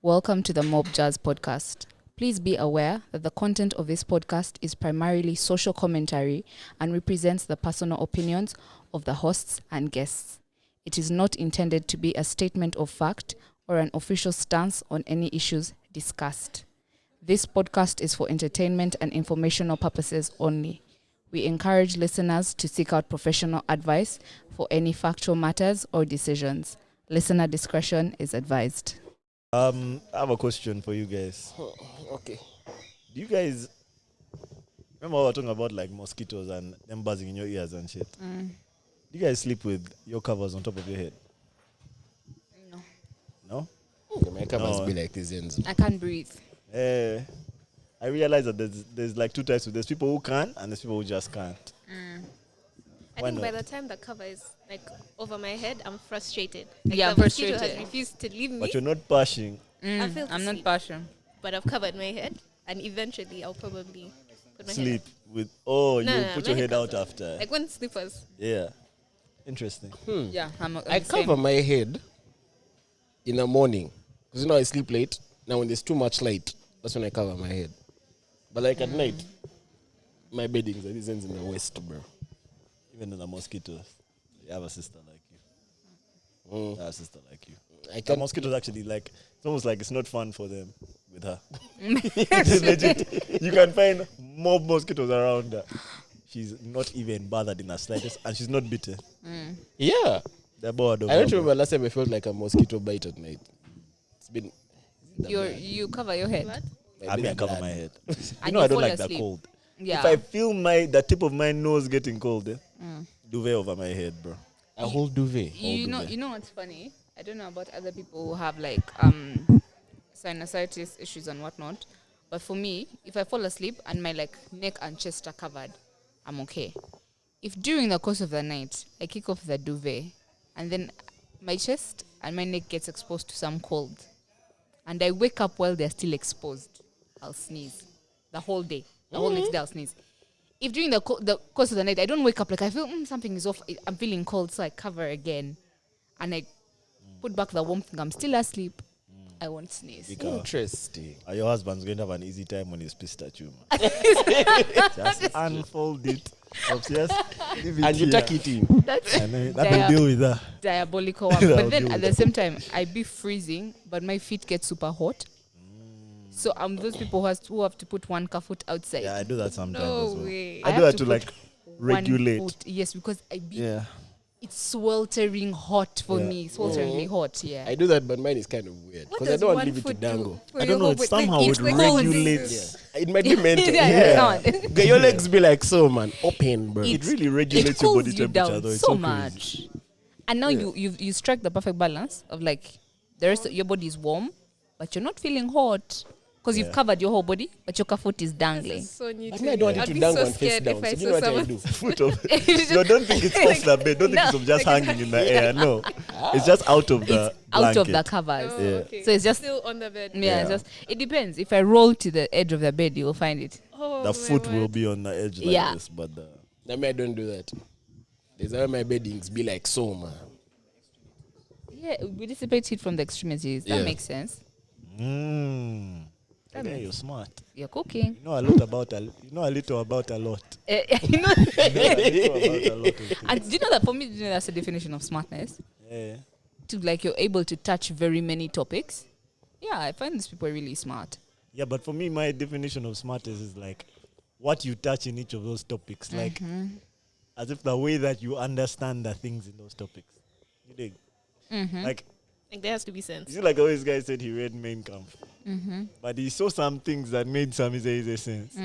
Welcome to the Mob Jazz podcast. Please be aware that the content of this podcast is primarily social commentary and represents the personal opinions of the hosts and guests. It is not intended to be a statement of fact or an official stance on any issues discussed. This podcast is for entertainment and informational purposes only. We encourage listeners to seek out professional advice for any factual matters or decisions. Listener discretion is advised. I have a question for you guys. Okay. Do you guys remember we were talking about like mosquitoes and them buzzing in your ears and shit? Do you guys sleep with your covers on top of your head? No. No? Yeah, my covers be like this ends. I can't breathe. I realize that there's like two types of there's people who can and there's people who just can't. I Why think by not? the time the cover is like over my head, I'm frustrated. Yeah, I'm the mosquito frustrated. has refused to leave me. But you're not pushing. I feel I'm not sleep. passion. But I've covered my head, and eventually I'll probably put my head Sleep up. with No, you no, put my your head head out comes up. after. Like when slippers. Yeah. Interesting. Yeah, I'm I cover my head in the morning because you know I sleep late. Now when there's too much light, that's when I cover my head. But like at night, my beddings are these ends in the west, bro. Even in the mosquitoes. You have a sister like you. Mm. I have a sister like you. I The can mosquitoes actually like it's almost like it's not fun for them with her. Legit. You can find more mosquitoes around her. She's not even bothered in the slightest and she's not bitten. Yeah. They're bored of I don't her. remember last time I felt like a mosquito bite at night. It's been. You cover your head. What? I mean I cover my head. You And know you I don't fall like the asleep. cold. Yeah. If I feel the tip of my nose getting cold, duvet over my head, bro. A whole duvet. you know what's funny? I don't know about other people who have like sinusitis issues and whatnot, but for me, if I fall asleep and my like neck and chest are covered, I'm okay. If during the course of the night I kick off the duvet and then my chest and my neck gets exposed to some cold, and I wake up while they're still exposed, I'll sneeze the whole day. The whole next day I'll sneeze. If during the course of the night I don't wake up, like I feel something is off, I'm feeling cold, so I cover again, and I put back the warmth, I'm still asleep, I won't sneeze. Interesting. Your husband's going to have an easy time when he's pissed at you, man. Just unfold it. Just leave it And you here. tuck it in. That's And then that will deal with that. diabolical one. That'll But then deal at with the same time, I be freezing, but my feet get super hot. So I'm those people who have to put one foot outside. Yeah, I do that sometimes No as well. way. I do have that to to put like regulate. One foot, yes, because Yeah. it's sweltering hot for Yeah. me. Swelteringly hot, yeah. I do that, but mine is kind of weird What because I does don't want one to leave it to foot do dangle. for I your don't know, whole it body? somehow Like, it it's like regulates. It might be mental. Yeah. Okay, your legs be like so, man. Open, bro. It really It regulates your cools body you temperature, down though. It's so so crazy. much. And now you strike the perfect balance of like the rest of your body is warm, but you're not feeling hot because you've Yeah. covered your whole body, but your foot is This dangling. is so new But to me, I me. don't want I'd it to be dangle so and face scared down. if I So you know saw what I someone. do? Foot of no, don't think it's off the bed. Don't think it's just hanging in the air. No, it's just out of the It's out of the blanket. covers. Oh, Yeah. okay. So it's just- still on the bed. Yeah, Yeah. just it depends. If I roll to the edge of the bed, you will find it. Oh, The my foot will word. be on the edge like Yeah. this, but the I mean, I don't do that. There's how my beddings be like so, man. Yeah, we dissipate heat from the extremities. That Yeah. makes sense. Okay, you're smart. You're cooking. You know a little about a lot. You know, You know a little about a lot of things. and do you know that for me, do you know that's the definition of smartness? Yeah. To like you're able to touch very many topics. Yeah, I find these people really smart. Yeah, but for me, my definition of smartness is like what you touch in each of those topics, like as if the way that you understand the things in those topics. You dig? Like, Like there has to be sense. you see, like always, guy said he read Mein Kampf, but he saw some things that made some easy sense.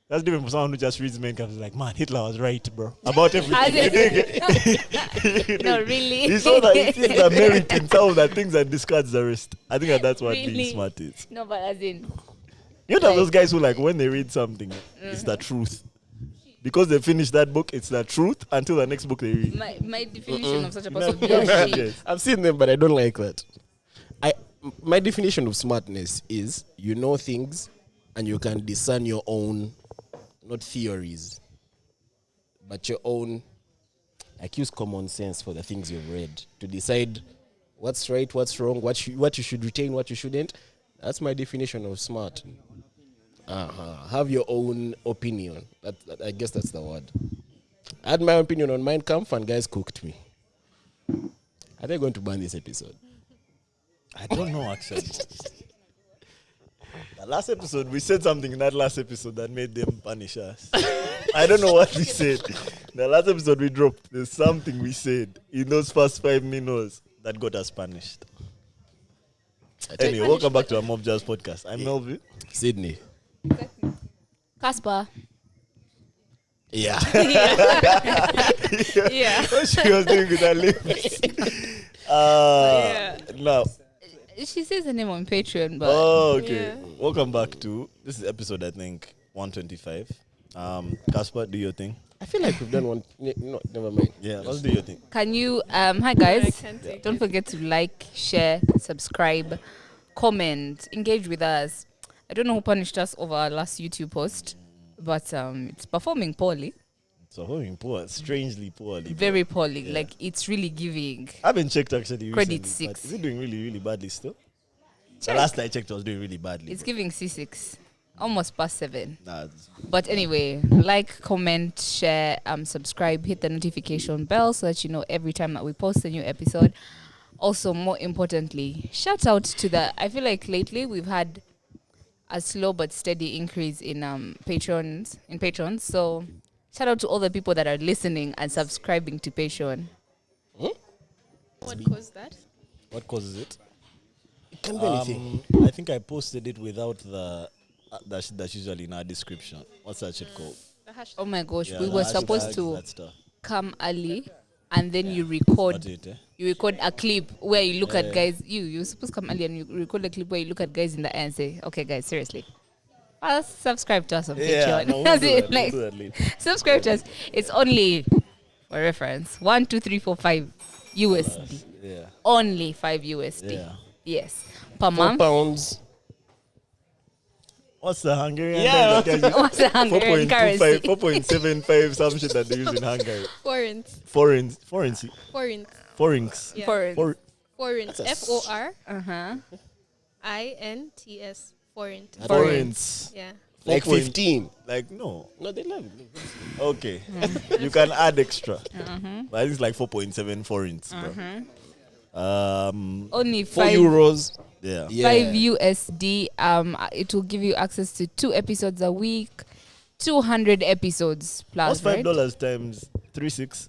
That's different from someone who just reads Mein Kampf. He's like, man, Hitler was right, bro, about everything. You dig? No, really. He saw that he sees the merit in some of the things and discards the rest. I think that's what Really? being smart is. No, but as in, You know Like- those guys who like when they read something, it's the truth. Because they finish that book, it's the truth until the next book they read. my definition of such a person would be No, a no, sheep. yes. I've seen them, but I don't like that. My definition of smartness is you know things and you can discern your own, not theories, but your own. Like use common sense for the things you've read to decide what's right, what's wrong, what you should retain, what you shouldn't. That's my definition of smart. Have your own opinion. I guess that's the word. I had my opinion on Mein Kampf and guys cooked me. Are they going to ban this episode? I don't know, actually. The last episode, we said something in that last episode that made them punish us. I don't know what we said. The last episode we dropped, there's something we said in those first 5 minutes that got us punished. Anyway, welcome back to our Mob Jazz podcast. I'm Melvin. Sydney. Casper. Yeah. Yeah. What she was doing with her lips. Now. She says her name on Patreon, but Okay. Yeah. Welcome back to this is episode, I think, 125. Casper, do your thing. I feel like we've done one. No, never mind. Yeah, let's do your thing. can you hi guys, I can't take don't it. forget to like, share, subscribe, comment, engage with us. I don't know who punished us over our last YouTube post, but it's performing poorly, So going poor, strangely poorly. very poorly. Yeah. Like it's really giving. I haven't checked actually. Credit recently, but 6. Is it doing really, really badly still? Check. The last I checked, it was doing really badly. It's giving C6, almost past 7. Nah, But anyway, like, comment, share, subscribe, hit the notification bell so that you know every time that we post a new episode. Also, more importantly, shout out to I feel like lately we've had a slow but steady increase in patrons. So shout out to all the people that are listening and subscribing to Patreon. What caused that? what causes it? It can be anything. I think I posted it without the that's usually in our description. What's that shit called? The hashtag. Oh my gosh, Yeah, we the were hashtags, supposed to that stuff. come early and then you record. That's it, eh? You record a clip where you look Yeah. at guys. You're supposed to come early and you record a clip where you look at guys in the eye and say, "Okay, guys, seriously, subscribe to us on Yeah, Patreon." no, we'll That's do it. that, Like, we'll do that later. subscribe to us. It's only for reference 1, 2, 3, 4, 5 USD. Yeah. Only 5 USD. Yeah. Yes, per £4. month. What's the Hungarian? Yeah. What's the Hungarian currency? 4.75, some shit that they use in Hungary. Forints. Forints. Forints. Yeah. Foreign. Forints. Uh-huh. FORINTS. Forint. Forints. Yeah. Like 4 point- 15. Like, no. No, they love it. Okay. You can add extra. But it's like 4.7 forints, bro. Only 4 5 euros. Yeah. Yeah. 5 USD. It will give you access to 2 episodes a week, 200 episodes What's plus, right? $5 times 3.6?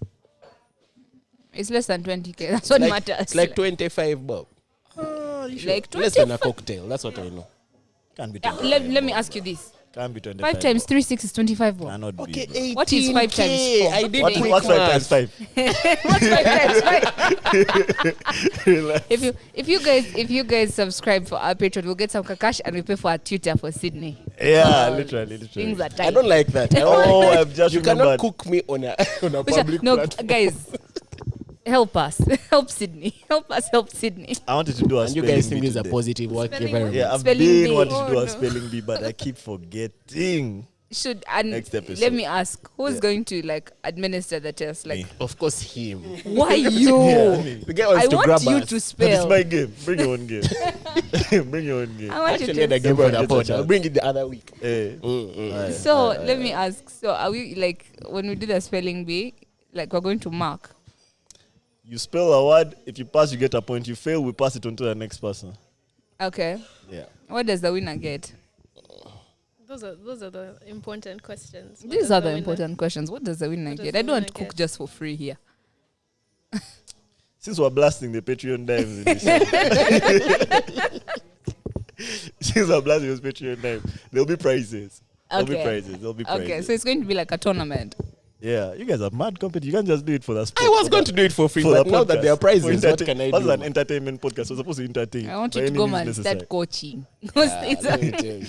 It's less than 20k. That's what matters. It's like 25 bob. like Less 20. than a cocktail. That's what I know. Can't be Yeah, 25. let me ask you this: Can't be 25. 5 times 3 6 is 25. Bro. Cannot Okay, be. What is 5 times 18K. 4? I did What, quick what's 5 times math. 5? What's 5 times 5? If you guys subscribe for our Patreon, we'll get some cash and we pay for our tutor for Sydney. Yeah, literally. Things are tight. I don't like that. I don't Oh, like that. I've just You cannot remembered. cook me on a Usha, public no, platform. guys, help us, help Sydney, help us, help Sydney. I wanted to do a And you spelling guys bee think this is a today. positive work Spelling environment. Yeah, I've Spelling been bee. wanting to Oh, do a no. spelling bee, but I keep forgetting. Should and Next episode. let me ask, who's Yeah. going to like administer the test? Like, Me. Of course, him. why you? Yeah, me. The guy wants I to want grab you us. to But it's spell. my game. Bring your own game. Bring your own game. I want Actually, you had a to. game for Everyone the gets a pod. chance. I'll bring it the other week. Hey. Aye, So aye, let aye, me aye. ask. So are we like when we do the spelling bee? Like we're going to mark. You spell a word. If you pass, you get a point. You fail, we pass it on to the next person. Okay. Yeah. What does the winner get? Those are the important questions. What These does are the the winner- important questions. What does the winner What does get? the I don't want to winner cook get? just for free here. Since we're blasting the Patreon dimes in this since we're blasting those Patreon dimes, there'll be prizes. There'll be Okay. prizes. There'll be prizes. Okay, so it's going to be like a tournament. Yeah, you guys are mad company. You can't just do it for the sport. I was going to do it for free, for but the now that podcast. there are For prizes, what can I What's do? an entertainment podcast? We're supposed to entertain. I want by you to any go means and necessary. start coaching. Because it's Let me tell you.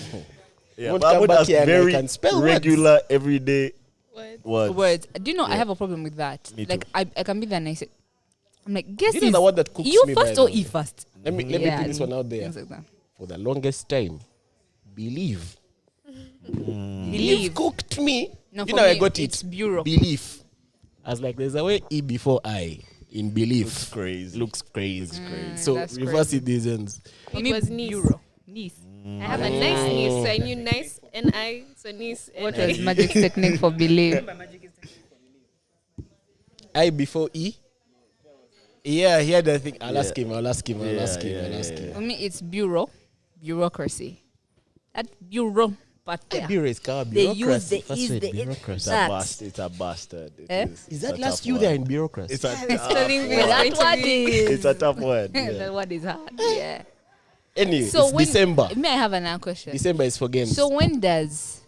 Yeah, Won't but I come would back ask here and I very can spell regular, everyday What? words. words. Do you know I Yeah. have a problem with that? Me Like too. I can be the nice. I'm like, guess This is the word that cooks you me, by first the or way. E first? Let me Yeah, put this one out there. things like that. For the longest time, believe. Believe. You've cooked me. No, you for know, I me, got it's it. bureau. Belief. I was like, there's a way E before I. in belief Looks crazy. looks crazy. crazy. So That's reverse crazy. it these ends. For It me, was niece. bureau. Niece. I have a nice niece, so I knew nice and I, so niece. What and was I. Magic's technique for belief? I before E. Yeah, here the thing. I'll Yeah. ask him. I'll ask him. I'll Yeah, ask him. yeah, I'll ask yeah. him. For me, it's bureaucracy. That bureau, but Bureau is called they use bureaucracy. the First is rate the It's bureaucracy. that. a bastard. It's a bastard. It Eh? is. Is It's that a last tough you word. there in bureaucracy? It's a Spelling bee is That going to one be- is. it's a tough word. That Yeah. one is hard. Yeah. Anyway, So it's when December. May I have another question? December is for games. So when does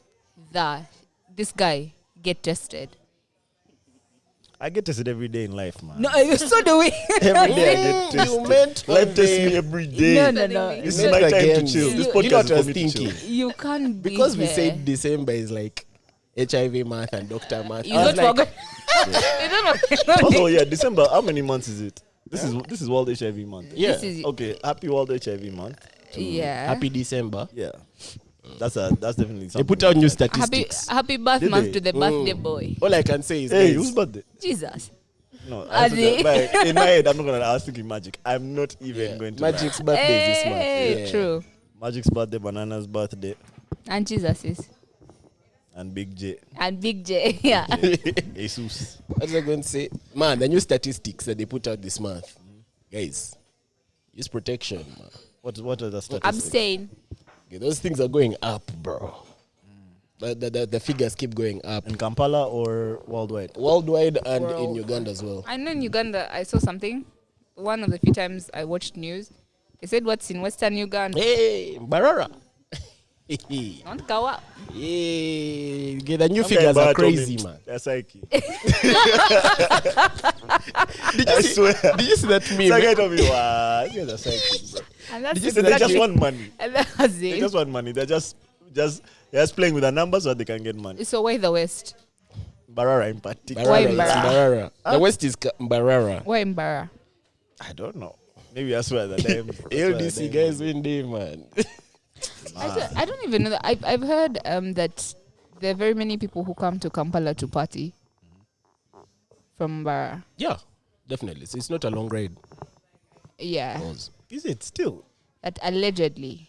this guy get tested? I get tested every day in life, man. No, so do we. Every day I get tested. You meant Life on tests the- me every day. No. This You is my meant time to again. chill. This You know podcast what is I for was me to thinking? chill. You can't be Because we here. said December is like HIV month and doctor month. You I was don't like, forget. Also, yeah, December. How many months is it? This is World HIV Month. yeah. This is Okay, happy World HIV Month. yeah. Happy December. Yeah, that's definitely something. They put out new like that. statistics. Happy birth Did month they? to the birthday boy. All I can say is, Hey, guys, whose birthday? Jesus. No, Are they? like, in my head, I'm not gonna. I was thinking Magic. I'm not even going to. Magic's birthday is this month. Hey, Yeah. true. Magic's birthday, Banana's birthday, And Jesus is. and Big J. And Big J. Yeah. Jesus. What was I going to say? Man, the new statistics that they put out this month, guys, use protection, man. What are the statistics? Abstain. Okay, those things are going up, bro. The figures keep going up. In Kampala or worldwide? Worldwide and in World. Uganda as well. I know in Uganda, I saw something. One of the few times I watched news, they said what's in Western Uganda. Hey, Barara. Not Kawa. Hey, okay, the new Some guy figures are Barra told crazy, me, man. They're psyche. Did I you see, swear. did you see that Some guy meme? told me, wow, these guys are psyche, bro. And that's Did you They see just that want money. and that was They it. just want money. They're just playing with the numbers so they can get money. So why the West? Barara in particular. Why Barara, it's Barara? Barara. The West is Barara. Why in Barra? I don't know. Maybe I swear that them. LDC guys win day, man. I don't even know that. I've heard that there are very many people who come to Kampala to party from Barra. Yeah, definitely. So it's not a long ride. Yeah. Is it still? That allegedly,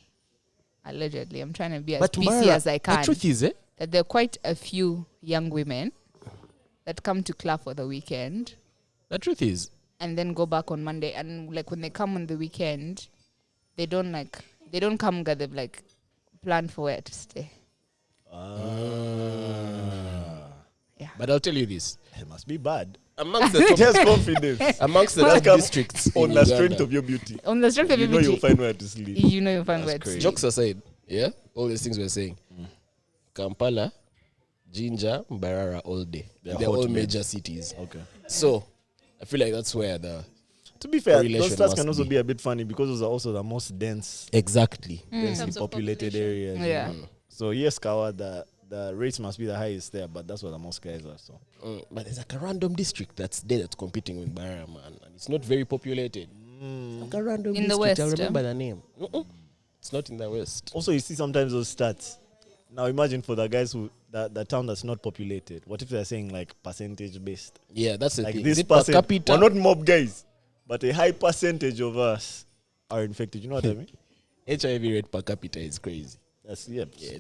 I'm trying to be as But PC Barra, as I can. the truth is, That there are quite a few young women that come to club for the weekend the truth is, and then go back on Monday. And like when they come on the weekend, they don't come because they've like planned for where to stay. Yeah. but I'll tell you this: It must be bad. amongst the top, Just confidence. amongst the top Come districts On in the Uganda, strength of your beauty. On the strength of You know everything, you'll find where to sleep. you know you'll find That's where to crazy. sleep. jokes aside, yeah, all these things we're saying, Kampala, Jinja, Mbarara all day. They're They're all hotbeds. major cities. Okay. So I feel like that's where the To be fair, Correlation those stats must can also be. be a bit funny because those are also the most densely exactly. terms of populated population. areas. you Yeah. know. So yes, Kawa, the rates must be the highest there, but that's where the most guys are. So But there's like a random district that's there that's competing with Barra, man, and it's not very populated. Like a random In the district. I West, remember the name. It's not in the West. also you see sometimes those stats. Now imagine for the guys who the town that's not populated. What if they're saying like percentage based? Yeah, that's the Like thing. this Is it per percent, capita? we're not mob guys, but a high percentage of us are infected. You know what I mean? HIV rate per capita is crazy. That's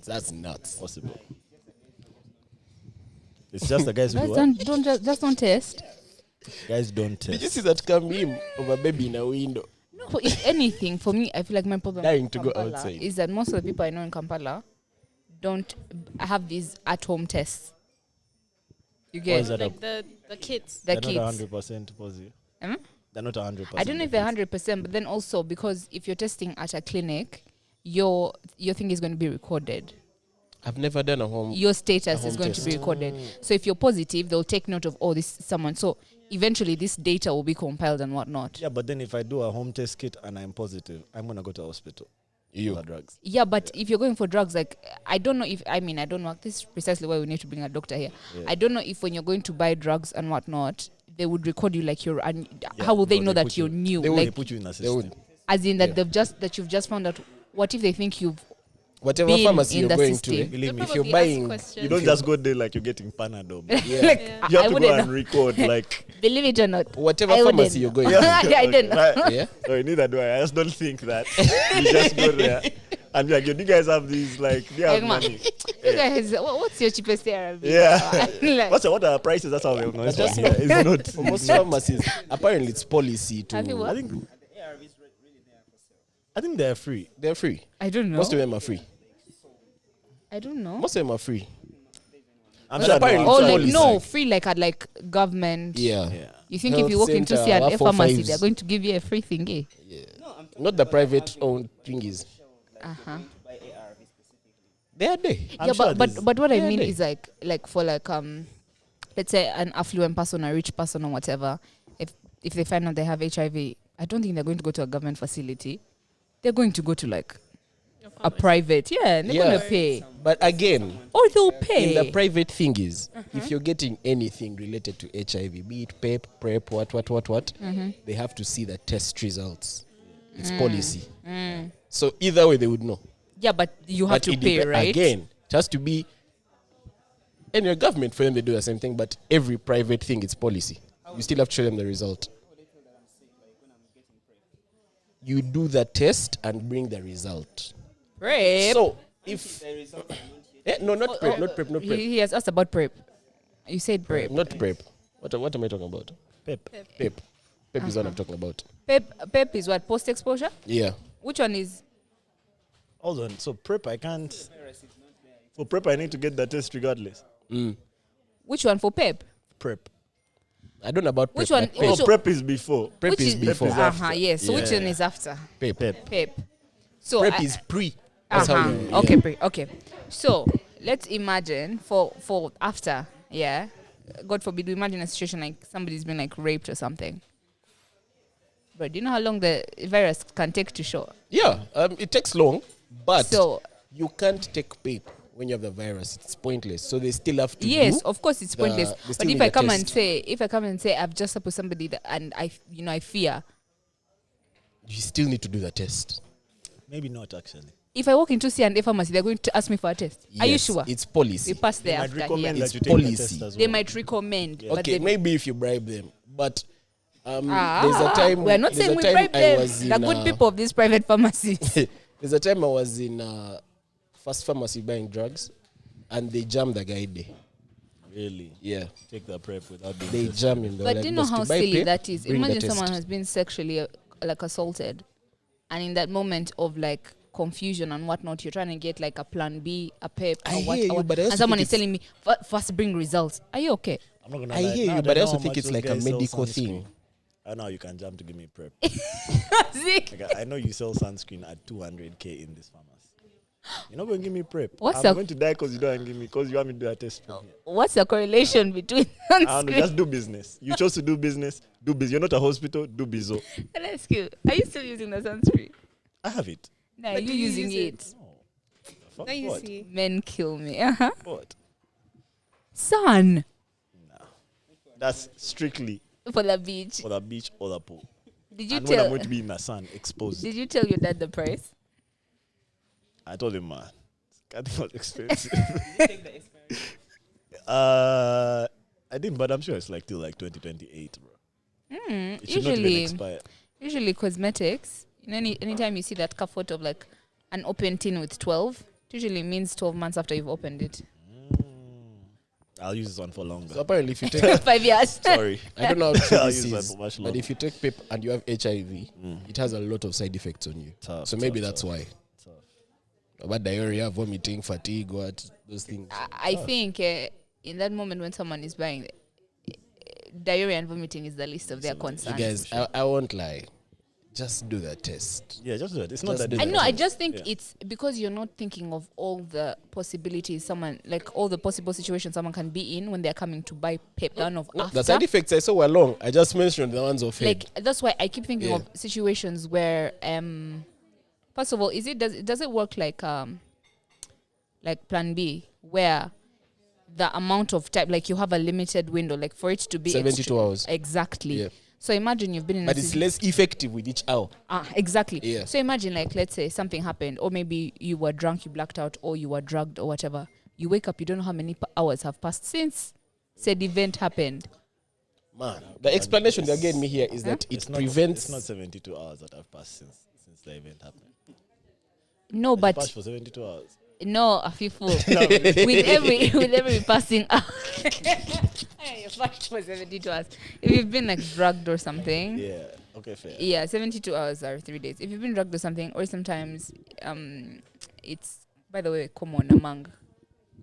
That's nuts. possible. It's just the guys who Guys, do what? don't just don't test. Guys don't Did you test. see that meme of a baby in a window? No, but if anything, for me, I feel like my problem Dying with to go Kampala outside. is that most of the people I know in Kampala don't have these at-home tests. You Why get is that Like the kids. the They're kids. not 100% positive. Hmm? They're not 100%. I don't know if they're 100%, but then also because if you're testing at a clinic, your thing is going to be recorded. I've never done a home. Your status home is going to be test. recorded. So if you're positive, they'll take note of, oh, this is someone. So eventually this data will be compiled and whatnot. Yeah, but then if I do a home test kit and I'm positive, I'm gonna go to hospital. You. For drugs. Yeah, but if you're going for drugs, like, I don't know. This is precisely why we need to bring a doctor here. Yeah. I don't know if when you're going to buy drugs and whatnot, they would record you like you're, Yeah, how will they no, know they that put you're you- new? they would. They Like, put you in a They system. would. as in that Yeah. you've just found out. What if they think you've Whatever been pharmacy in you're the going system. to, Believe me, if you're Probably ask buying, questions. you don't just go there like you're getting Panadol. bro. yeah. Like, You have I to go wouldn't and know. record like. Believe it or not. whatever I pharmacy wouldn't you're know. going to. I don't know. Right. Yeah. Sorry, neither do I. I just don't think that you just go there and be like, yo, do you guys have these like? Do you have Like, man, money? you guys, what's your cheapest ARV? Yeah. Like, What are the prices? That's how we know. It's just not here. It's not. For most pharmacies, apparently it's policy Have you to. what? I think they're free. They're free. I don't know. Most of them are free. I don't know. Most of them are free. I'm But sure. apparently Oh, it's like policy. no, free like at like government. Yeah. Yeah. You think Health if you walk into center, see an 145s. pharmacy, they're going to give you a free thingy? Not the private owned thingies. Uh-huh. They are there. I'm Yeah, sure but what I Yeah, mean they- is like for like let's say an affluent person, a rich person or whatever, if they find out they have HIV, I don't think they're going to go to a government facility. They're going to go to like a private. Yeah, and they're Yeah. gonna pay. But again, Or they'll pay. in the private thingies, if you're getting anything related to HIV, be it PEP, PrEP, what, they have to see the test results. It's policy. So either way, they would know. Yeah, but you have But to it pay, right? Again, it has to be. And your government, for them, they do the same thing, but every private thing, it's policy. You still have to show them the result. You do the test and bring the result. Prep. So, if... no, not PrEP, not PrEP, not PrEP. He has asked about prep. You said prep. Not PrEP. What am I talking about? Pep. PEP. PEP is what I'm talking about. Pep is what? Post exposure? Yeah. Which one is? Hold on. So prep, I can't. For prep, I need to get the test regardless. Which one for Pep? Prep. I don't know about PrEP. Which one? but PEP, Which Oh, prep is before. PrEP which is before. is Uh-huh, yes. So which Yeah. one is after? PEP. Pep. So PrEP is pre. That's uh-huh. how you, Okay, okay. So let's imagine for after, yeah. God forbid, we imagine a situation like somebody's been like raped or something. But do you know how long the virus can take to show? Yeah, it takes long, but So you can't take PEP when you have the virus. It's pointless. So they still have to yes, do of course it's the- pointless. they But still if need I a come test. and say I've just supposed somebody that, and I fear, You still need to do the test. Maybe not actually. if I walk into C&A pharmacy, they're going to ask me for a test. Are you Yes, sure? It's We policy. pass They there might after recommend here. It's that you take the policy. test as well. They might recommend. but Okay, they- maybe if you bribe them, but there's a Ah, time. we're not there's saying a we time bribe I them. was The in, good people of these private pharmacies. There's a time I was in first pharmacy buying drugs, and they jammed the guy there. Really? Yeah, Take the prep without being they tested. jammed him. They were But like, do you know "Boss, to how buy silly PEP, that is? bring the Imagine test." someone has been sexually like assaulted, and in that moment of like confusion and whatnot, you're trying to get like a plan B, a PEP, I or what, hear you, or- but I also and someone think is telling me first bring results. Are you okay? I'm not gonna I lie. hear Now you, that but I know also how think much it's those like a guys sell medical sunscreen. thing. I know you can jump to give me prep. See? Like, I know you sell sunscreen at 200K in this pharmacy. You're not going to give me prep. What's I'm the- going to die because you don't give me, because you want me to do a test from here. What's the correlation between I don't know, sunscreen? just do business. You chose to do business, do business. You're not a hospital, do bizo. Can I ask you, are you still using the sunscreen? I have it. No, are But you do you using use it? Fuck Now you what? see. Men kill me. Uh-huh. What? Sun That's strictly for the beach. for the beach or the pool. Did you And when I'm tell? going to be in the sun, exposed. Did you tell your dad the price? I told him, man, it was expensive. I didn't, but I'm sure it's like till like 2028, bro. It should not even Usually, expire. usually cosmetics. Anytime you see that cover photo of like an open tin with 12, it usually means 12 months after you've opened it. I'll use this one for longer. So apparently, if you take, 5 years. Sorry. I don't know how true I'll this use that is, for much but longer. if you take PEP and you have HIV, it has a lot of side effects on you. Tough, So maybe tough, that's tough. why. About diarrhea, vomiting, fatigue, what those things. I think in that moment when someone is buying, diarrhea and vomiting is the least of their You concerns. guys, I won't lie. Just do the test. Yeah, just do it. It's not Just that do I difficult. know. I just think Yeah. it's because you're not thinking of all the possibilities. Someone like all the possible situations someone can be in when they're coming to buy PEP. None of No, after. the side effects I saw were long. I just mentioned the ones of Like that's why I keep thinking Yeah. of situations where first of all, does it work like Plan B, where the amount of time, like you have a limited window, like for it to be 72 hours. exactly. Yeah. So imagine you've been in But a it's less effective with each hour. exactly. Yeah. So imagine, like, let's say something happened, or maybe you were drunk, you blacked out, or you were drugged, or whatever. You wake up, you don't know how many hours have passed since said event happened. Man, the explanation they're getting me here is that it prevents. It's not 72 hours that have passed since the event happened. No, but Passed for 72 hours. no, a few full. with every passing hour. You passed for 72 hours. If you've been like drugged or something. Yeah. Okay, fair. Yeah, 72 hours are 3 days. If you've been drugged or something, or sometimes it's, by the way, common among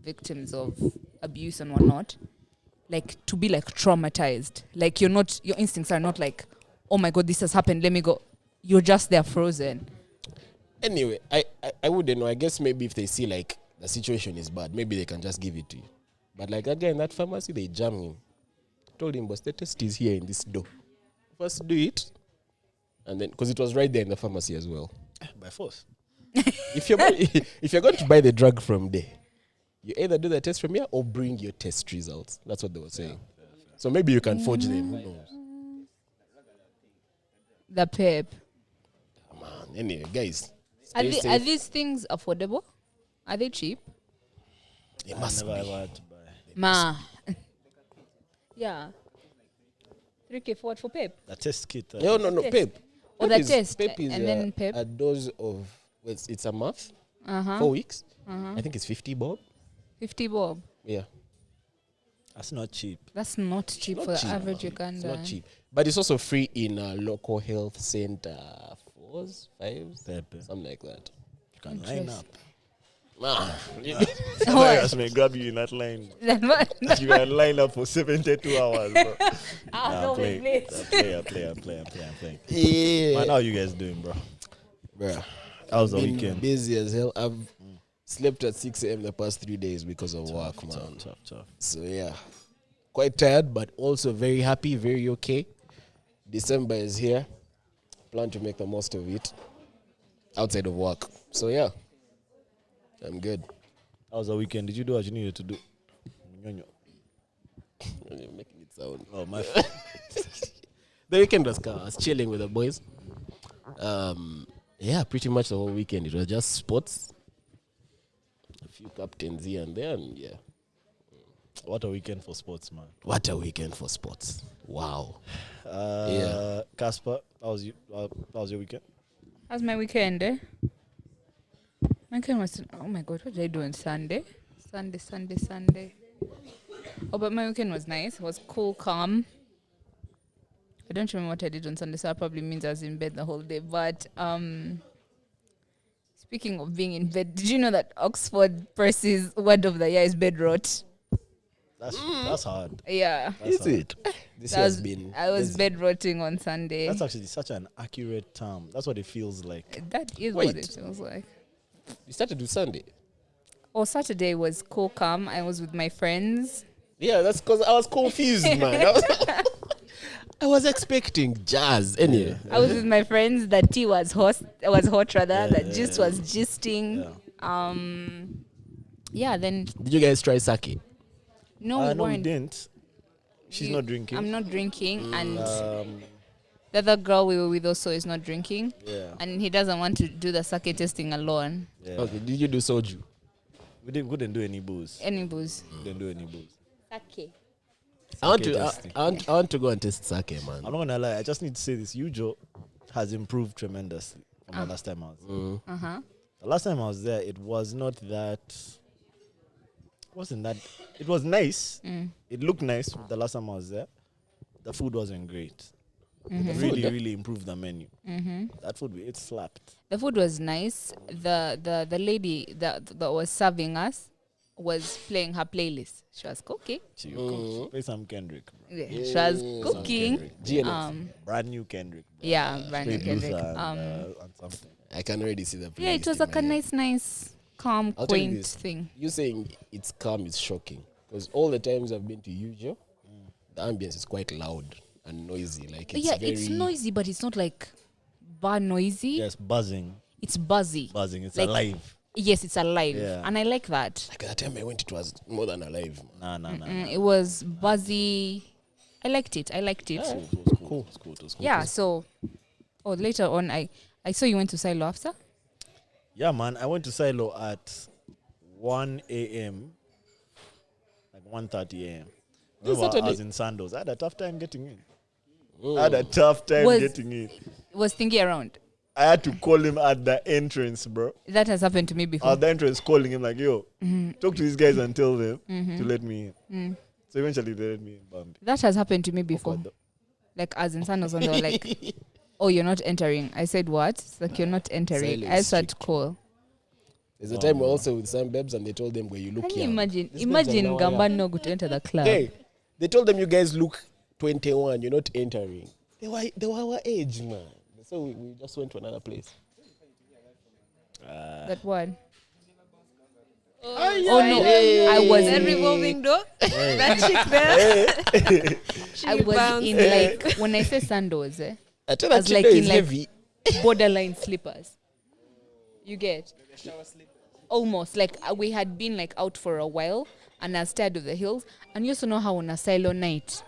victims of abuse and whatnot, like to be like traumatized. Like your instincts are not like, oh my God, this has happened, let me go. You're just there frozen. Anyway, I wouldn't know. I guess maybe if they see like the situation is bad, maybe they can just give it to you. But like that guy in that pharmacy, they jammed him. Told him, boss, the test is here in this door. First do it. And then, because it was right there in the pharmacy as well. By force. If you're going to buy the drug from there, you either do the test from here or bring your test results. That's what they were saying. So maybe you can forge them. Who knows? The pep. Man, anyway, guys. Are stay safe. are these things affordable? Are they cheap? They must Never be. ever had to buy. Ma. Yeah. 3K for what? For pep? The test kit. No, Test. Pep. Oh, Pep the is- test, Pep is and then Pep. a dose of, it's a month, Uh-huh. 4 weeks. I think it's 50 bob. 50 bob. Yeah. That's not cheap. That's not cheap Not for the cheap, average man. Uganda. It's not cheap. But it's also free in a local health center. 4s, 5s, Pepe. something like that. You can line up. Man, That's me grab you in that line. Then what? You can line up for 72 hours, bro. No, I play. please. I'm playing. yeah. Man, how you guys doing, bro? Bruh. How's the Been weekend? busy as hell. I've slept at 6 a.m. the past 3 days because of work, man. Tough. So yeah, quite tired, but also very happy, very okay. December is here. Plan to make the most of it outside of work. So yeah, I'm good. How's the weekend? Did you do what you needed to do? You're making it sound. Oh, my. The weekend was calm. I was chilling with the boys. Yeah, pretty much the whole weekend. It was just sports. A few captains here and there, and yeah. What a weekend for sports, man. What a weekend for sports. Wow. Casper, how was your weekend? How's my weekend, eh? My weekend was, oh my God, what did I do on Sunday? Sunday. Oh, but my weekend was nice. It was cool, calm. I don't remember what I did on Sunday, so that probably means I was in bed the whole day. But speaking of being in bed, did you know that Oxford Percy's word of the year is bed rot? That's hard. Yeah. That's hard. it? This That has was- been. I was bed rotting on Sunday. That's actually such an accurate term. That's what it feels like. That is Wait. what it feels like. You started with Sunday. Oh, Saturday was cool, calm. I was with my friends. Yeah, that's because I was confused, man. I was expecting jazz. Anyway, I was with my friends. The tea was hot. The gist was gisting. Yeah. Then did you guys try sake? no, we No, we weren't. didn't. She's not drinking. I'm not drinking, and Um, the other girl we were with also is not drinking, yeah. and he doesn't want to do the sake tasting alone. Yeah. Okay, did you do soju? We didn't do any booze. Any booze. Didn't do any booze. Sake. I want Sake to. tasting. I want to go and taste sake, man. I'm not gonna lie. I just need to say this. Yujo has improved tremendously from the last time I was there. The last time I was there, it was not that. Wasn't that? It was nice. It looked nice the last time I was there. The food wasn't great. It really improved the menu. That food it slapped. The food was nice. The lady that was serving us was playing her playlist. She was cooking. She cooked. Play some Kendrick, bro. Yeah, she was cooking. GNX. Brand new Kendrick. Bro. Yeah, brand new Straight Kendrick. Luther and something. I can already see the. Yeah, it playlist was in like a my head. nice, calm, I'll tell you quaint this. thing. You saying it's calm is shocking because all the times I've been to Ujo, the ambience is quite loud and noisy. Like it's It's noisy, but it's not like bar noisy. Yes, buzzing. It's buzzy. It's Like- alive. Yes, it's alive, Yeah. and I like that. Like the time I went, it was more than alive. Nah. It was buzzy, I liked it. It was cool. It was cool. Yeah. So, later on, I saw you went to Silo after. Yeah, man. I went to Silo at 1 a.m. Like 1:30 a.m. Remember, I was in Sandoz. I had a tough time getting in. Getting in. Was Thingy around? I had to call him at the entrance, bro. That has happened to me before. At the entrance, calling him like, yo, talk to these guys and tell them to let me in. So eventually they let me in. Bambi. That has happened to me before. Like as in Sandoz, and they were like, oh, you're not entering. I said, what? It's like, you're not entering. I started to call. There's a time we're also with some babes and they told them where you look Can you young. imagine Gamba no go to enter the club. Hey, they told them you guys look 21, you're not entering. They were our age, man. So we just went to another place. That one. Oh no, I was that revolving door. That chick there. I was in like when I say Sandoz, I tell I that was chick like there in is like heavy. borderline slippers. You get almost like we had been like out for a while and I was tired of the hills. And you also know how on a silo night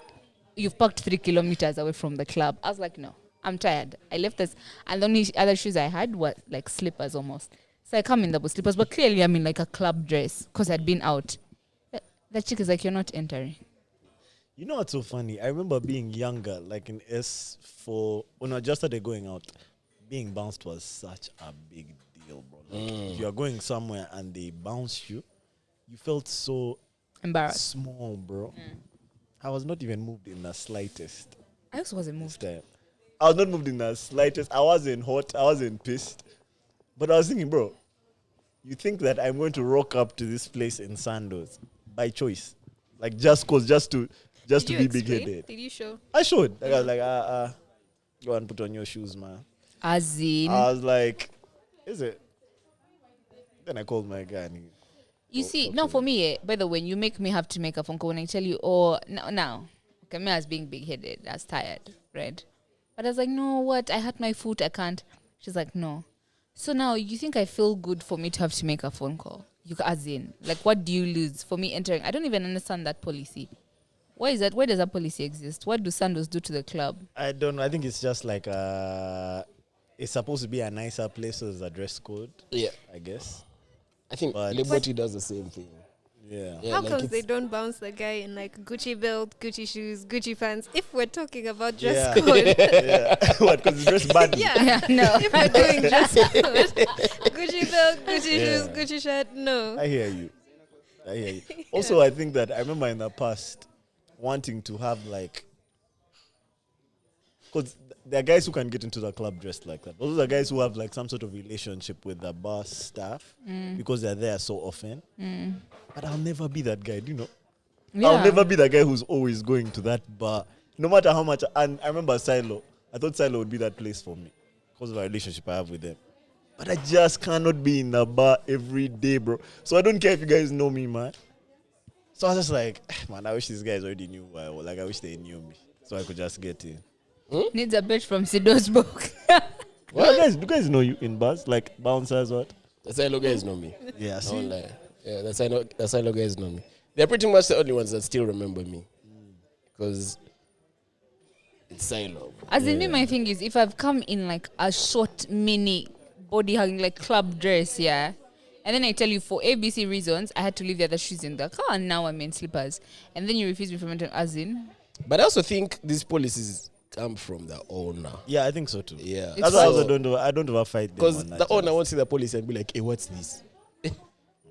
you've parked 3 kilometers away from the club. I was like, no, I'm tired. I left this, and the only other shoes I had were like slippers almost. So I come in the slippers, but clearly I'm in like a club dress because I'd been out. That chick is like, you're not entering. You know what's so funny? I remember being younger, like in S4, when I just started going out, being bounced was such a big deal, bro. Like if you are going somewhere and they bounce you, you felt so Embarrassed. small, bro. I was not even moved in the slightest. I also wasn't This moved. time. I was not moved in the slightest. I wasn't hot. I wasn't pissed. But I was thinking, bro, you think that I'm going to rock up to this place in Sandoz by choice? Like just to be big-headed. Did you show? I showed. Like, I was like, go and put on your shoes, man. As in, I was like, is it? Then I called my guy and he, you see, now for me, by the way, you make me have to make a phone call when I tell you, now, okay, me as being big-headed, I was tired, right? But I was like, no, what? I hurt my foot, I can't. She's like, no. So now, you think I feel good for me to have to make a phone call? You as in, like, what do you lose for me entering? I don't even understand that policy. Why is that? Why does that policy exist? What do Sandoz do to the club? I don't know. I think it's just like it's supposed to be a nicer place, so there's a dress code. Yeah. I guess. I think But- Liberty does the same thing. Yeah. Yeah, How like comes it's- they don't bounce the guy in like Gucci belt, Gucci shoes, Gucci pants? If we're talking about dress Yeah. code, Yeah. What? Because it's dressed badly. yeah. No. If we're doing dress code, Gucci belt, Gucci Yeah. shoes, Gucci shirt, no. I hear you. Also, I think that I remember in the past wanting to have like, because there are guys who can get into the club dressed like that. Those are guys who have like some sort of relationship with the bar staff because they're there so often. But I'll never be that guy, do you know? I'll never be the guy who's always going to that bar, no matter how much. And I remember Silo. I thought Silo would be that place for me because of the relationship I have with them. But I just cannot be in the bar every day, bro. So I don't care if you guys know me, man. So I was just like, man, I wish these guys already knew who I was. Like, I wish they knew me so I could just get in. Needs a bitch from Sido's book. Do you guys know you in bars? Like bouncers, what? The Silo guys know me. Yeah, I see? won't lie. Yeah, the Silo guys know me. They're pretty much the only ones that still remember me. Because it's Silo. As in me, my thing is, if I've come in like a short mini body hugging like club dress, yeah, and then I tell you for ABC reasons I had to leave the other shoes in the car and now I'm in slippers, and then you refuse me from entering, as in, But I also think these policies come from the owner. Yeah, I think so too. Yeah. That's why I also don't do. I don't ever fight them. Because on that the owner terms. won't see the policy and be like, hey, what's this?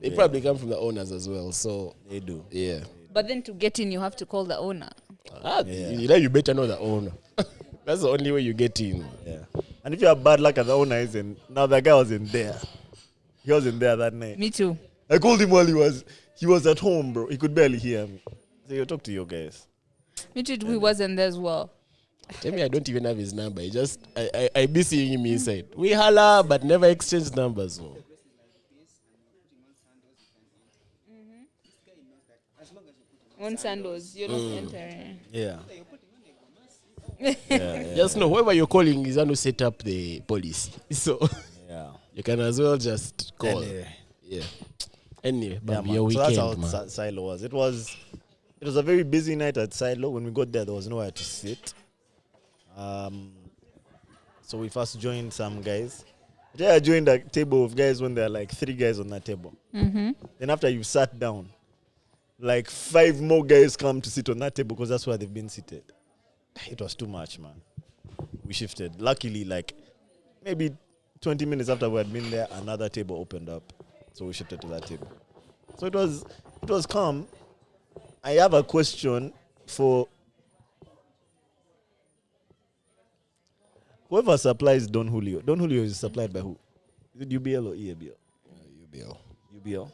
They probably come from the owners as well. So, They do. yeah. but then to get in you have to call the owner. You better know the owner. That's the only way you get in. Yeah. And if you have bad luck and the owner isn't, now the guy wasn't there. He wasn't there that night. Me too. I called him while he was at home, bro. He could barely hear me. So you talk to your guys. Me too. He wasn't there as well. Tell me I don't even have his number. I be seeing him inside. We holla, but never exchange numbers. No. On Sandoz, you're not entering. Yeah. Just know whoever you're calling is going to set up the policy. So Yeah. you can as well just call. Anyway. Yeah. Anyway, Yeah, Bobby, man. your So weekend, that's how man. Silo was. It was it was a very busy night at Silo. When we got there was nowhere to sit. So we first joined some guys. I joined a table of guys when there are like 3 guys on that table. Mm-hmm. Then after you sat down, like 5 more guys come to sit on that table because that's where they've been seated. It was too much, man. We shifted. Luckily, like maybe 20 minutes after we had been there, another table opened up. So we shifted to that table. So it was calm. I have a question for whoever supplies Don Julio. Don Julio is supplied by who? Is it UBL or EABL? UBL. UBL.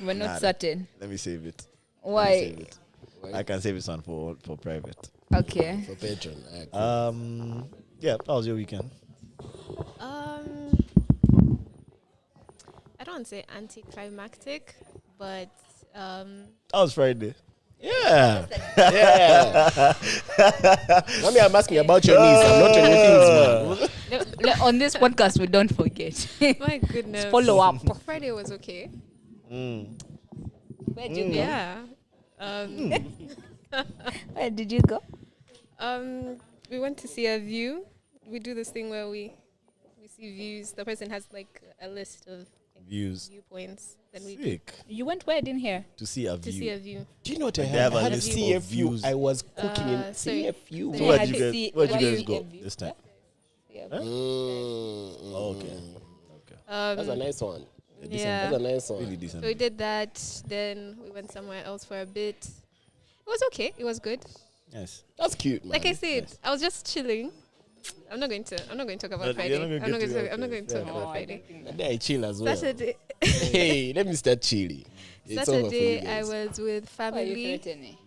We're not certain. Let me save it. Why? Save it. I can save this one for private. Okay. For Patreon. Yeah, how was your weekend? I don't want to say anticlimactic, but How was Friday? Yeah. Yeah. Mommy, I'm asking about your needs. I'm not on your things, man. On this podcast, we don't forget. my goodness. Follow up. Friday was okay. Where did you go? Yeah. Where did you go? We went to see a view. We do this thing where we see views. The person has like a list of viewpoints. Then we Sick. You went where? I didn't hear. To see a to view. see a view. Do you know what I They had? have a I had list of CFU. views. I was cooking in sorry. CFU. So They where had did to see you guys view go of view. this time? Yeah. Huh? Oh, okay. That's a nice one. Yeah. That's a nice one. Really decent. So we did that. Then we went somewhere else for a bit. It was okay. It was good. Yes. That's cute, man. Like I said, I was just chilling. I'm not going to talk about But Friday. you're not gonna I'm not get going to- to. I'm not going to okay. talk Oh, about I Friday. don't think That day I chill as well. Saturday. Hey, let me start chilling. It's over for you Saturday, I guys. was with Why are you family. threatening?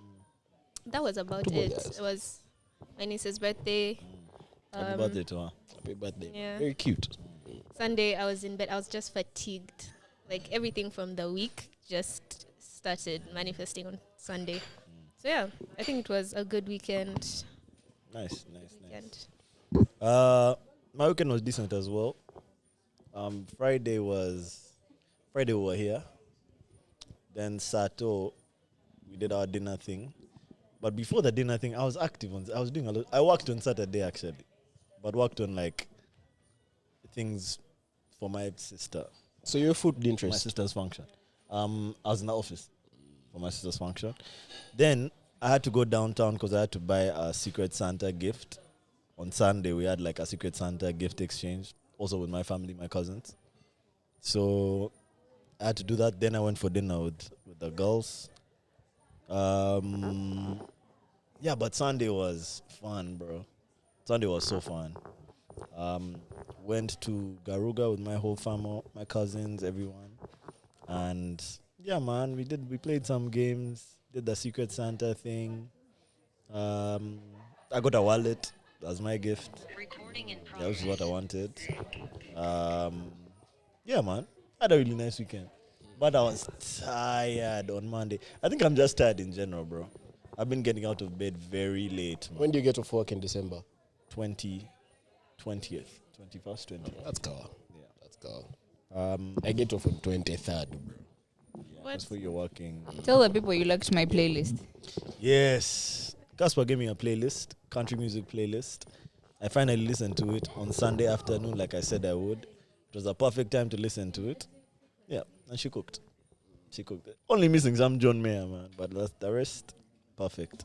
That was about Two more it. guys. It was my niece's birthday. Happy birthday to her. Happy birthday. Yeah. Very cute. Sunday, I was in bed. I was just fatigued. Like everything from the week just started manifesting on Sunday. So yeah, I think it was a good weekend. Nice. My weekend was decent as well. Friday we were here. Then Sato, we did our dinner thing. But before the dinner thing, I was active I was doing a lot. I worked on Saturday actually, but worked on like things for my sister. So your food My interest. sister's function. I was in the office for my sister's function. Then I had to go downtown because I had to buy a Secret Santa gift. On Sunday, we had like a Secret Santa gift exchange, also with my family, my cousins. So I had to do that. Then I went for dinner with the girls. Yeah, but Sunday was fun, bro. Sunday was so fun. Went to Garuga with my whole family, my cousins, everyone. And yeah, man, we played some games, did the Secret Santa thing. I got a wallet. That was my gift. Yeah, which is what I wanted. Yeah, man. I had a really nice weekend. But I was tired on Monday. I think I'm just tired in general, bro. I've been getting out of bed very late, man. When do you get off work in December? 20th, 21st, 20th. That's cool. Yeah. That's cool. I get off on 23rd, bro. Yeah, What? that's where you're working. Tell the people you liked my playlist. Yes. Casper gave me a playlist, country music playlist. I finally listened to it on Sunday afternoon, like I said I would. It was a perfect time to listen to it. Yeah, and she cooked. Only missing some John Mayer, man. But that's the rest, perfect.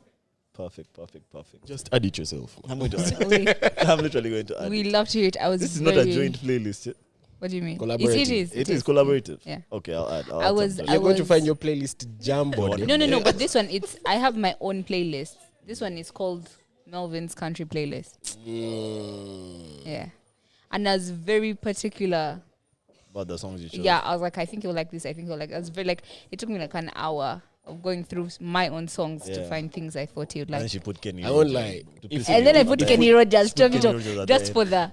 Just add it yourself. I'm going to add it. I'm literally going to add We it. love to hear it. I was This is very, not a joint playlist. What do you mean? Collaborative. It is collaborative. Yeah. Okay, I'll add. I was- some You're going to was- find your playlist jumbled. No. But this one, I have my own playlist. This one is called Melvin's Country Playlist. Yeah. And I was very particular. about the songs you chose. Yeah, I was like, I think you'll like this. I think you'll like. I was very like. It took me like an hour of going through my own songs to Yeah. find things I thought you'd And then like. she put Kenny. I won't Rogers lie. to If- piss And you then I off put at Kenny the Rogers, Kenny chop it Rogers at up, the just end. for the,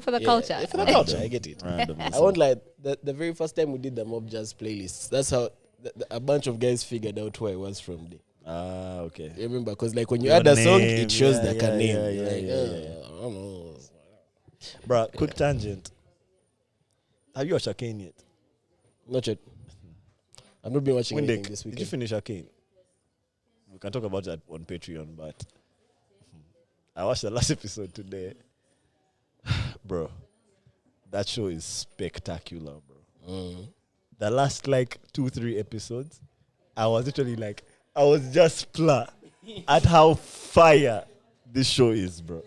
for the culture. For the culture, I get it. Random. I won't lie. The very first time we did the mob jazz playlists, that's how a bunch of guys figured out who I was from there. Ah, okay. You remember? Because like when you Your add a song, name, it shows yeah, like yeah, a name. yeah, You're yeah, like, yeah, I don't know. Bruh, quick tangent. Have you watched Arcane yet? Not yet. I've not been watching anything Windick, this did you weekend. finish Arcane? We can talk about that on Patreon, but I watched the last episode today. Bro, that show is spectacular, bro. The last 2-3 episodes, I was literally I was just at how fire this show is, bro.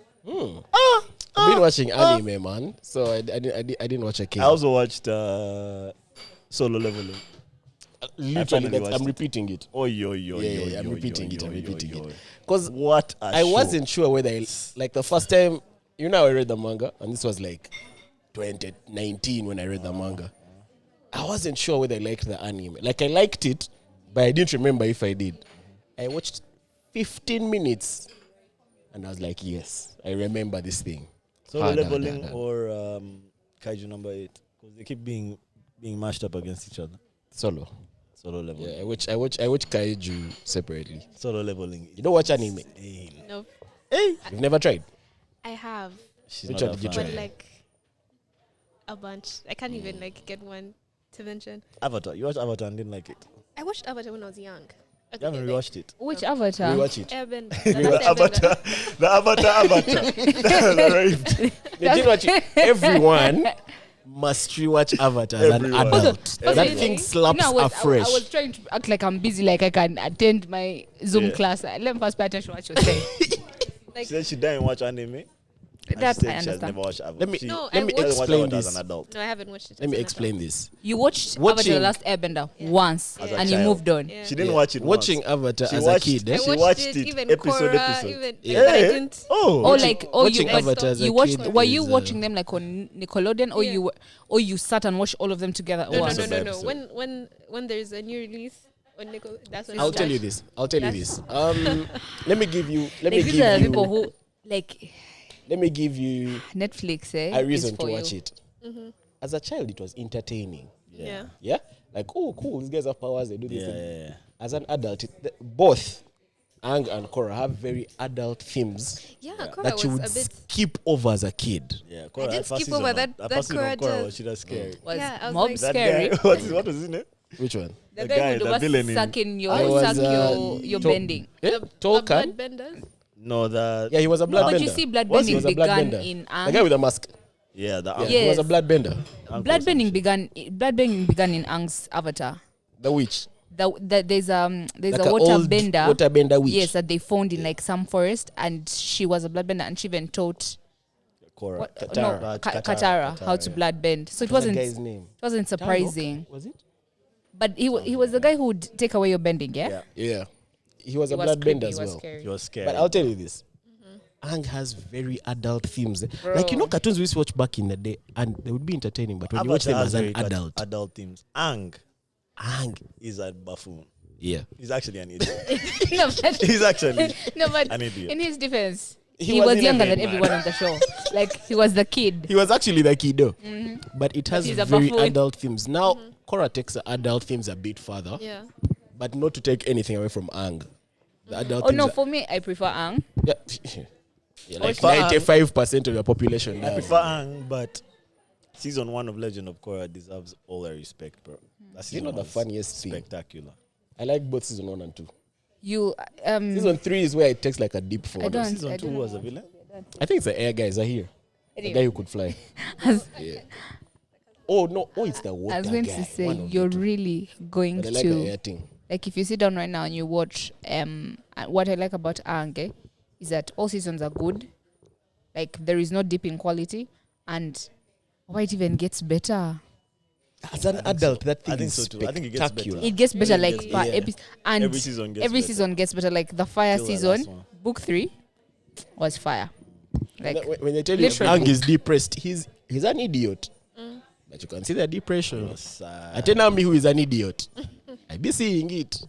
I've been watching anime, man. So I didn't watch Arcane. I also watched Solo Leveling. Literally, I'm repeating it. I'm repeating it. Because I wasn't sure whether the first time, I read the manga, and this was 2019 when I read the manga. I wasn't sure whether I liked the anime. I liked it, but I didn't remember if I did. I watched 15 minutes, and I was like, yes, I remember this thing. Solo Leveling or Kaiju number 8, because they keep being mashed up against each other. Solo Leveling. Yeah, I watch Kaiju separately. Solo Leveling. You don't watch anime? No. Hey, you've never tried? I have. Which one did you try? But a bunch. I can't even get one to mention. Avatar. You watched Avatar and didn't like it? I watched Avatar when I was young. You haven't rewatched it? Which Avatar? Rewatch it. Airbender. The Avatar. Right. You didn't watch it. Everyone must rewatch Avatar as an adult. That thing slaps afresh. I was trying to act like I'm busy, like I can attend my Zoom class. Let me first pay attention to what you're saying. She said she didn't watch anime. That I She has understand. never watched Avatar. Let me Watched explain Avatar this. as an adult. No, I haven't watched it. Let me explain this. You watched Watching- Avatar: The Last Airbender once, As a and you child. moved on. Yeah. She didn't watch it Watching once. Avatar She as a watched kid. I She watched watched it, it even episode. Korra, even Yeah. but I didn't. Oh. Watching you Avatar as a you watched kid were you is, watching them on Nickelodeon, or Yeah. you sat and watched all of them together at No, once? Episode by no. episode. When there's a new release on Nickel, that's when I'll it's tell you like- this. Let me give you. These are the people who Let me give you Netflix. a reason is to for watch you. it. As a child, it was entertaining. Yeah. Yeah, oh, cool. These guys have powers. They do this. Yeah. As an adult, both Aang and Korra have very adult themes Yeah, Korra that was you a would bit. skip over as a kid. Yeah. I didn't skip over that First season Korra of Korra just- was shit as scary. Was Yeah, I was mob like- That scary? guy, what was his name? Which one? The The guy guy, who the was villain in- sucking I was, your to- bending. Tolkien. Bloodbenders. No, the Yeah, he was a bloodbender. But you see, He bloodbending was a began bloodbender. in The guy Aang. with the mask. yeah, the Yeah, Yeah. he was a Yes. bloodbender. Bloodbending began in Aang's Avatar. The witch. There's a Like a water old bender. waterbender witch. Yes, that they found in some forest, and she was a bloodbender, and she even taught Korra. Katara how to bloodbend. So it What's the wasn't guy's name? surprising. Was it? But he was the guy who would take away your bending. Yeah, Yeah. He was He a was bloodbender creepy, as he was well. scary. He was scared. But I'll tell you this. Aang has very adult themes. Cartoons we used to watch back in the day, and they would be entertaining, but when you watch them as an adult, adult themes. Aang Aang, is a buffoon. yeah. He's actually an idiot. no, but, He's actually no, but an idiot. in his defense, He he was was younger than 11, man. everyone on the show. He was the kid. He was actually the kid, though. But it has he's a very buffoon. adult themes. Now, Korra takes the adult themes a bit further, Yeah. but not to take anything away from Aang. The adult Oh themes no, are- for me, I prefer Aang. yeah. Yeah, like prefer Aang. 95% of the population. I does. prefer Aang, but season 1 of Legend of Korra deserves all the respect, bro. That You know season the was funniest thing? spectacular. I like both season 1 and 2. You Season 3 is where it takes like a deep fall. I don't. Season I 2 don't was a villain. I think it's the air guys are here. The Anyway. guy who could fly. Yeah. Oh no! Oh, it's the water I was going guy. to say One of you're the two. really going But I like the to air thing. if you sit down right now and you watch what I like about Aang is that all seasons are good. There is no dip in quality, and why it even gets better. As an adult, that thing I think is so too. I think it gets better. spectacular. It gets better Really? per Yeah. episode, and Every season gets every better. season gets better. The fire Till the season, last one. book 3 was fire. When they tell you literally. Aang is depressed, he's an idiot. But you can see the depression. Yes, I tell me who is an idiot. I be seeing it.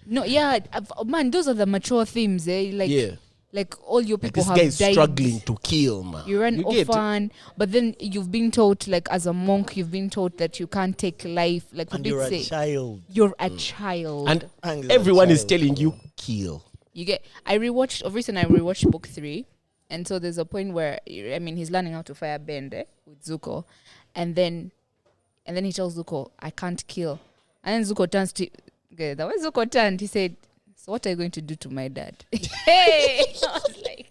No, yeah, man, those are the mature themes. Yeah. All your Like people this have guy is died. struggling to kill, man. You're an You get it? orphan, but then you've been taught, as a monk, you've been taught that you can't take life. For and big you're a sake, child. you're a child. And Aang is a everyone is child, telling bro. you kill. You get. I rewatched book 3, and so there's a point where he's learning how to fire bend with Zuko, and then he tells Zuko, "I can't kill," and then Zuko turns to the way Zuko turned. He said, So what are you going to do to my dad? Hey! I was like,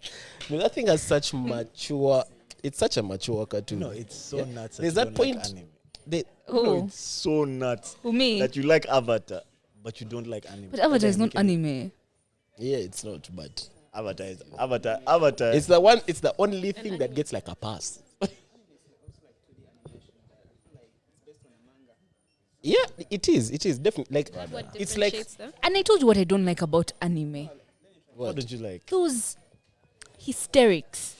No, that thing has such mature. It's such a mature cartoon. No, it's so nuts. There's you that don't like point. anime. who? No, it's so nuts Who, me? that you like Avatar, but you don't like anime. But Avatar is not Making- anime. Yeah, it's not, but Avatar is Avatar. it's the one. It's the only thing that gets like a pass. Yeah, it is. It is definitely like What it's like differentiates them? And I told you what I don't like about anime. What did you like? Those hysterics.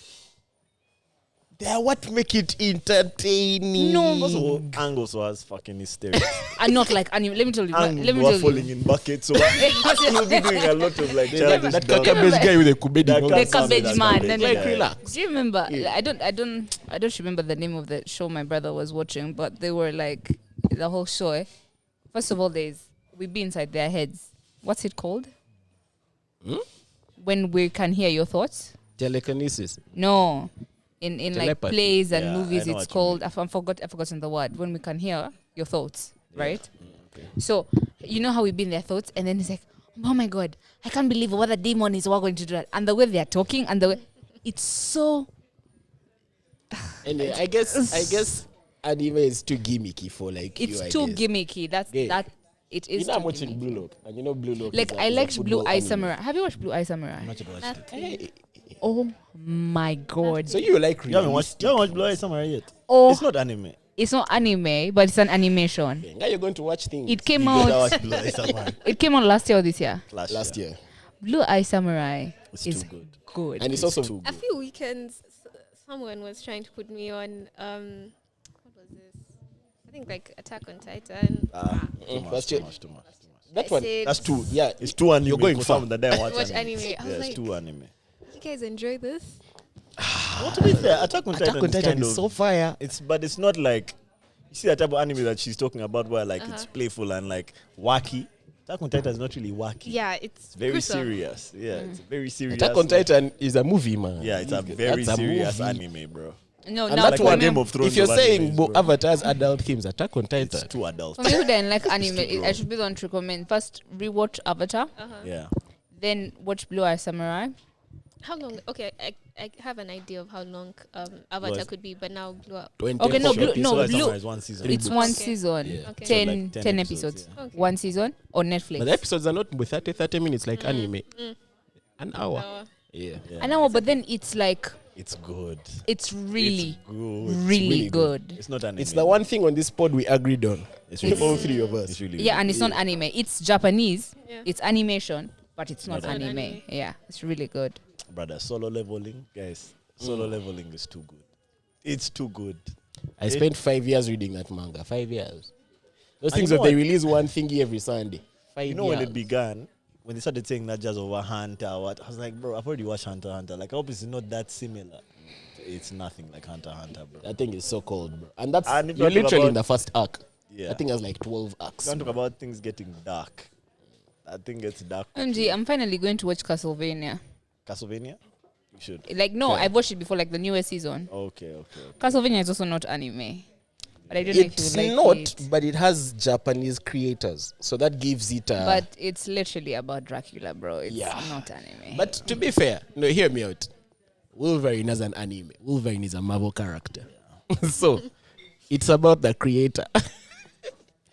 they are what make it entertaining. No, Also, Angles was fucking hysterical. And not like anime. Let me tell you. Let me Angle were tell falling you. in buckets, so he'll be doing a lot of like childish that dumb- cabbage guy with the kubedi. That no? can't The sound cabbage like man, cabbage then Like guy. relax. Do you remember? I don't remember the name of the show my brother was watching, but they were like the whole show. First of all, we be inside their heads. What's it called? When we can hear your thoughts? Telekinesis. No. In like Telepathy. plays and Yeah, movies, I know it's what you called. I've forgotten the word. When we can hear your thoughts, right? So you know how we be in their thoughts, and then it's like, oh my god, I can't believe what the demon is going to do that, and the way they are talking, and the way it's so. And I guess anime is too gimmicky for like It's you, I too guess. gimmicky. That it is. You know, I'm too watching gimmicky. Blue Lock, and you know Blue Lock. Like is I is liked Blue football Eye anime. Samurai. Have you watched Blue Eye Samurai? Not about it. Hey, Oh my god! so you like You haven't realistic? watched Blue Eye Samurai yet? Oh, It's not anime. it's not anime, but it's an animation. Now you're going to watch things. It came You gotta out. watch Blue Eye Samurai It came out last year or this year. last year, Blue Eye Samurai It's is too good. good. and it's also too A good. few weekends, someone was trying to put me on. What was this? I think like Attack on Titan. that's Too it. much. that I one. said, That's too. Yeah, It's too anime. You're going for far. some that they watch Watch anime. anime. I was Yeah, it's like, too anime. you guys enjoy this? What to be fair, Attack on Titan, Attack on Titan kind is of, so fire. but it's not like you see that type of anime that she's talking about where like it's playful and like wacky. Attack on Titan is not really wacky. Yeah, It's very gruesome. serious. Yeah, it's very serious. Attack on like- Titan is a movie, man. Yeah, it's a very That's a serious movie. anime, bro. No, And now that's for why me, Game of Thrones. If you're of saying animes, bro. Avatar's adult themes, Attack on It's Titan. too adult. for me who didn't like anime, too I should be the one to recommend. First, rewatch Avatar, Yeah. then watch Blue Eye Samurai. How long? Okay, I have an idea of how long Avatar Was- could be, but now blew up. 20 Okay, no, episodes. Blue- no, Blue Eye Blue- Samurai is one season. It's books. one Okay. season, Yeah. Okay. 10, So like 10 10 episodes. episodes, Okay. One season on Netflix. But the episodes are not with 30 minutes like anime. An hour. Uh, Yeah. Yeah. I know, but then it's like, It's good. it's really, It's good. really, really good. good. It's not anime. It's the one thing on this pod we agreed on. It's really All good. three of us. It's really Yeah, good. and it's not anime. It's Japanese. Yeah. It's animation, but it's not Not anime. anime. Yeah, it's really good. Brother, solo leveling, guys. Solo leveling is too good. It's too good. I spent 5 years reading that manga. 5 years. Those And things you know that they what? release one thingy every Sunday. 5 You know years. when it began, when they started saying that just over Hunter, what I was like, bro, I've already watched Hunter x Hunter. Like, obviously not that similar. It's nothing like Hunter x Hunter, bro. That thing is so cold, bro. And that's And if you're you talk literally in about- the first arc. Yeah. That thing has like 12 arcs. Can't talk about things getting dark. That thing gets dark. MG, I'm finally going to watch Castlevania. Castlevania? You should. Like, no, Okay. I've watched it before, like the newest season. Okay. Castlevania is also not anime. But I don't know if It's you like not, it. but it has Japanese creators. So that gives it a... But it's literally about Dracula, bro. It's Yeah. not anime. But to be fair, no, hear me out. Wolverine is an anime. Wolverine is a Marvel character. So it's about the creator.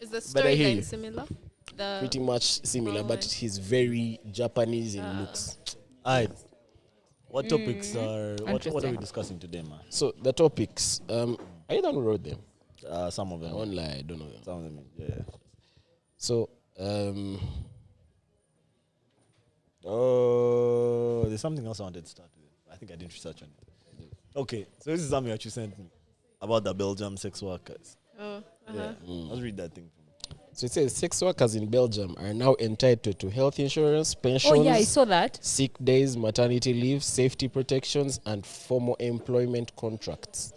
is the But I hear you. storyline similar? The Pretty much similar, but Alright. he's very Japanese in looks. Alright. What topics are what are we Interesting. discussing today, man? So the topics, are you the one who wrote them? Some of I them. won't lie, I don't know them. Some of them, yeah. So, Oh, there's something else I wanted to start with. I think I didn't research on it. Okay, so this is something that you sent me about the Belgium sex workers. oh, Yeah, let's read that thing. so it says sex workers in Belgium are now entitled to health insurance, pensions, Oh, yeah, I saw that. sick days, maternity leave, safety protections, and formal employment contracts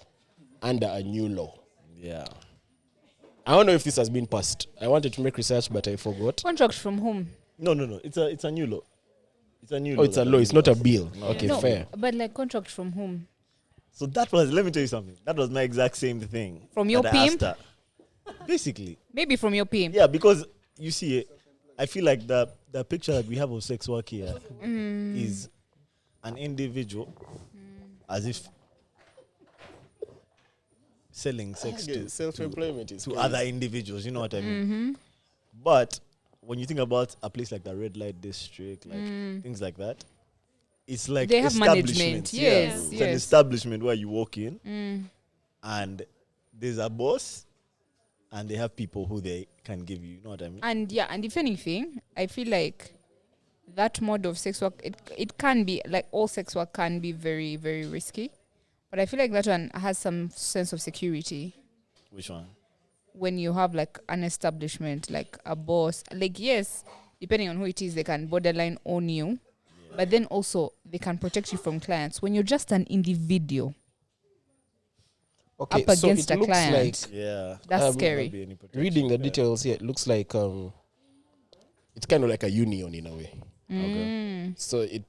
under a new law. Yeah. I don't know if this has been passed. I wanted to make research, but I forgot. Contract from whom? No. It's a new law. It's a new Oh, law. it's a that law. has It's been not a passed. bill. No. Okay, No, fair. but like contract from whom? So that was, let me tell you something. That was my exact same thing. From your that I asked pimp? her. Basically. Maybe from your PM. Yeah, because you see, I feel like the picture that we have of sex work here is an individual as if selling sex to self-employment is to crazy. other individuals. You know what I mean? But when you think about a place like the red light district, like things like that, it's like They have management. establishments. Yes, It's an yes. establishment where you walk in and there's a boss and they have people who they can give you. You know what I mean? And and if anything, I feel like that mode of sex work, it can be, like all sex work can be very, very risky. But I feel like that one has some sense of security. Which one? When you have like an establishment, like a boss, like yes, depending on who it is, they can borderline own you. But then also they can protect you from clients. When you're just an individual up against a client, Yeah. that's There scary. won't be any protection Reading the there. details here, it looks like it's kind of like a union in a way. Okay. So it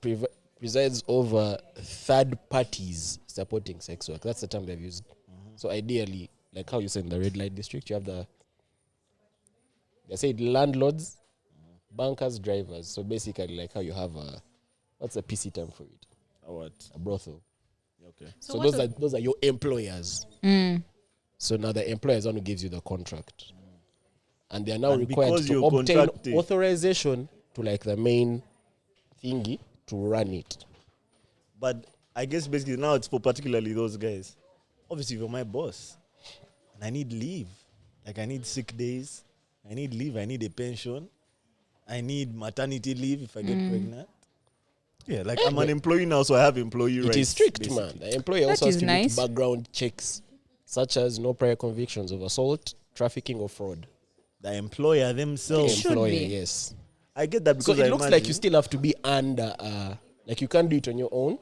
presides over third parties supporting sex work. That's the term they've used. So ideally, like how you said in the red light district, you have they said landlords, bankers, drivers. So basically, like how you have what's the PC term for it? What? A brothel. Okay. So those are your employers. So now the employer is the one who gives you the contract, and they are now And required because to you're obtain contracted- authorization to like the main thingy to run it. But I guess basically now it's for particularly those guys. Obviously, you're my boss. And I need leave. Like I need sick days. I need leave. I need a pension. I need maternity leave if I get pregnant. Yeah, like I'm an employee now, so I have employee rights. It is strict, basically. man. The employer also is has to nice. meet background checks, such as no prior convictions of assault, trafficking, or fraud. The employer themselves. Should Employer, be. yes. I get that So because it I looks like imagine- you still have to be under, like you can't do it on your own.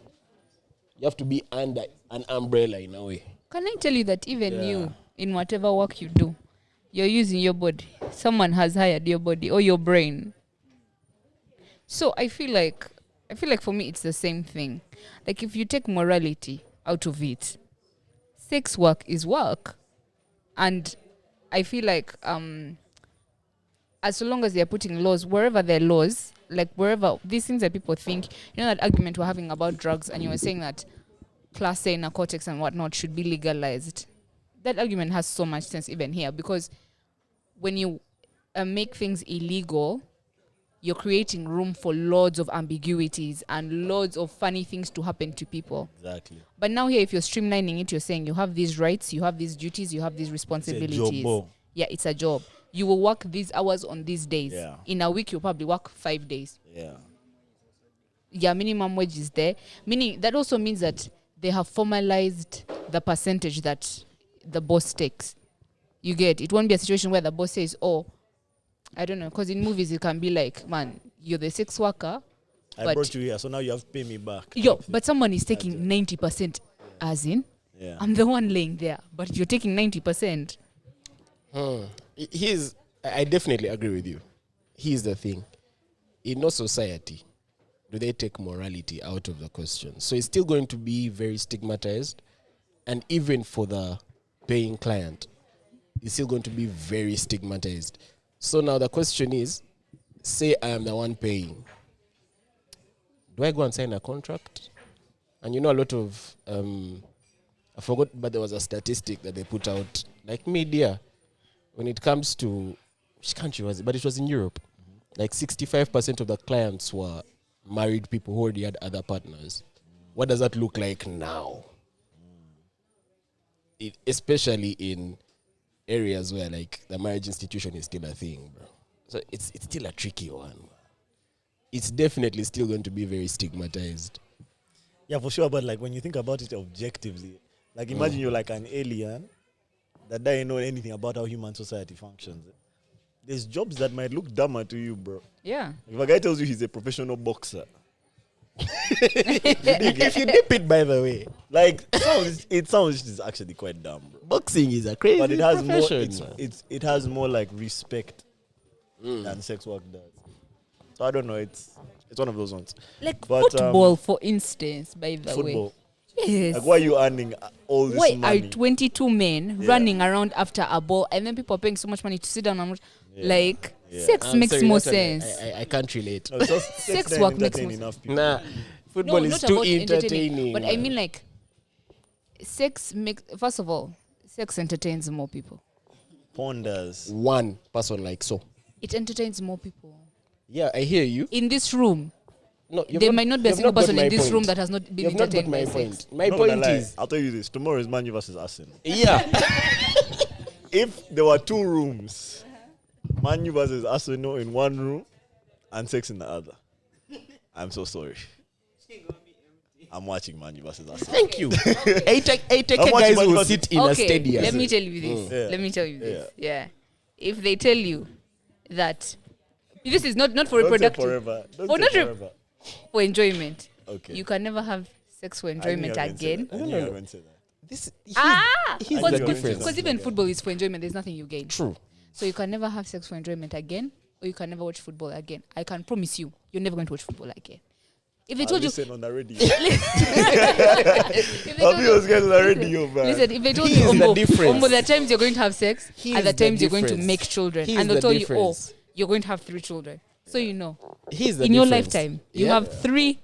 You have to be under an umbrella in a way. Can I tell you that even Yeah. you, in whatever work you do, you're using your body. Someone has hired your body or your brain. So I feel like for me it's the same thing. Like if you take morality out of it, sex work is work. And I feel like as long as they're putting laws, wherever there are laws, like wherever these things that people think, you know that argument we're having about drugs and you were saying that Class A narcotics and whatnot should be legalized. That argument has so much sense even here because when you make things illegal, you're creating room for loads of ambiguities and loads of funny things to happen to people. Exactly. But now here, if you're streamlining it, you're saying you have these rights, you have these duties, you have these responsibilities. job. Yeah, it's a job. You will work these hours on these days. Yeah. In a week, you'll probably work 5 days. Yeah. Yeah, minimum wage is there. Meaning that also means that they have formalized the percentage that the boss takes. You get, it won't be a situation where the boss says, oh, I don't know, because in movies it can be like, man, you're the sex worker. I But- brought you here, so now you have to pay me back. But someone is taking 90%, as in, Yeah. I'm the one laying there, but you're taking 90%. I definitely agree with you. Here's the thing. In no society, do they take morality out of the question? So it's still going to be very stigmatized. And even for the paying client, it's still going to be very stigmatized. So now the question is, say I am the one paying. Do I go and sign a contract? And you know a lot of, I forgot, but there was a statistic that they put out, like media, when it comes to, which country was it? But it was in Europe. Like 65% of the clients were married people who already had other partners. What does that look like now? Especially in areas where like the marriage institution is still a thing, bro. So it's still a tricky one. It's definitely still going to be very stigmatized. Yeah, for sure. But like when you think about it objectively, like imagine you're like an alien that doesn't know anything about how human society functions. There's jobs that might look dumber to you, bro. Yeah. If a guy tells you he's a professional boxer, If you dip it, by the way, like it sounds just actually quite dumb, bro. boxing is a crazy But it has more. profession, man. It has more like respect than sex work does. So I don't know. It's one of those ones. Like But, football, for instance, by the way. Football. Yes. Like why are you earning all this Why money? are 22 men Yeah. running around after a ball and then people are paying so much money to sit down and watch? Like, Sex I'm makes sorry, more that one sense. I can't relate. No, it's just Sex doesn't work makes entertain more enough people. Nah, football No, is not too about entertaining. but I mean like sex makes. First of all, sex entertains more people. Ponders. One person like so. It entertains more people. Yeah, I hear you. In this room, No, there might not be a you've single got person in my this point. room that has not been You've not got entertained my by point. sex. My Not gonna point lie, is, I'll tell you this. Tomorrow is Man U versus Arsenal. yeah, If there were two rooms, Man U versus Arsenal in one room and sex in the other, I'm so sorry. I'm watching Man U versus Arsenal. thank you. I take How much guys money will was sit it? in a stadium. Let me tell you this. Yeah. Let me tell you this. Yeah. If they tell you that this is not for Don't say reproductive, forever. Don't For say not re- forever. for enjoyment, Okay. you can never have sex for I knew enjoyment you were going to say again. that. I knew you were going to say that. This Here's the Because- difference. Because even football is for enjoyment, there's nothing you gain. True. So you can never have sex for enjoyment again, or you can never watch football again. I can promise you, you're never going to watch football again. If they I'll told you, listen on the radio. if they I'll told be you, on guys on the radio, man. listen, if they told Here's you, the Ombo, difference. Ombo, there are times you're going to have sex, Here's and the the times you're going to difference. make children, Here's and they'll the tell difference. you, oh, you're going to have 3 children. So you know, Here's the in your difference. lifetime, you Yeah. have 3.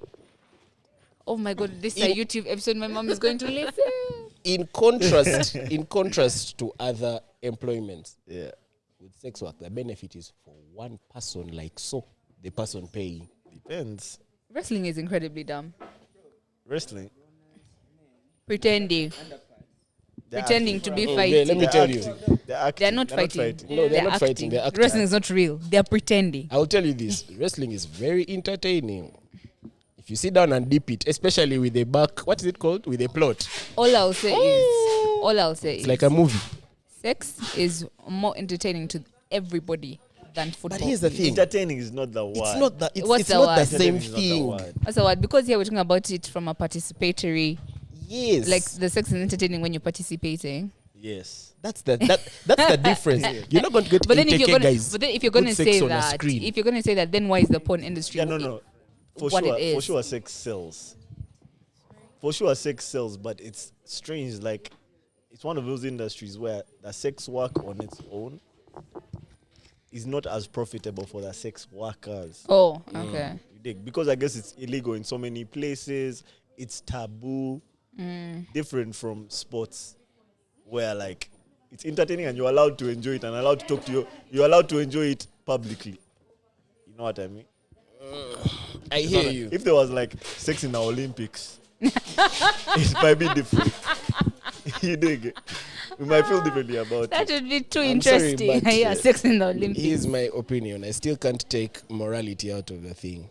Oh my God, this is a YouTube episode. My mom is going to listen. In contrast to other employments, Yeah. with sex work, the benefit is for one person like so, the person paying. Depends. Wrestling is incredibly dumb. Wrestling. Pretending to be Okay, fighting. let me tell you. They're They're not fighting. No, they're not fighting, they're acting. Wrestling is not real. They're pretending. I'll tell you this, wrestling is very entertaining. If you sit down and dip it, especially with a back, what is it called? With a plot. All I'll say It's is like a movie. sex is more entertaining to everybody than football. But here's the thing. Entertaining is not the word. It's not that. What's It's the not word? the same Entertaining is not the thing. word. That's what, because here we're talking about it from a participatory, Yes. like the sex is entertaining when you're participating. Yes. that's the difference. You're not going to get But then guys. if you're gonna put sex say on a that, screen. if you're gonna say that, then why is the porn industry? Yeah, no. For what sure, it is. for sure, sex sells. For sure, sex sells, but it's strange. Like, it's one of those industries where the sex work on its own is not as profitable for the sex workers. Oh, okay. You dig? Because I guess it's illegal in so many places. It's taboo. Different from sports, where like it's entertaining and you're allowed to enjoy it and allowed to talk to you. You're allowed to enjoy it publicly. You know what I mean? I hear you. If there was like sex in the Olympics, it might be different. You dig? We might feel differently about That it. would be too I'm sorry, interesting. but, Yeah, sex in the Olympics. Here's my opinion. I still can't take morality out of the thing.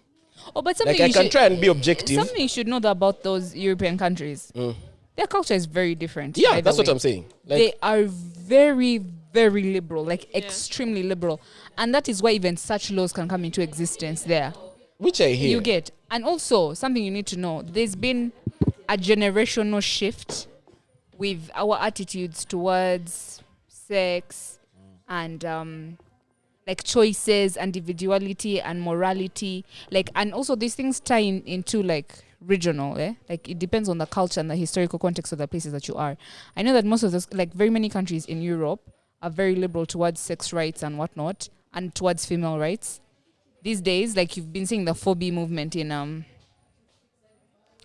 Oh, but something Like I you can should, try and be objective. something you should know about those European countries. Their culture is very different. Yeah, by the that's what way. I'm saying. Like, They are very, very liberal, like extremely liberal, and that is why even such laws can come into existence there. which I hear. You get, and also something you need to know: there's been a generational shift with our attitudes towards sex and like choices, individuality, and morality. Like, and also these things tie into like regional, like it depends on the culture and the historical context of the places that you are. I know that most of those, like very many countries in Europe, are very liberal towards sex rights and whatnot, and towards female rights. These days, like you've been seeing the 4B movement in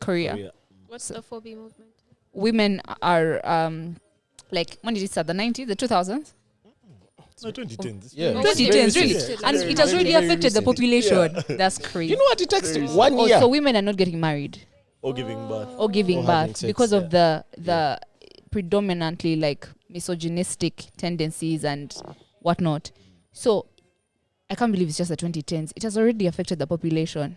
Korea. Yeah. What's the 4B movement? Women are like, when did it start? The 90s, the 2000s? No, 2010s. Yeah. Oh, 2010s, really. recent. And Very it has really very affected the recent. population. That's crazy. You know what? It takes 1 Oh, year. so women are not getting married Or giving birth. or giving Or having birth sex, because of the predominantly like misogynistic tendencies and whatnot. So I can't believe it's just the 2010s. It has already affected the population.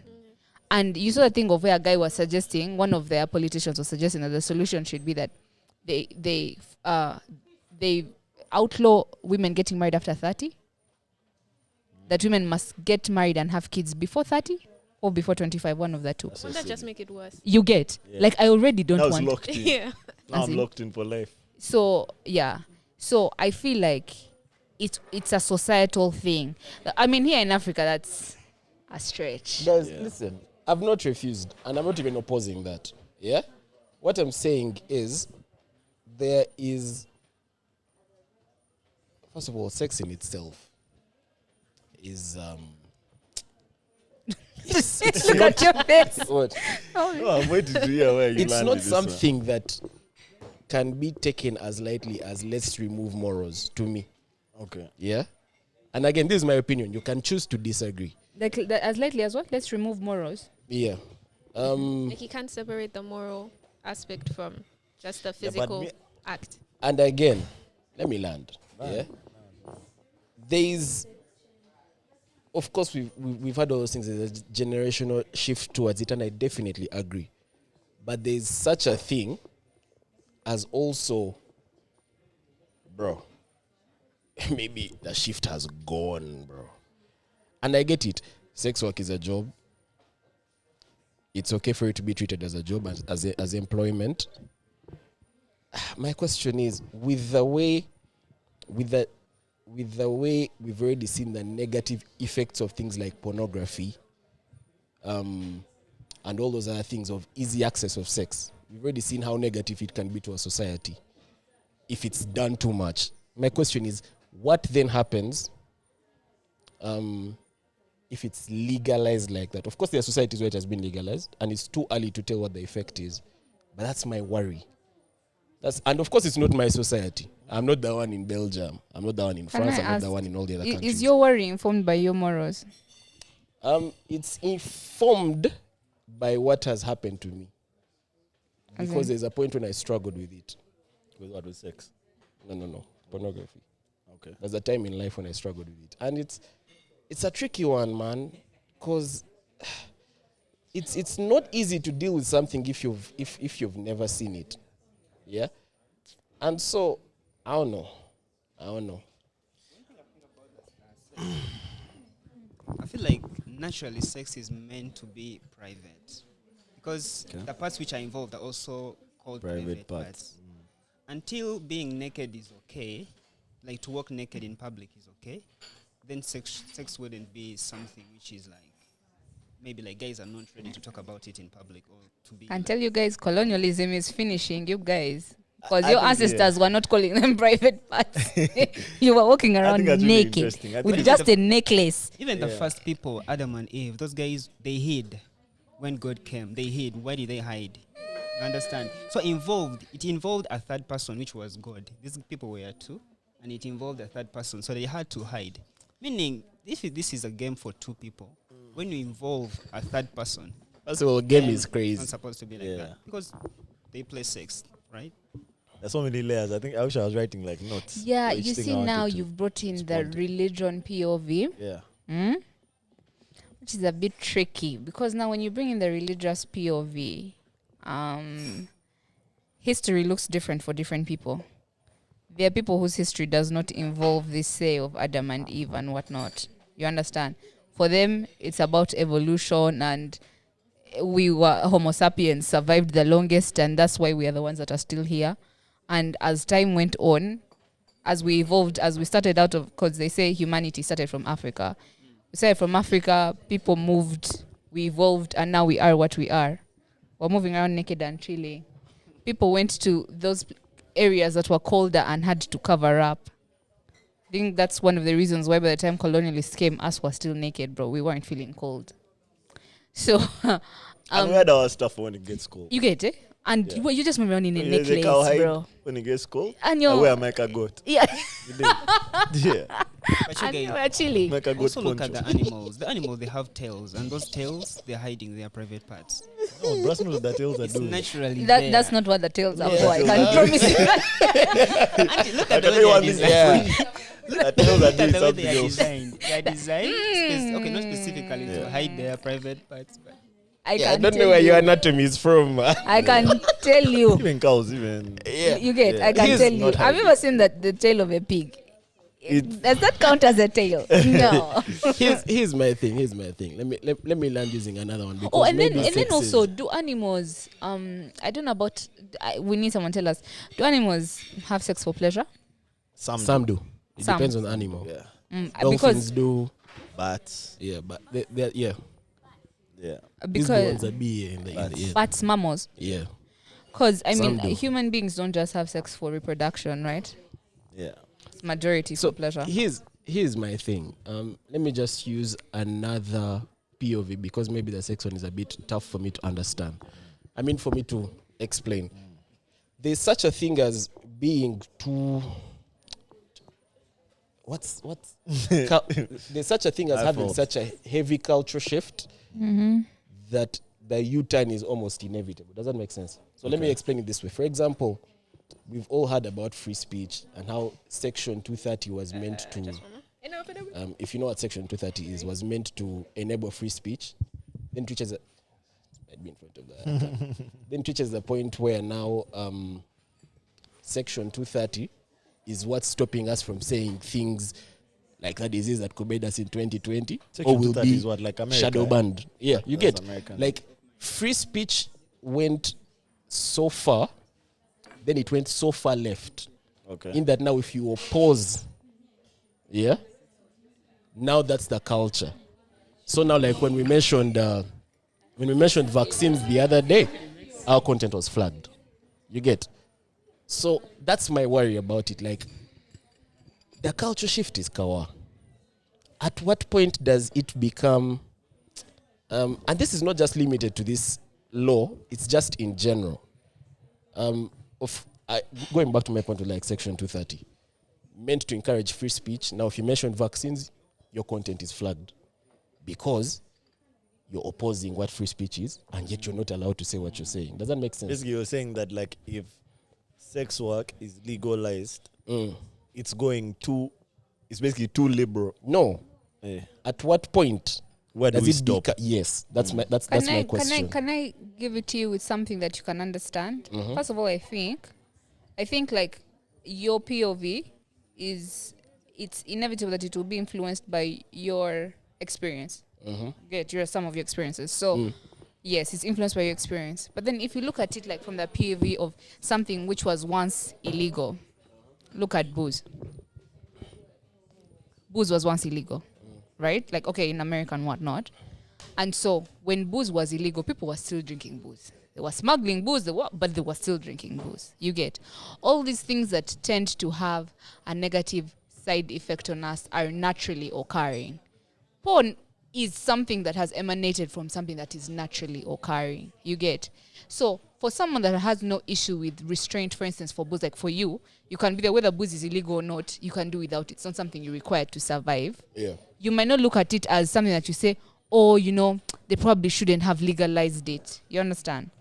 And you saw the thing of where a guy was suggesting, one of their politicians was suggesting that the solution should be that they outlaw women getting married after 30. That women must get married and have kids before 30 or before 25, one of the two. Won't that just make it worse? You get, Yeah. like I already don't Now it's want. locked in. Yeah. Now As I'm in- locked in for life. So yeah, so I feel like it's a societal thing. I mean, here in Africa, that's a stretch. Guys, Yeah. listen. I've not refused, and I'm not even opposing that. Yeah? What I'm saying is, there is, first of all, sex in itself is Look at your face. what? Oh, I'm waiting to hear where you It's landed not this one. something that can be taken as lightly as let's remove morals to me. Okay. Yeah? And again, this is my opinion. You can choose to disagree. Like as lightly as what? Let's remove morals. Yeah. Like you can't separate the moral aspect from just the physical act. And again, let me land. Yeah. There's, of course, we've had all those things. There's a generational shift towards it, and I definitely agree. But there's such a thing as also, bro, maybe the shift has gone, bro. And I get it. Sex work is a job. It's okay for it to be treated as a job, as employment. My question is, with the way we've already seen the negative effects of things like pornography, and all those other things of easy access of sex, we've already seen how negative it can be to a society if it's done too much. My question is, what then happens if it's legalized like that? Of course, there are societies where it has been legalized, and it's too early to tell what the effect is. But that's my worry. And of course, it's not my society. I'm not the one in Belgium. I'm not the one in France. I'm not the one in all the other countries. Is your worry informed by your morals? It's informed by what has happened to me. Because there's a point when I struggled with it. With what? With sex? No. Pornography. Okay. There's a time in life when I struggled with it. And it's a tricky one, man. Because it's not easy to deal with something if you've never seen it. Yeah? And so, I don't know. I feel like naturally sex is meant to be private. Because the parts which are involved are also called private parts. Until being naked is okay, like to walk naked in public is okay, then sex wouldn't be something which is like, maybe like guys are not ready to talk about it in public or to be. And tell you guys, colonialism is finishing you guys. Because your ancestors were not calling them private parts. You were walking around naked with just a necklace. Even the first people, Adam and Eve, those guys, they hid when God came. They hid. Why did they hide? You understand? So it involved a third person, which was God. These people were two, and it involved a third person. So they had to hide. Meaning, if this is a game for two people, when you involve a third person, so game is crazy. It's not supposed to be like that. Because they play sex, right? There's so many layers. I think I wish I was writing like notes. Yeah, you see now you've brought in the religion POV. Yeah. Which is a bit tricky because now when you bring in the religious POV, history looks different for different people. There are people whose history does not involve this say of Adam and Eve and whatnot. You understand? For them, it's about evolution and we were Homo sapiens, survived the longest, and that's why we are the ones that are still here. And as time went on, as we evolved, as we started out of, because they say humanity started from Africa. We started from Africa, people moved, we evolved, and now we are what we are. We're moving around naked and chilling. People went to those areas that were colder and had to cover up. I think that's one of the reasons why by the time colonialists came, us were still naked, bro. We weren't feeling cold. So, and we had our stuff when it gets cold. You get it? And you just move around in a necklace, bro. When it gets cold, and I wear my goat. Yeah. Yeah. But we're chilling. Also look at the animals. The animals, they have tails. And those tails, they're hiding their private parts. No, that's not what the tails are doing. Naturally that's not what the tails are for. I can promise you that. Auntie, look at the way they are designed. The tails are doing Look at the way something they are else. designed. They are designed, okay, not specifically to hide their private parts, but I don't know where your anatomy is from. I can tell you. Even cows, even. You get. I can tell you. Have you ever seen the tail of a pig? Does that count as a tail? No. Here's my thing. Let me land using another one. Oh, and then also, do animals? I don't know about. We need someone to tell us. Do animals have sex for pleasure? Some do. It depends on the animal. Yeah. Dolphins do. Bats. Yeah, but they're Yeah. these the ones that be in the bats, mammals. Yeah. Because I mean, human beings don't just have sex for reproduction, right? Yeah. It's majority for pleasure. Here's here's my thing. Let me just use another POV because maybe the sex one is a bit tough for me to understand. I mean, for me to explain. There's such a thing as being too... There's such a thing as having such a heavy culture shift that the U-turn is almost inevitable. Does that make sense? So let me explain it this way. For example, we've all heard about free speech and how Section 230 was meant to... if you know what Section 230 is, was meant to enable free speech. Then it reaches I'd be in front of that. Then it reaches the point where now Section 230 is what's stopping us from saying things like that disease that could made us in 2020. Section or will 230 be is what, like America, shadow banned. Yeah, you That's get American. like free speech went so far, then it went so far left. Okay. In that now if you oppose, now that's the culture. So now like when we mentioned vaccines the other day, our content was flagged. You get? So that's my worry about it. Like the culture shift is kawa. At what point does it become and this is not just limited to this law, it's just in general. Going back to my point with like Section 230, meant to encourage free speech. Now if you mention vaccines, your content is flagged because you're opposing what free speech is, and yet you're not allowed to say what you're saying. Does that make sense? Basically, you're saying that like if sex work is legalized, it's basically too liberal. No. At what point? Where do does we it stop? Yes, that's my question. Can I give it to you with something that you can understand? First of all, I think like your POV it's inevitable that it will be influenced by your experience. Some of your experiences. So yes, it's influenced by your experience. But then if you look at it like from the POV of something which was once illegal, look at booze. Booze was once illegal, right? Like, okay, in America and whatnot. And so when booze was illegal, people were still drinking booze. They were smuggling booze, but they were still drinking booze. You get? All these things that tend to have a negative side effect on us are naturally occurring. Porn is something that has emanated from something that is naturally occurring. You get? So for someone that has no issue with restraint, for instance, for booze, like for you can be there whether booze is illegal or not, you can do without it. It's not something you're required to survive. Yeah. You might not look at it as something that you say, oh, they probably shouldn't have legalized it. You understand?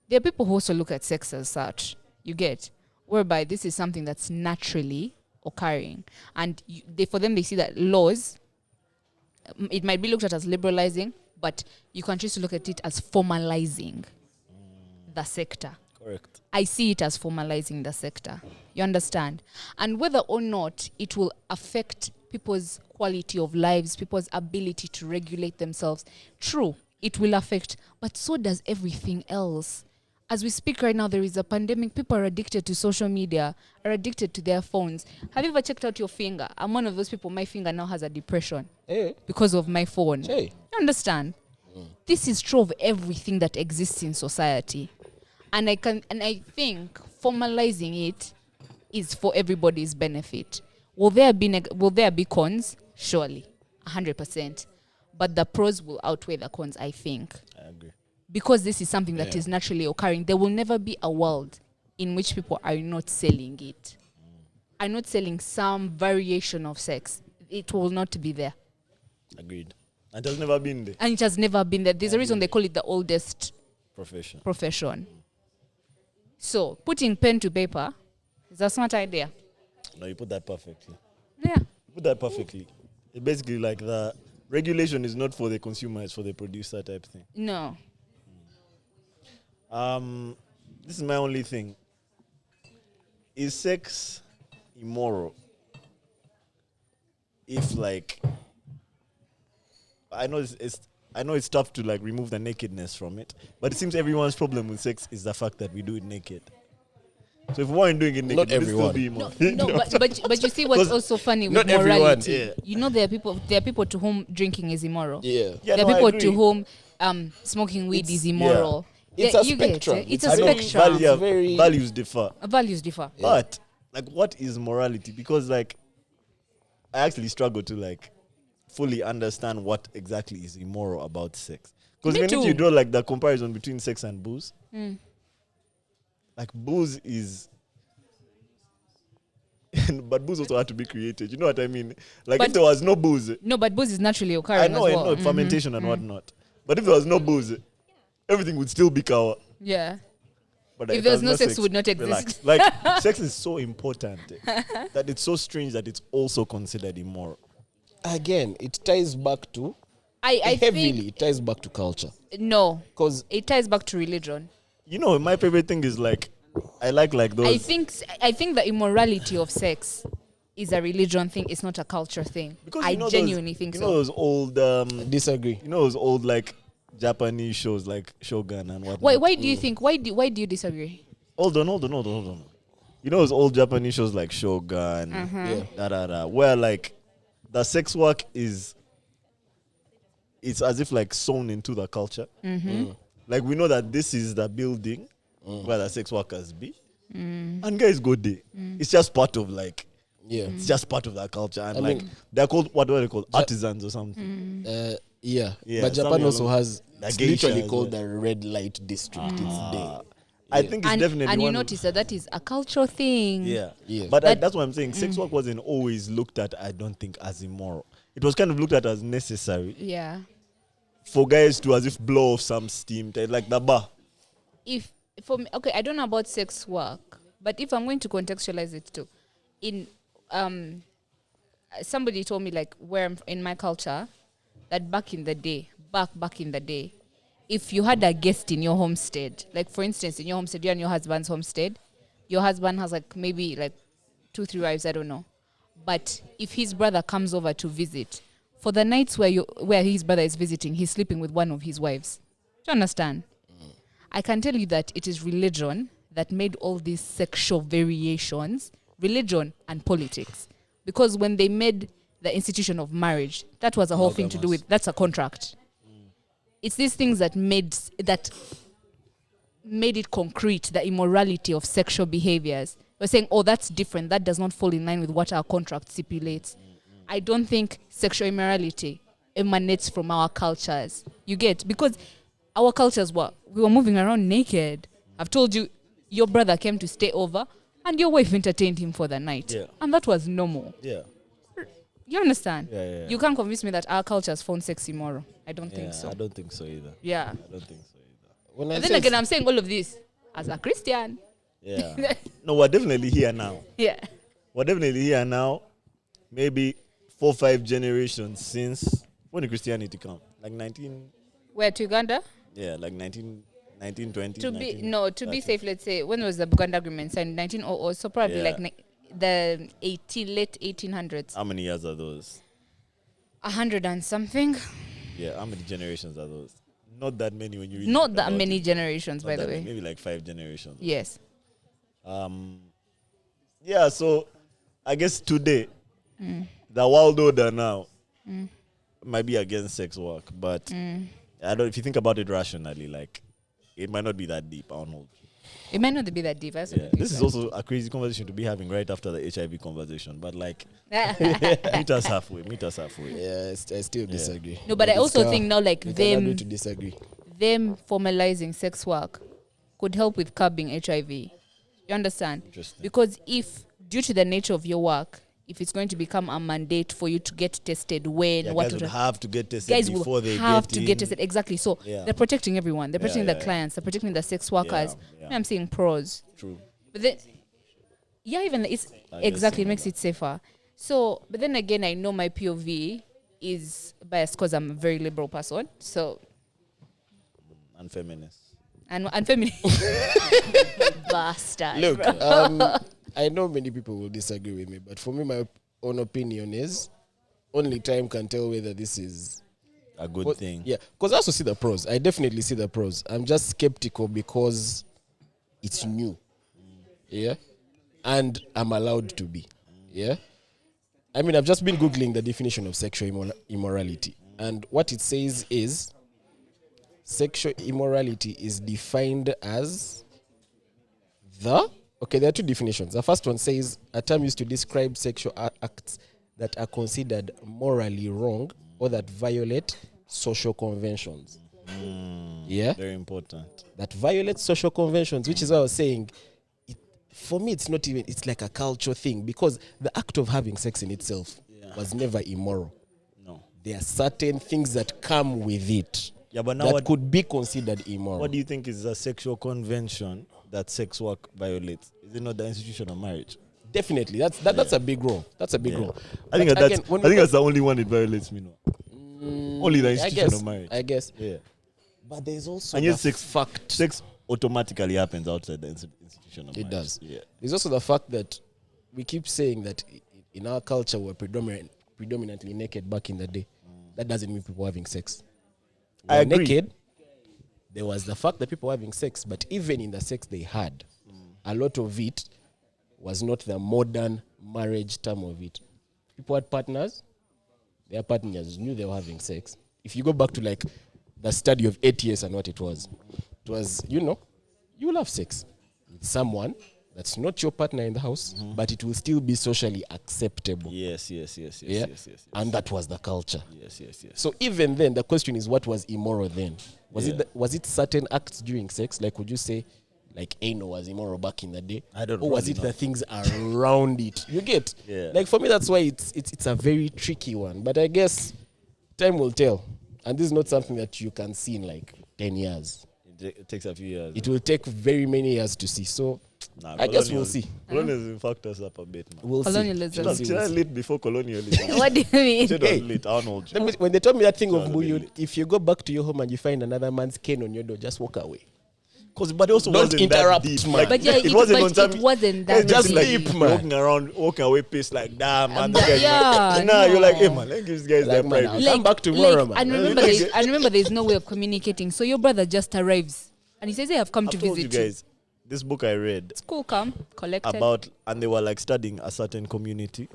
There are people who also look at sex as such. You get? Whereby this is something that's naturally occurring. And for them, they see that laws, it might be looked at as liberalizing, but you can choose to look at it as formalizing the sector. Correct. I see it as formalizing the sector. You understand? And whether or not it will affect people's quality of lives, people's ability to regulate themselves, true, it will affect, but so does everything else. As we speak right now, there is a pandemic. People are addicted to social media, are addicted to their phones. Have you ever checked out your finger? I'm one of those people. My finger now has a depression because of my phone. You understand? This is true of everything that exists in society. And I think formalizing it is for everybody's benefit. Will there be cons? Surely, 100%. But the pros will outweigh the cons, I think. I agree. Because this is something that is naturally occurring, there will never be a world in which people are not selling it. Are not selling some variation of sex. It will not be there. Agreed. And it has never been there. And it has never been there. There's a reason they call it the oldest profession. So, putting pen to paper is a smart idea. No, you put that perfectly. Yeah. You put that perfectly. It basically like the regulation is not for the consumer, it's for the producer type thing. No. This is my only thing. Is sex immoral? If like, I know it's tough to like remove the nakedness from it, but it seems everyone's problem with sex is the fact that we do it naked. So if we weren't doing it naked, not everyone. Still be but you see what's also funny with not morality. Everyone, You know there are people to whom drinking is immoral. Yeah. There are people to whom smoking weed is immoral. It's a spectrum. It's a spectrum. Values differ. Values differ. But like, what is morality? Because like, I actually struggle to like fully understand what exactly is immoral about sex. Because Me even if too. you draw like the comparison between sex and booze, like booze is, but booze also had to be created. You know what I mean? Like But- if there was no booze, No, but booze is naturally occurring I as well. know, fermentation and whatnot. But if there was no booze, everything would still be cow. Yeah. But If there was no sex, it would not exist. Relax. Like sex is so important that it's so strange that it's also considered immoral. Again, it ties back to I heavily. think It ties back to culture no. because It ties back to religion. You know, my favorite thing is like I like those. I think the immorality of sex is a religion thing. It's not a culture thing. because I you know genuinely those, think you so. know those old disagree. you know those old like Japanese shows like Shogun and whatnot. Why do you think? Why do you disagree? Hold on. You know those old Japanese shows like Shogun, Yeah. where like the sex work is, it's as if like sewn into the culture. Like we know that this is the building where the sex workers be, and guys go there. It's just part of like, Yeah. it's just part of that culture, and I like mean- they're called, what are they called, artisans or something. Yeah. Yeah, But Japan something also along- has like it's literally geishas, called yeah. the red light district. It's there. I think it's definitely and you one of- notice that is a cultural thing. Yeah. Yeah. But That- that's what I'm saying. Sex work wasn't always looked at, I don't think, as immoral. It was kind of looked at as necessary Yeah. for guys to as if blow off some steam, like the bar. If for me, okay, I don't know about sex work, but if I'm going to contextualize it too, in somebody told me like where I'm, in my culture, that back in the day, if you had a guest in your homestead, like for instance in your homestead, you're in your husband's homestead, your husband has like maybe like 2-3 wives, I don't know, but if his brother comes over to visit, for the nights where his brother is visiting, he's sleeping with one of his wives. Do you understand? I can tell you that it is religion that made all these sexual variations, religion and politics. Because when they made the institution of marriage, that was a whole thing to do with, that's a contract. It's these things that made it concrete, the immorality of sexual behaviors. We're saying, oh, that's different. That does not fall in line with what our contract stipulates. I don't think sexual immorality emanates from our cultures. You get? Because our cultures were, we were moving around naked. I've told you, your brother came to stay over and your wife entertained him for the night. Yeah. And that was normal. Yeah. You understand? Yeah. You can't convince me that our culture has found sex immoral. I don't think so. I don't think so either. Yeah. I don't think so either. When I But then say again, I'm saying all of this as a Christian. Yeah. No, we're definitely here now. Yeah. We're definitely here now. Maybe 4-5 generations since, when did Christianity come? Like 19, Where to Uganda? yeah, like 1920. To be safe, let's say, when was the Buganda Agreement signed? 1900, so probably Yeah. like the late 1800s. How many years are those? 100 and something. Yeah, how many generations are those? Not that many when you read Not that about many it. generations, Not by the that way. many, maybe like 5 generations. Yes. Yeah, so I guess today, the world order now might be against sex work, but I don't. If you think about it rationally, like it might not be that deep. I don't know. It might not be that deep. That's Yeah, this is also a crazy conversation to be having right after the HIV conversation, but like also. meet us halfway. yeah, I still disagree. No, but I also think now, like we can agree them to disagree. formalizing sex work could help with curbing HIV. You understand? Interesting. Because if, due to the nature of your work, if it's going to become a mandate for you to get tested when, Yeah, what guys would would have to get tested guys before will they have get to in. get tested. Exactly. So Yeah. they're protecting everyone. They're protecting the yeah. clients. They're protecting the sex workers. yeah. I'm seeing pros. True. But then, yeah, even it's I guess exactly so. makes it safer. So, but then again, I know my POV is biased because I'm a very liberal person. So, And feminists. and feminist. Bastard. Look, I know many people will disagree with me, but for me, my own opinion is only time can tell whether this is A good But- thing. Yeah, because I also see the pros. I definitely see the pros. I'm just skeptical because it's new. Yeah. And I'm allowed to be. Yeah. I mean, I've just been Googling the definition of sexual immorality. And what it says is sexual immorality is defined as okay, there are two definitions. The first one says a term used to describe sexual acts that are considered morally wrong or that violate social conventions. Yeah? Very important. That violate social conventions, which is what I was saying. For me, it's not even, it's like a cultural thing because the act of having sex in itself was never immoral. No. There are certain things that come with it But now that could be considered immoral. what do you think is a sexual convention that sex work violates? Is it not the institution of marriage? Definitely. That's a big role. That's a big role. I think But again, when we that's the only one it violates me. No. Only the institution of marriage. I guess. Yeah. But there's also And the yet sex automatically happens outside the institution of marriage. It does. Yeah. There's also the fact that we keep saying that in our culture we're predominantly naked back in the day. That doesn't mean people having sex. I agree. Naked. There was the fact that people were having sex, but even in the sex they had, a lot of it was not the modern marriage term of it. People had partners. Their partners knew they were having sex. If you go back to like the study of ATS and what it was, you will have sex with someone that's not your partner in the house, but it will still be socially acceptable. Yes. And that was the culture. Yes. So even then, the question is, what was immoral then? Was it certain acts during sex? Like, would you say, like anal was immoral back in the day? I don't know. Or was it the things around it? You get? Yeah. Like for me, that's why it's a very tricky one. But I guess time will tell. And this is not something that you can see in like 10 years. It takes a few years. It will take very many years to see. So I guess we'll see. Colonialism fucked us up a bit, man. We'll Colonialism. see. Should I lit before colonialism? What do you mean? Should Hey. have lit. I don't know. When they told me that thing of Should have Buyu, been if you go back to your home and you find another man's cane on your door, just walk away. But it also Don't wasn't interrupt, that deep. man. Like, But yeah, it wasn't on time. it wasn't that It's Just deep. like deep, man. walking away pissed like, damn, man. But this guy's yeah, nah, you're like, hey, no. man, let's give these guys Like, their man, privacy. I'll come back tomorrow, man. And remember, there's no way of communicating. So your brother just arrives and he says, "Hey, I've come to I've told you visit you." guys, this book I read It's cool, come, collected. and they were like studying a certain community,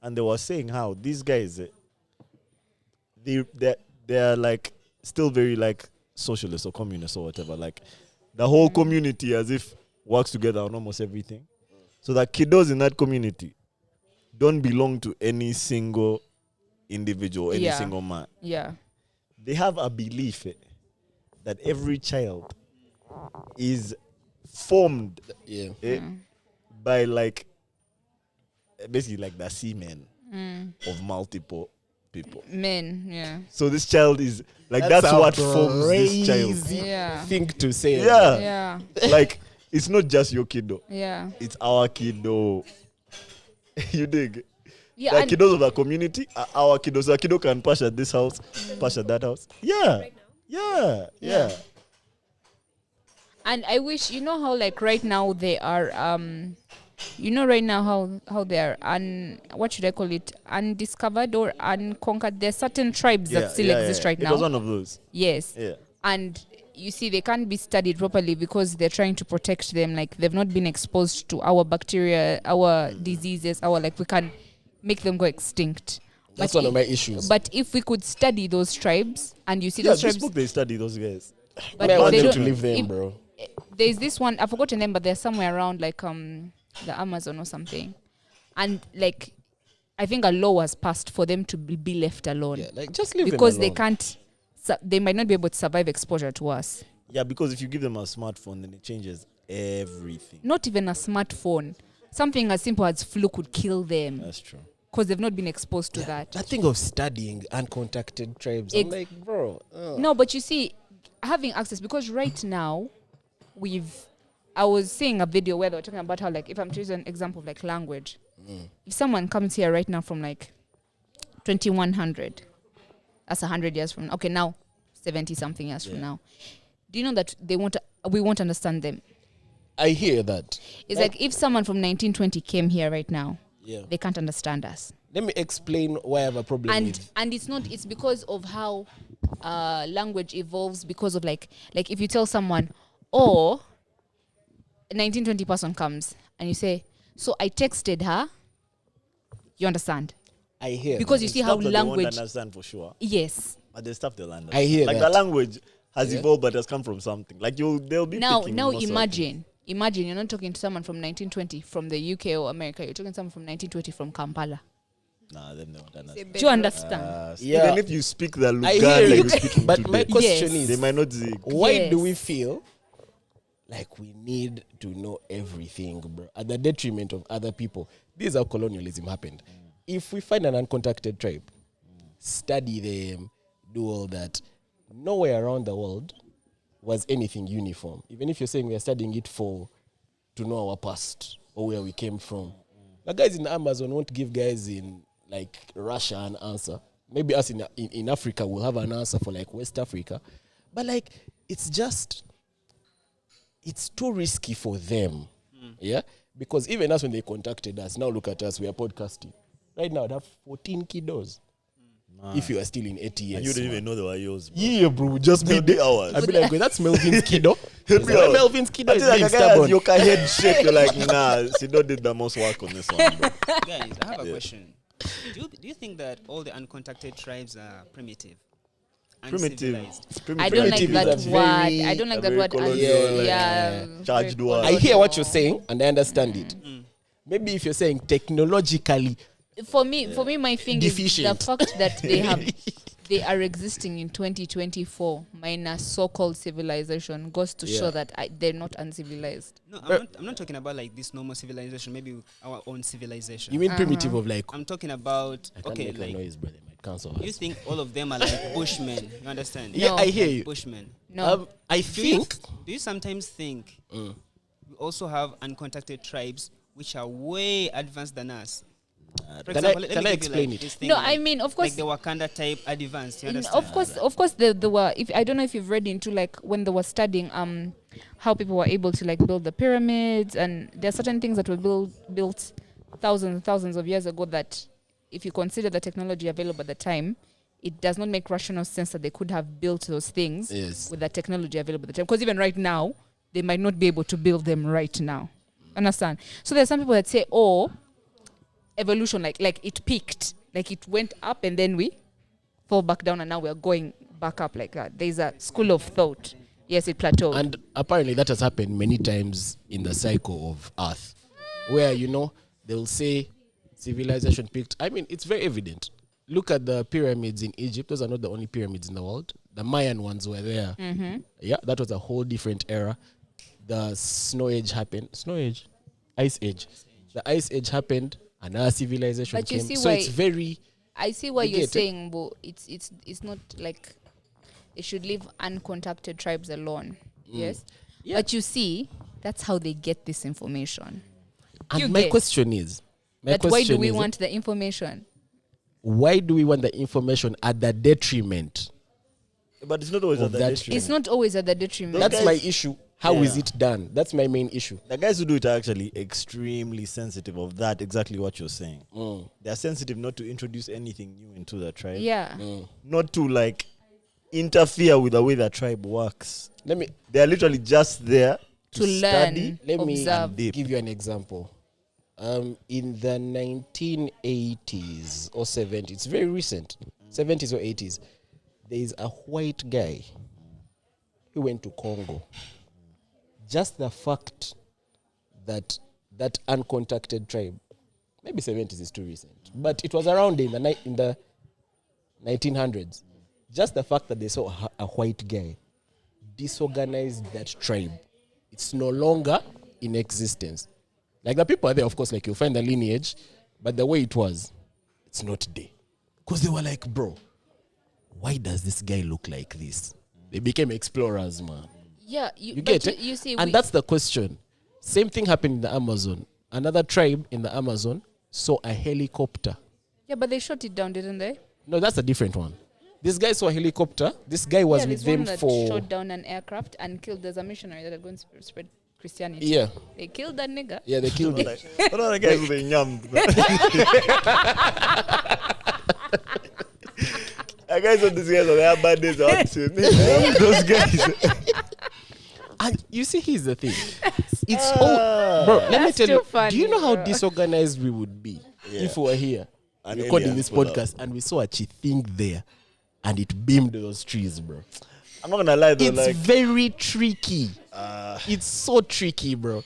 and they were saying how these guys, they're like still very like socialist or communist or whatever. Like the whole community as if works together on almost everything. So that kiddos in that community don't belong to any single individual, any single man. Yeah. They have a belief that every child is formed by like basically like the semen of multiple people. Men, yeah. So this child is like that's what forms this child. Yeah. Thing to say. Yeah. Like it's not just your kiddo. Yeah. It's our kiddo. You dig? Yeah. The And kiddos of the community are our kiddos. So a kiddo can pass at this house, pass at that house. Yeah. Yeah. And I wish, you know how like right now they are right now how they are what should I call it, undiscovered or unconquered. There's certain tribes that still exist right now. It was one of those. Yes. Yeah. And you see, they can't be studied properly because they're trying to protect them. Like they've not been exposed to our bacteria, our diseases, we can make them go extinct. That's one of my issues. But if we could study those tribes, and you see Yeah, those this tribes, book they study those guys. but I want they them don't- to live them, if- bro. There's this one, I've forgotten them, but they're somewhere around like the Amazon or something, and like I think a law was passed for them to be left alone. Yeah, like just leave Because them they alone. can't, they might not be able to survive exposure to us. Yeah, because if you give them a smartphone, then it changes everything. Not even a smartphone. Something as simple as flu could kill them That's true. because they've not been exposed to that. That thing of studying uncontacted tribes. I'm like, bro. No, but you see, having access, because right now, I was seeing a video where they were talking about how, like, if I'm to use an example of like language, if someone comes here right now from like 2100, that's 100 years from now. Okay, now 70 something years from now. Do you know that we won't understand them? I hear that. It's like if someone from 1920 came here right now, Yeah. they can't understand us. Let me explain why I have a problem with. And it's because of how language evolves, because of like if you tell someone, or a 1920 person comes and you say, so I texted her, you understand? I hear Because that. you see how Stuff that they won't language, understand for sure. yes. But there's stuff they'll understand. I hear like that. the language has evolved, but has come from something. Like they'll be Now picking most of imagine you're not talking to someone from 1920 from the UK or America. You're talking to someone from 1920 from Kampala. Nah, them don't understand. Do you understand? Yeah. Even if you speak the Luganda I hear you, you're speaking but today, my question Yes. they is, might not zig. why Yes. do we feel like we need to know everything, bro, at the detriment of other people? This is how colonialism happened. If we find an uncontacted tribe, study them, do all that, nowhere around the world was anything uniform. Even if you're saying we are studying it to know our past or where we came from. The guys in the Amazon won't give guys in like Russia an answer. Maybe us in Africa will have an answer for like West Africa. But like, it's too risky for them. Yeah? Because even us when they contacted us, now look at us, we are podcasting. Right now, I have 14 kiddos. If you are still in 80 years. And you didn't even know they were yours, bro. Yeah, bro. Just be Every hours. I'd be like, that's Melvin's kiddo. Every hour. Melvin's kiddo is Until being like a guy has stubborn. your head shake, you're like, nah, Sido did the most work on this one, bro. Guys, I have a question. Do you think that all the uncontacted tribes are primitive? Primitive. Uncivilized? I don't like Primitive that is a word. very- I don't like that very word. colonial, like, Yeah. charged very word. I hear what you're colonial. saying and I understand it. Maybe if you're saying technologically, For me, my thing Deficient. is the fact that they are existing in 2024 minus so-called civilization goes to show that they're not uncivilized. No, I'm not talking about like this normal civilization, maybe our own civilization. you mean primitive of like, I'm talking about, I can't okay, make a like, noise, brother. My cancel you us. think all of them are like bushmen? You understand? Yeah, No. I hear you. Bushmen. No. I Do you, think do you sometimes think we also have uncontacted tribes which are way advanced than us? For Can example, I let me give you, explain like, it? this thing, No, like- I mean, of course, like the Wakanda type advanced. You understand? of course, there were. If I don't know if you've read into like when they were studying how people were able to like build the pyramids, and there are certain things that were built thousands and thousands of years ago that, if you consider the technology available at the time, it does not make rational sense that they could have built those things with the technology available at the time. Because even right now, they might not be able to build them right now. Understand? So there are some people that say, oh, evolution, like it peaked, like it went up and then we fall back down and now we're going back up like that. There's a school of thought. Yes, it plateaued. And apparently that has happened many times in the cycle of Earth, where, they'll say civilization peaked. I mean, it's very evident. Look at the pyramids in Egypt. Those are not the only pyramids in the world. The Mayan ones were there. Yeah, that was a whole different era. The Snow Age happened. Ice Age. The Ice Age happened. Another civilization But you came. see So why- it's very... I see what You you're get it? saying, but it's not like they should leave uncontacted tribes alone. Yes? Yeah. But you see, that's how they get this information. And You my get question is... why do we want the information? Why do we want the information at the detriment? But it's not always Of at the that detriment. It's not always at the detriment. Those That's guys- my issue. How is Yeah. it done? That's my main issue. The guys who do it are actually extremely sensitive of that, exactly what you're saying. They're sensitive not to introduce anything new into the tribe. Yeah. Not to like interfere with the way the tribe works. They're literally just there To learn. study. Let me Observe. give you an example. In the 1980s or 70s, it's very recent, 70s or 80s, there is a white guy who went to Congo. Just the fact that uncontacted tribe, maybe 70s is too recent, but it was around in the 1900s. Just the fact that they saw a white guy disorganized that tribe. It's no longer in existence. Like the people are there, of course, like you'll find the lineage, but the way it was, it's not there. Because they were like, bro, why does this guy look like this? They became explorers, man. Yeah, You get it? You see, and that's the question. Same thing happened in the Amazon. Another tribe in the Amazon saw a helicopter. yeah, but they shot it down, didn't they? No, that's a different one. This guy saw a helicopter. This guy was yeah, with there's them one that for... shot down an aircraft and killed. There's a missionary that are going to spread Christianity. Yeah. They killed that nigga. Yeah, they killed him. What are the guys with the yam? The guys on these guys on their bad days are saying, those guys. And you see, here's the thing. It's all... Bro, let me That's tell too you. funny, Do you know how bro. disorganized we would be if we were here An recording alien this pull up. podcast and we saw a thing there and it beamed those trees, bro? I'm not gonna lie though, It's like very tricky. It's so tricky, bro.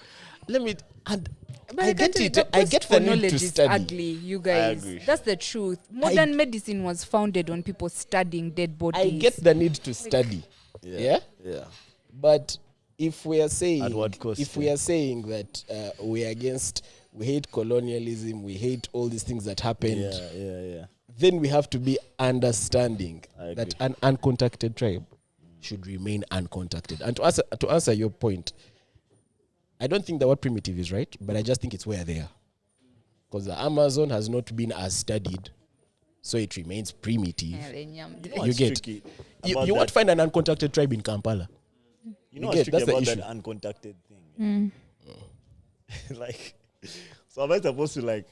And But I can get tell you, it. the I get quest the for need to knowledge is study. ugly, you guys. agree. That's the truth. Modern medicine was founded on people studying dead bodies. I get the need to study. Yeah. Yeah. But if we are saying, At what cost, if we are saying that we hate colonialism, we hate all these things that happened, Yeah. then we have to be understanding I that agree. an uncontacted tribe should remain uncontacted. And to answer your point, I don't think the word primitive is right, but I just think it's where they are. Because the Amazon has not been as studied, so it remains primitive. Yeah, they nyammed it. You What's get. tricky You about won't that- find an uncontacted tribe in Kampala. You know You what's get, that's tricky the about that issue. uncontacted thing? Like, so am I supposed to like?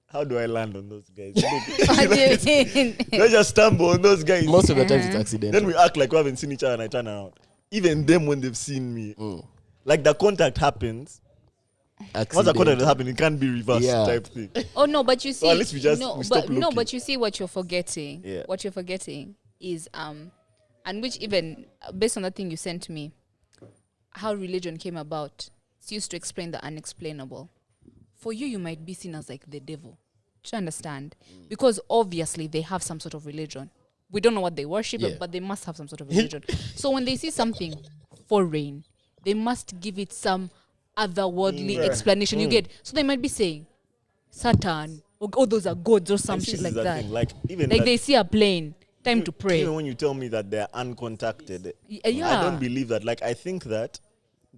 How do I land on those guys? What do you mean? Let's just stumble on those guys. Most of the times it's accidental. Then we act like we haven't seen each other and I turn around. Even them when they've seen me. Like the contact happens. Once the contact has happened, it can't be reversed type thing. Oh no, but you see, So at least we just- no, we stop but no, looking. but you see what you're forgetting. Yeah. What you're forgetting is and which even based on that thing you sent me, how religion came about. It's used to explain the unexplainable. For you, you might be seen as like the devil. Do you understand? Because obviously they have some sort of religion. We don't know what they worship, Yeah. but they must have some sort of religion. So when they see something foreign, they must give it some otherworldly explanation. You get? So they might be saying, Satan, or oh, those are gods or some And shit this like is the that. thing, like even Like that- they see a plane, time to pray. Even when you tell me that they're uncontacted, Yeah. I don't believe that. Like I think that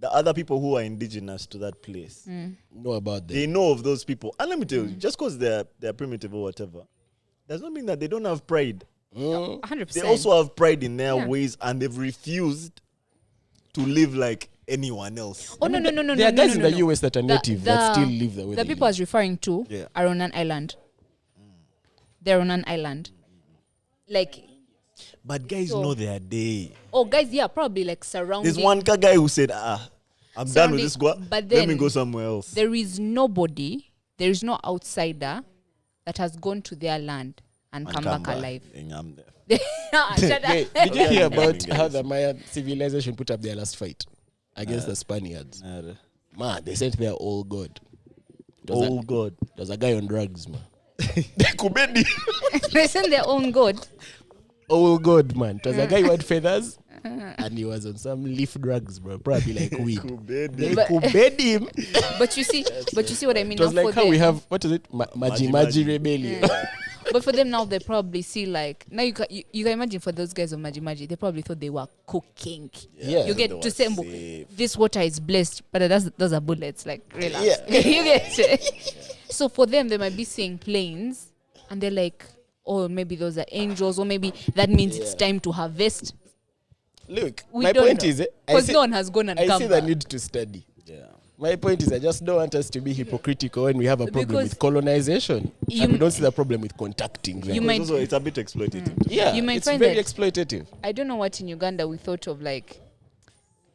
the other people who are indigenous to that place, know about them. they know of those people. And let me tell you, just because they're primitive or whatever, does not mean that they don't have pride. 100%. They also have pride in their Yeah. ways, and they've refused to live like anyone else. Oh no! There are guys in the US that are native that still live the way The they people I live. was referring to Yeah. are on an island. They're on an island. Like, But guys So- know their day. oh, guys, yeah, probably like surrounding. There's one guy who said, I'm done with Surrounding- this. Go, but let me then go somewhere else. There is nobody, there is no outsider that has gone to their land and come back alive. And I'm there. Shut up. Wait, did you hear about Guys. how the Mayan civilization put up their last fight against the Spaniards? Man, they sent their old god. It was Oh God. There was a guy on drugs, man. Kubedi. They send their own god. Old god, man. It was a guy who had feathers and he was on some leaf drugs, bro. Probably like weed. They But- kubedi him. But you see what I mean. It was now like for how we them- have, what is it? Maji Maji. Rebellion. But for them now, they probably see like now you can imagine for those guys of Maji, they probably thought they were cooking. Yeah. You They get were to say safe. this water is blessed, but those are bullets. Like relax. Yeah. You get it? So for them, they might be seeing planes, and they're like, oh, maybe those are angels, or maybe that means it's time to harvest. Look, We my don't point know. is, I Because see- no one has gone and I come see the back. need to study. Yeah. My point is, I just don't want us to be hypocritical when we have a problem Because with colonization. you And we m- don't see the problem with contacting them. You Because might- also it's a bit exploitative. too. Yeah, You might it's find very that- exploitative. I don't know what in Uganda we thought of like.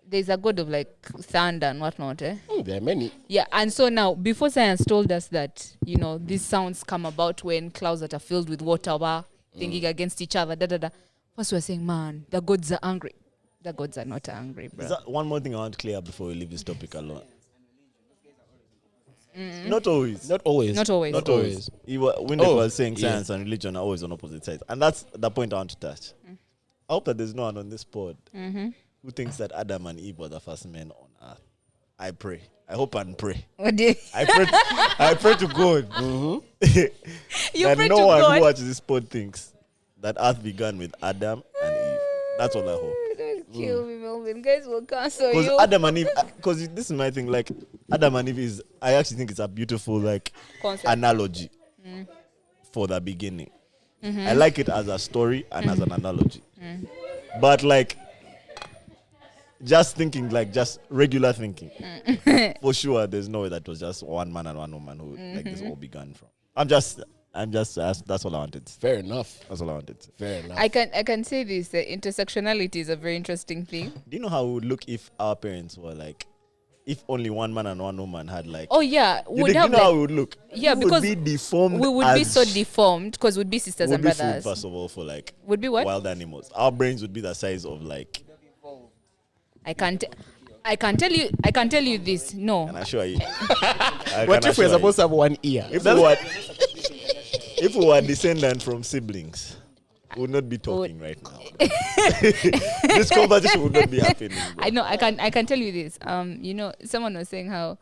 There's a god of like thunder and whatnot, eh? There are many. Yeah, and so now, before science told us that, these sounds come about when clouds that are filled with water were thinking against each other, First we're saying, man, the gods are angry. The gods are not angry, bro. Is that one more thing I want to clear up before we leave this topic alone? Not always. Not always. Not always. Not always. When Oh, was saying yeah. science and religion are always on opposite sides. And that's the point I want to touch. I hope that there's no one on this pod who thinks that Adam and Eve were the first men on earth. I pray. I hope and pray. What do you, I pray to God you that pray no to one God? who watches this pod thinks that earth began with Adam and Eve. That's all I hope. Don't kill me, Melvin. Guys will cancel Because you. Adam and Eve, because this is my thing, like Adam and Eve is, I actually think it's a beautiful Concept. analogy for the beginning. I like it as a story and as an analogy. But just thinking, just regular thinking, for sure, there's no way that was just one man and one woman who this all began from. That's all I wanted. Fair enough. That's all I wanted. Fair enough. I can say this. Intersectionality is a very interesting thing. Do you know how it would look if our parents were if only one man and one woman had Oh yeah, you would have know how like, it would look? yeah, We because would be deformed. we would be as so deformed because we'd be sisters would and be food, brothers. first of all, for Would be what? wild animals. Our brains would be the size of I can tell you this. No, and I assure you, What if we're supposed to have one ear? If we were descendant from siblings, we would not be talking right now. This conversation would not be happening. Bro. I know. I can tell you this. Someone was saying how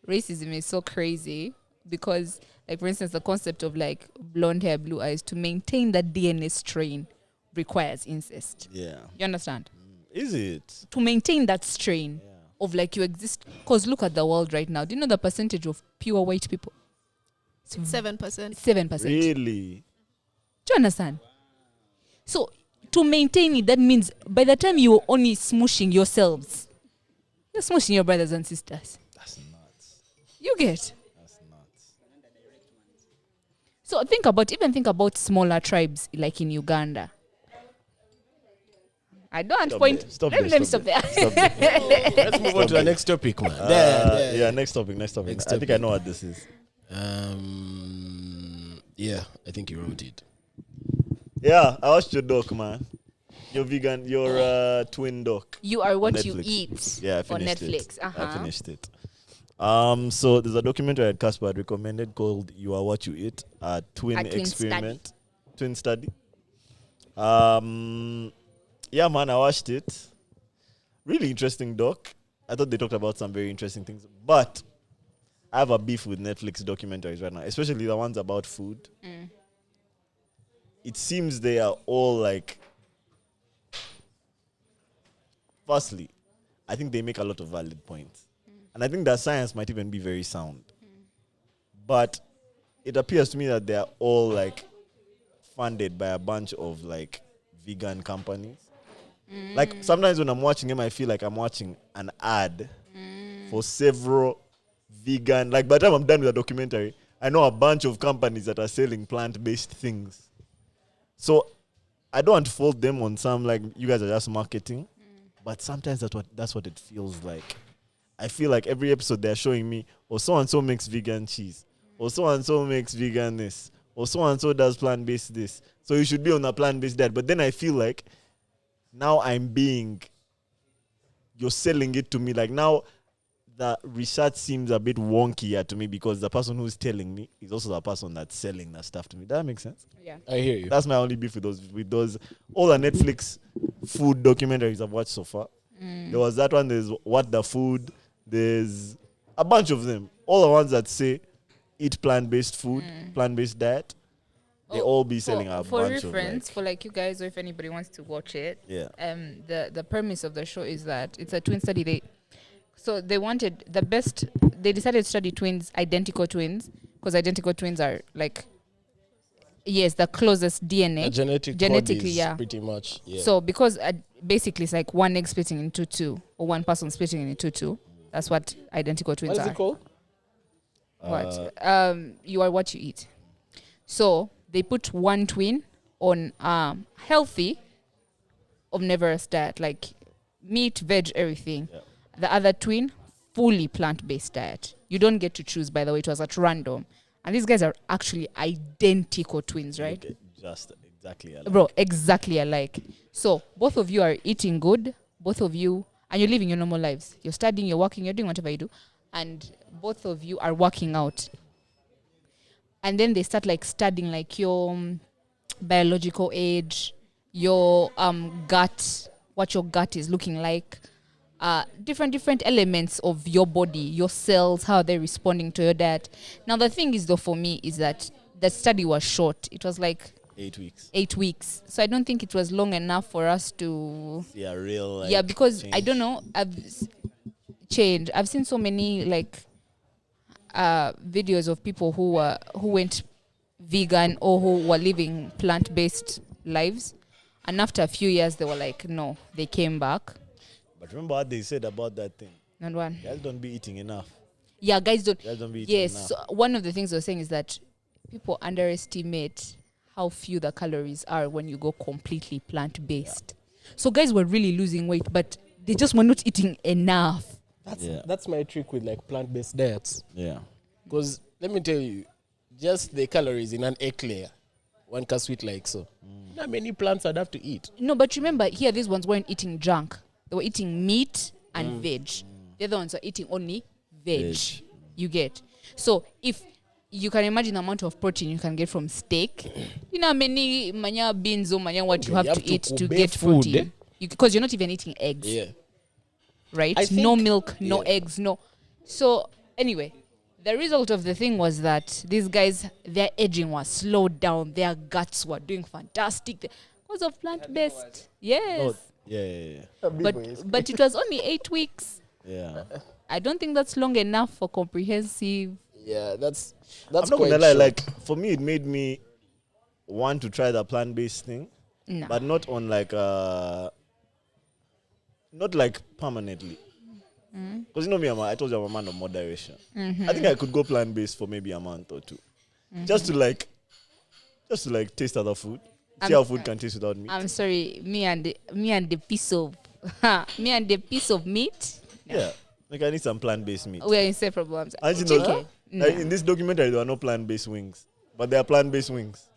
racism is so crazy because, like, for instance, the concept of like blonde hair, blue eyes, to maintain that DNA strain requires incest. Yeah. You understand? Is it? To maintain that strain of like you exist. Because look at the world right now. Do you know the percentage of pure white people? 7%. 7%. Really? Do you understand? So to maintain it, that means by the time you're only smooshing yourselves, you're smooshing your brothers and sisters. That's nuts. You get? That's nuts. So think about smaller tribes like in Uganda. I don't want to point. Let me stop there. Let's move on to the next topic, man. Yeah, next topic. I think I know what this is. Yeah, I think you wrote it. Yeah, I watched your doc, man. Your vegan, your twin doc. You are what Netflix. you eat. Yeah, I on finished Netflix. it. I finished it. So there's a documentary that Casper had recommended called "You Are What You Eat," a twin experiment, twin study. Yeah, man, I watched it. Really interesting doc. I thought they talked about some very interesting things, but I have a beef with Netflix documentaries right now, especially the ones about food. It seems they are all like, firstly, I think they make a lot of valid points. And I think that science might even be very sound. But it appears to me that they are all like funded by a bunch of like vegan companies. Like sometimes when I'm watching them, I feel like I'm watching an ad for several vegan. Like by the time I'm done with the documentary, I know a bunch of companies that are selling plant-based things. So I don't want to fault them on some, like, you guys are just marketing. But sometimes that's what it feels like. I feel like every episode they're showing me, or so-and-so makes vegan cheese, or so-and-so makes vegan this, or so-and-so does plant-based this. So you should be on a plant-based diet. But then I feel like now you're selling it to me. Like now the research seems a bit wonkier to me because the person who's telling me is also the person that's selling that stuff to me. Does that make sense? Yeah. I hear you. That's my only beef with those all the Netflix food documentaries I've watched so far. There was that one, there's What the Food, there's a bunch of them. All the ones that say eat plant-based food, plant-based diet, they all be selling a for bunch reference, of for like you guys, or if anybody wants to watch it. Yeah. The premise of the show is that it's a twin study. They wanted the best. They decided to study twins, identical twins, because identical twins are like, yes, the closest DNA. Genetically, yeah, pretty much. Yeah. So because basically it's like one egg splitting into two, or one person splitting into two. That's what identical twins what is are. it called? What? You are what you eat. So they put one twin on healthy, omnivorous diet, like meat, veg, everything. Yeah. The other twin, fully plant-based diet. You don't get to choose, by the way. It was at random. And these guys are actually identical twins, right? Okay, just exactly alike. Bro, exactly alike. So both of you are eating good. Both of you, and you're living your normal lives. You're studying, you're working, you're doing whatever you do. And both of you are working out. And then they start like studying like your biological age, your gut, what your gut is looking like, different elements of your body, your cells, how they're responding to your diet. Now the thing is though for me is that the study was short. It was like 8 weeks. 8 weeks. So I don't think it was long enough for us to real. Like, yeah, because change. I don't know. I've seen so many like videos of people who went vegan or who were living plant-based lives, and after a few years they were like, no, they came back. But remember what they said about that thing? Not one. Guys don't be eating enough. Yeah, guys don't be eating enough. Yes, so one of the things I was saying is that people underestimate how few the calories are when you go completely plant-based. Yeah. So guys were really losing weight, but they just were not eating enough. That's my trick with like plant-based diets. Yeah. Because let me tell you, just the calories in an eclair, one can sweet like so. Not many plants I'd have to eat. No, but remember here, these ones weren't eating junk. They were eating meat and veg. The other ones are eating only veg. You get. So if you can imagine the amount of protein you can get from steak, you know how many manya beans or manya what you have to eat to get food, protein. Because you're not even eating eggs. Yeah. Right? I No think- milk, no eggs, no. So anyway, the result of the thing was that these guys, their aging was slowed down. Their guts were doing fantastic because of plant-based. Yes. No, yeah. But it was only 8 weeks. Yeah. I don't think that's long enough for comprehensive. Yeah, that's I'm not quite gonna lie, short. like for me it made me want to try the plant-based thing, No. but not on like not like permanently. Because you know me, I told you I'm a man of moderation. I think I could go plant-based for maybe a month or two, just to like taste other food, see how food can taste without meat. I'm sorry, me and the piece of meat. Yeah, like I need some plant-based meat. We are inseparable. I'm sorry. And you know, Chicken. like in this documentary, there are no plant-based wings, but there are plant-based wings.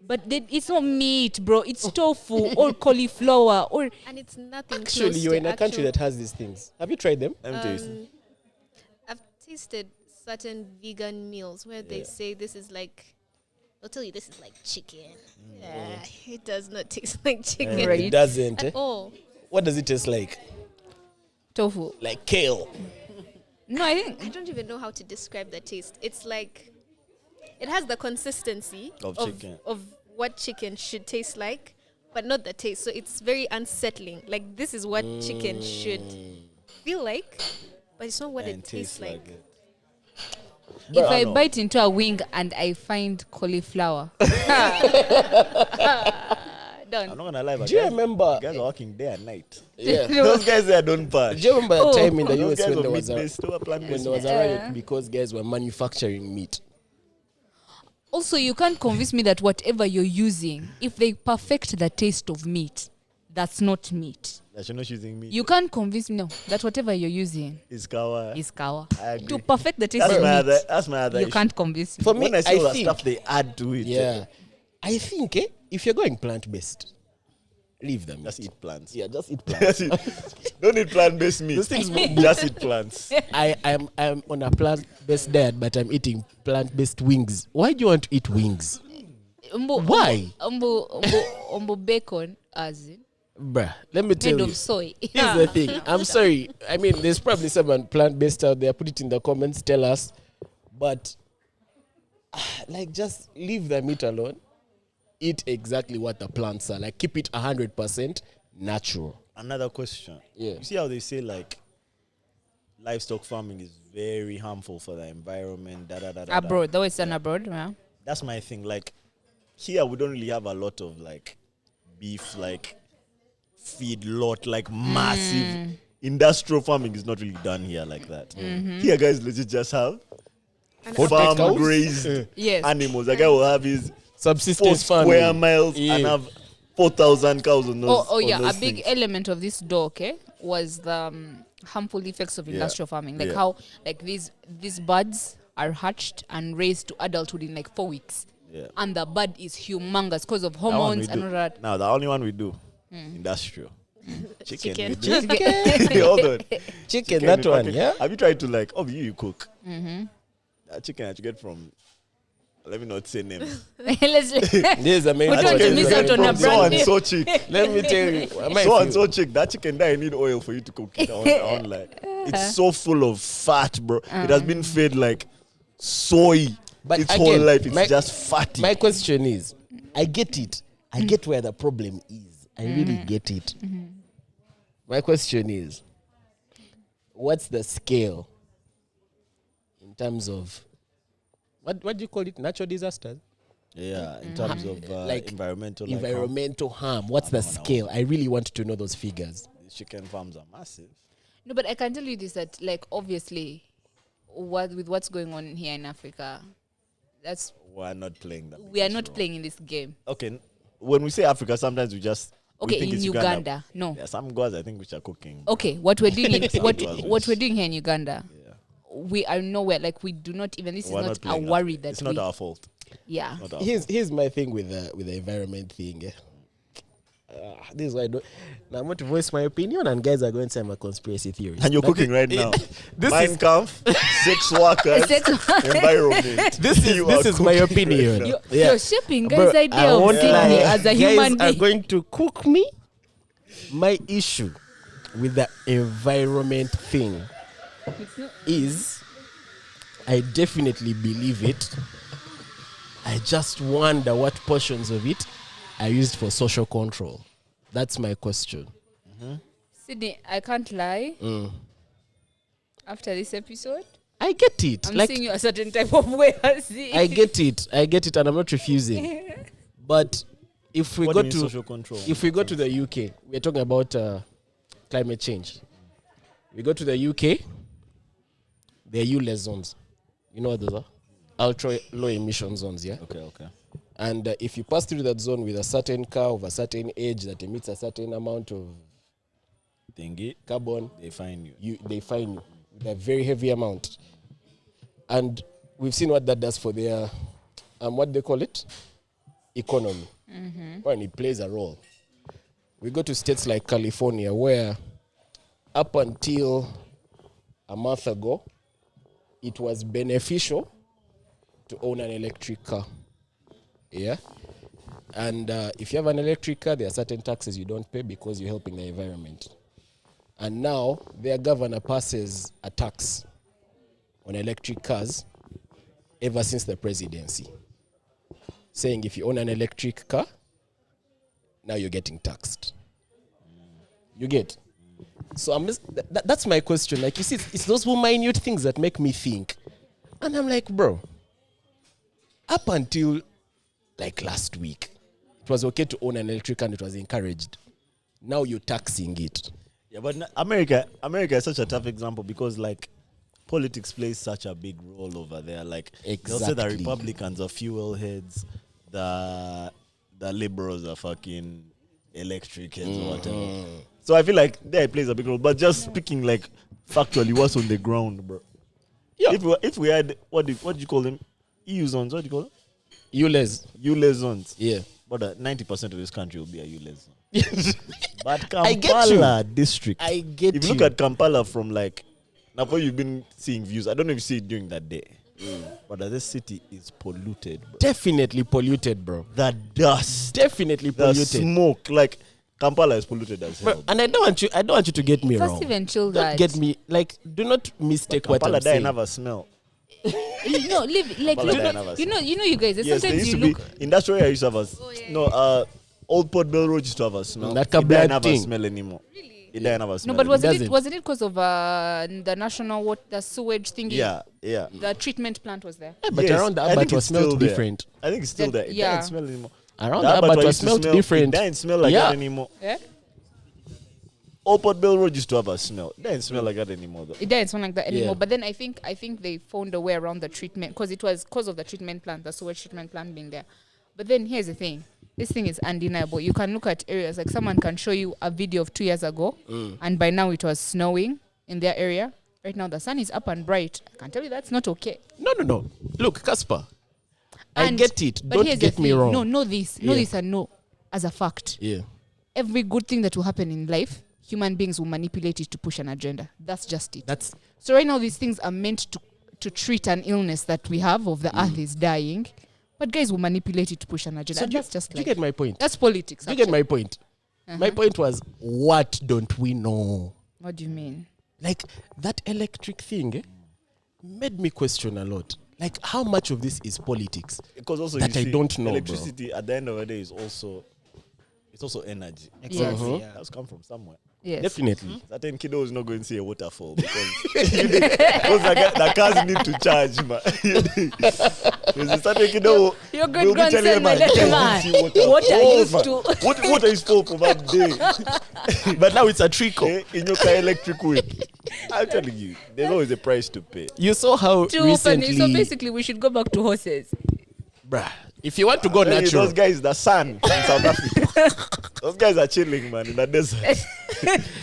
But it's not meat, bro. It's tofu or cauliflower or And it's nothing Actually, close you're to in a country actual- that has these things. Have you tried them? Let me tell you something. I've tasted certain vegan meals where they say this is like, they'll tell you this is like chicken. It does not taste like chicken Right. It doesn't. at all. What does it taste like? tofu. Like kale. No, I think I don't even know how to describe the taste. It's like, it has the consistency Of chicken. of what chicken should taste like, but not the taste. So it's very unsettling. Like, this is what chicken should feel like, but it's not what And it tastes like. it. if I no. bite into a wing and I find cauliflower. I'm Done. not gonna lie, but Do you guys, remember? guys are working day and night. Yeah. Those guys there don't Do pass. you remember the Oh. time in the Those US guys when were there was a meat-based, they were when plant-based. there was a riot because guys were manufacturing meat? Also, you can't convince me that whatever you're using, if they perfect the taste of meat, that's not meat. That you're not using meat. You can't convince me, no, that whatever you're using It's kawa. is kawa. I agree. To perfect the taste That's of my meat, other. That's my other. you issue. can't convince me. For me, When I see all the think, stuff they add to it, yeah, I think if you're going plant-based, leave them. just eat plants. Yeah, just eat plants. Don't eat plant-based meat. Those things Just eat plants. I'm on a plant-based diet, but I'm eating plant-based wings. Why do you want to eat wings? Why? Umbo bacon as in Bruh, let me tell made you. of soy. Here's the thing. I'm sorry. I mean, there's probably someone plant-based out there. Put it in the comments. Tell us. But, like, just leave the meat alone. Eat exactly what the plants are. Like, keep it 100% natural. Another question. Yeah. You see how they say like livestock farming is very harmful for the environment. Abroad, though it's done abroad. Yeah. That's my thing. Like here, we don't really have a lot of like beef, like feed lot, like massive industrial farming is not really done here like that. Here, guys, legit just have farm cows? grazed Yes. animals. The guy will have his 4 Subsistence square farming. miles Yeah. and have 4,000 cows on those. Oh on yeah, a those big things. element of this doc, okay, was the harmful effects of industrial farming, like Yeah. how like these birds are hatched and raised to adulthood in like 4 weeks, Yeah. and the bird is humongous because of That one hormones we and do. all that. Now the only one we do, industrial. Chicken. Chicken. we do. Hold on. Chicken, that we one, fucking- yeah? Have you tried to like? Oh, you cook. That chicken that you get from. Let me not say names. Let's There's a main We don't point. want to miss out on a From so brand and name. so chick. Let me tell you. So and so chick. That chicken that I need oil for you to cook it online. It's so full of fat, bro. It has been fed like soy. But its again, whole life, it's my- just fatty. My question is, I get it. I get where the problem is. I really get it. My question is, what's the scale in terms of what do you call it? Natural disasters? Yeah, in terms of like environmental environmental harm. What's the scale? I really want to know those figures. These chicken farms are massive. No, but I can tell you this, that like obviously, with what's going on here in Africa, that's We're not playing that. we are not playing in this game. Okay, when we say Africa, sometimes we just we Okay, think in it's Uganda, no. Yeah, some guys I think which are cooking. Okay, what we're doing in, what It was what we're doing here in Uganda, Yeah. we are nowhere. Like we do not even. This is We're not a playing that. worry that it's we. not our fault. Yeah. Not our Here's my thing with the environment thing. This is why I don't. Now I'm going to voice my opinion, and guys are going to say I'm a conspiracy theorist. And you're cooking right now. This Mein is Kampf, sex workers, environment. this is my opinion. You're shaping Bro, guys' idea I of won't seeing lie. me as a human Guys are being. going to cook me. My issue with the environment thing is I definitely believe it. I just wonder what portions of it are used for social control. That's my question. Sydney, I can't lie. After this episode, I get it. I'm seeing you a certain type of way. I get it, and I'm not refusing. But if we What go do you mean to social control? if we go to the UK, we're talking about climate change. We go to the UK, there are ULEZ zones. You know what those are? Ultra low emission zones, yeah? Okay. And if you pass through that zone with a certain car of a certain age that emits a certain amount of Thingy, carbon, they find you. they fine you with a very heavy amount. And we've seen what that does for their, what they call it? Economy. And it plays a role. We go to states like California, where up until a month ago, it was beneficial to own an electric car. Yeah? And if you have an electric car, there are certain taxes you don't pay because you're helping the environment. And now their governor passes a tax on electric cars ever since the presidency, saying if you own an electric car, now you're getting taxed. You get? So that's my question. Like, you see, it's those minute things that make me think. And I'm like, bro, up until like last week, it was okay to own an electric car and it was encouraged. Now you're taxing it. Yeah, but America is such a tough example because like politics plays such a big role over there. Like they'll say the Republicans are fuel heads, the liberals are fucking electric heads or whatever. So I feel like there it plays a big role. But just speaking like factually, what's on the ground, bro? Yeah. If we had what do you call them? EU zones, what do you call them? ULEZ zones. Yeah. But 90% of this country will be a ULEZ zone. But I get Kampala district. I get If you look at Kampala from like, now what you've been seeing views, I don't know if you see it during that day. But this city is polluted, bro. Definitely polluted, bro. The dust. Definitely The polluted. smoke. Like, Kampala is polluted as hell. Bro, and I don't want you to get me First wrong. even chill Don't that. get me, like, do not mistake what Kampala I'm saying. have a smell. No, live like Kampala you never know, smell. you guys. Yes, there Sometimes used you to look. be, industrial area used to have a, Old Port Bell Road used to have a smell. That It doesn't blood have thing. a smell anymore. Really? It doesn't have a smell. No, but wasn't doesn't. it because of the national the sewage thingy? Yeah. The treatment plant was there. Yeah, but Yes, around the I think abattoir it's still smelled there. different. I think it's still there. It Yeah. doesn't smell anymore. Around The the abattoir abattoir used to smelled smell- different. It doesn't smell like Yeah. that anymore. Yeah. Old Port Bell Road used to have a smell. It doesn't smell like that anymore, though. It doesn't smell like that anymore. Yeah. But then I think they found a way around the treatment because it was because of the treatment plant, the sewage treatment plant being there. But then here's the thing. This thing is undeniable. You can look at areas like someone can show you a video of 2 years ago, and by now it was snowing in their area. Right now the sun is up and bright. I can tell you that's not okay. No. Look, Casper, I And- get it. But Don't here's get the me thing. wrong. Know this and know as a fact. Yeah. Every good thing that will happen in life, human beings will manipulate it to push an agenda. That's just it. That's So right now these things are meant to treat an illness that we have of the earth is dying. But guys will manipulate it to push an agenda. so. And that's just Do you like get my point? that's politics. Do you get actually. my point? My point was, what don't we know? What do you mean? Like that electric thing made me question a lot. Like, how much of this is politics? Because also That you I see, don't know, bro. electricity at the end of the day is also energy. Exactly. Mhm. Yeah. That's come from somewhere. Yes. Definitely. Certain kiddo is not going to see a waterfall because the cars need to charge, man. There's a certain kiddo Your will great be grandson, telling my him, "Man, little you man. can't see waterfall, What are used man. to?" Water is for that day. But now it's a trickle. In your car electric whip. I'm telling you, there's always a price to pay. You saw how Too recently, funny. So basically we should go back to horses. bruh, if you want to go Tell you, natural, those guys, the sun in South Africa. Those guys are chilling, man, in the desert.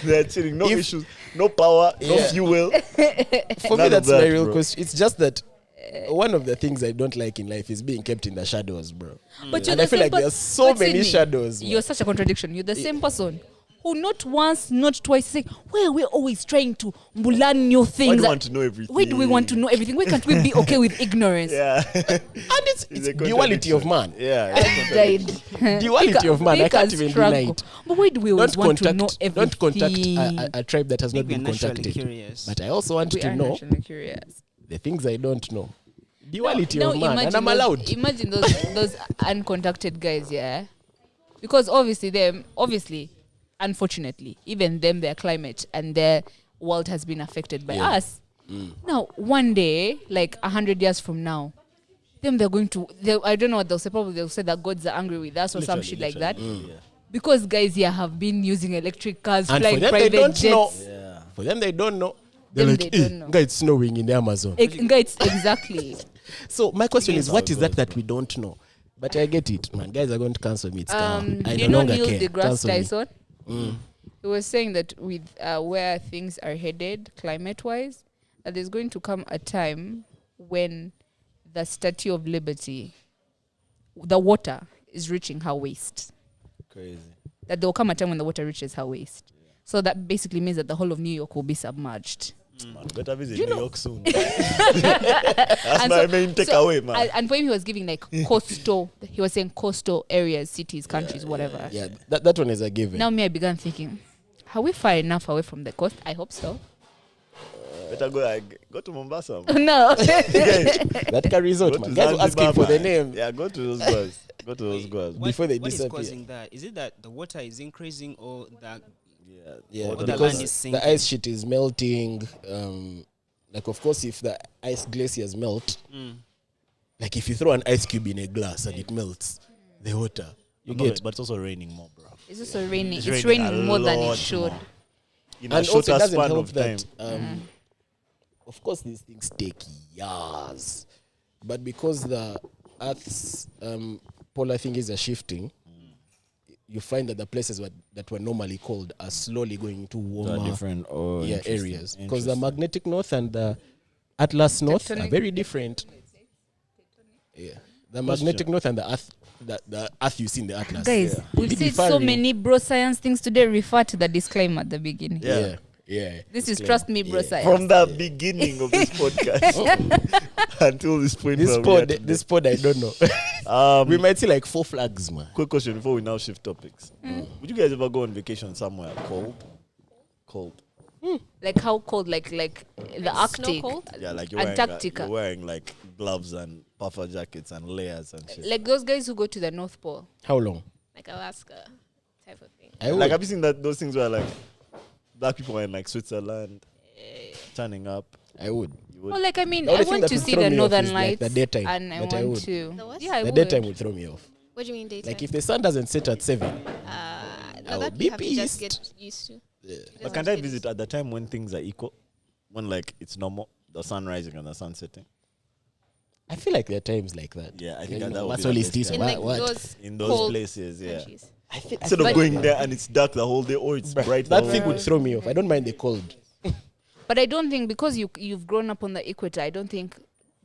They're chilling. No issues, no power, no Yeah. fuel. for None me of that's that, my real bro. question. It's just that one of the things I don't like in life is being kept in the shadows, bro. But And I feel like there's so many shadows. You're such a contradiction. You're the same person who not once, not twice say, well, we're always trying to learn new things. Why do we want to know everything? Why do we want to know everything? Why can't we be okay with ignorance? Yeah. And it's a duality of man. Yeah. I died. Duality of man. I can't even deny it. But why do we always want to know everything? Don't contact a tribe that has not Maybe been contacted. curious. But I also want We to are know naturally curious. the things I don't know. Duality Now of man, and I'm allowed. Imagine those uncontacted guys, yeah? Because obviously, unfortunately, even them, their climate and their world has been affected by us. Now, one day, like 100 years from now, them they're going to, I don't know what they'll say, probably they'll say that gods are angry with us or some shit like that. Because guys here have been using electric cars, And flying for them, private they don't jets. know. Yeah. For them, they don't know. They're Them like, they don't know. guys, it's snowing in the Amazon. Guys, exactly. So my question is, what is how it that we don't know? But I get it, man. Guys are going to cancel me. It's calm. I You no know longer Neil care. deGrasse Cancel me. Tyson? He was saying that with where things are headed climate-wise, that there's going to come a time when the Statue of Liberty, the water is reaching her waist. Crazy. That there will come a time when the water reaches her waist. So that basically means that the whole of New York will be submerged. Man, better visit You New know- York soon. That's And my so- main takeaway, man. And for him, he was giving like coastal, he was saying coastal areas, cities, countries, whatever. Yeah, that one is a given. Now me, I began thinking, are we far enough away from the coast? I hope so. Better go to Mombasa. No. That carries out, Go man. to Guys will ask Zanzibar, him for the man. name. Yeah, go to those guys. Go to those guys. Before they what is disappear. causing that? Is it that the water is increasing or that Yeah, Or the because land is sinking. the ice sheet is melting. Like, of course, if the ice glaciers melt, like if you throw an ice cube in a glass and it melts, the water, you get. But it's also raining more, bro. It's also raining. It's It's raining raining a more than it lot should. more. In a And also, shorter it doesn't span help of time. that, of course, these things take years. But because the Earth's polar thingies are shifting, you find that the places that were normally cold are slowly going to warmer different areas. Because the magnetic north and the Atlas north are Tectonic. very different. Yeah. The magnetic north and the earth you see in the Atlas. Guys, we've Big said so differing. many bro science things today. Refer to the disclaimer at the beginning. Yeah. This is trust me, bro Yeah. science. From the beginning of this podcast until this point. This where we are pod, today. this pod, I don't know. We might see like 4 flags, man. Quick question before we now shift topics. Would you guys ever go on vacation somewhere cold? Like how cold? Like the Arctic. cold? Yeah, like you're Antarctica. wearing like gloves and puffer jackets and layers and shit. Like those guys who go to the North Pole. How long? Like Alaska type of thing. I would. Like, have you seen those things where like black people are in like Switzerland, turning up? I would. You would. Well, like I mean, The only I thing want that to would see throw the me off Northern is, like, Lights, the daytime, and I but I want would. to. The what? Yeah, I The would. daytime would throw me off. What do you mean daytime? Like if the sun doesn't set at 7, No, that be you have to just pissed. get used to. But can I visit at the time when things are equal? When like it's normal, the sun rising and the sun setting? I feel like there are times like that. Yeah, I think You that know, would be what's the all best this? time. In like What? those In those cold places, yeah. countries. Instead of going there and it's dark the whole day or it's bright. That the thing whole would throw me off. I don't mind the cold. But I don't think because you've grown up on the equator, I don't think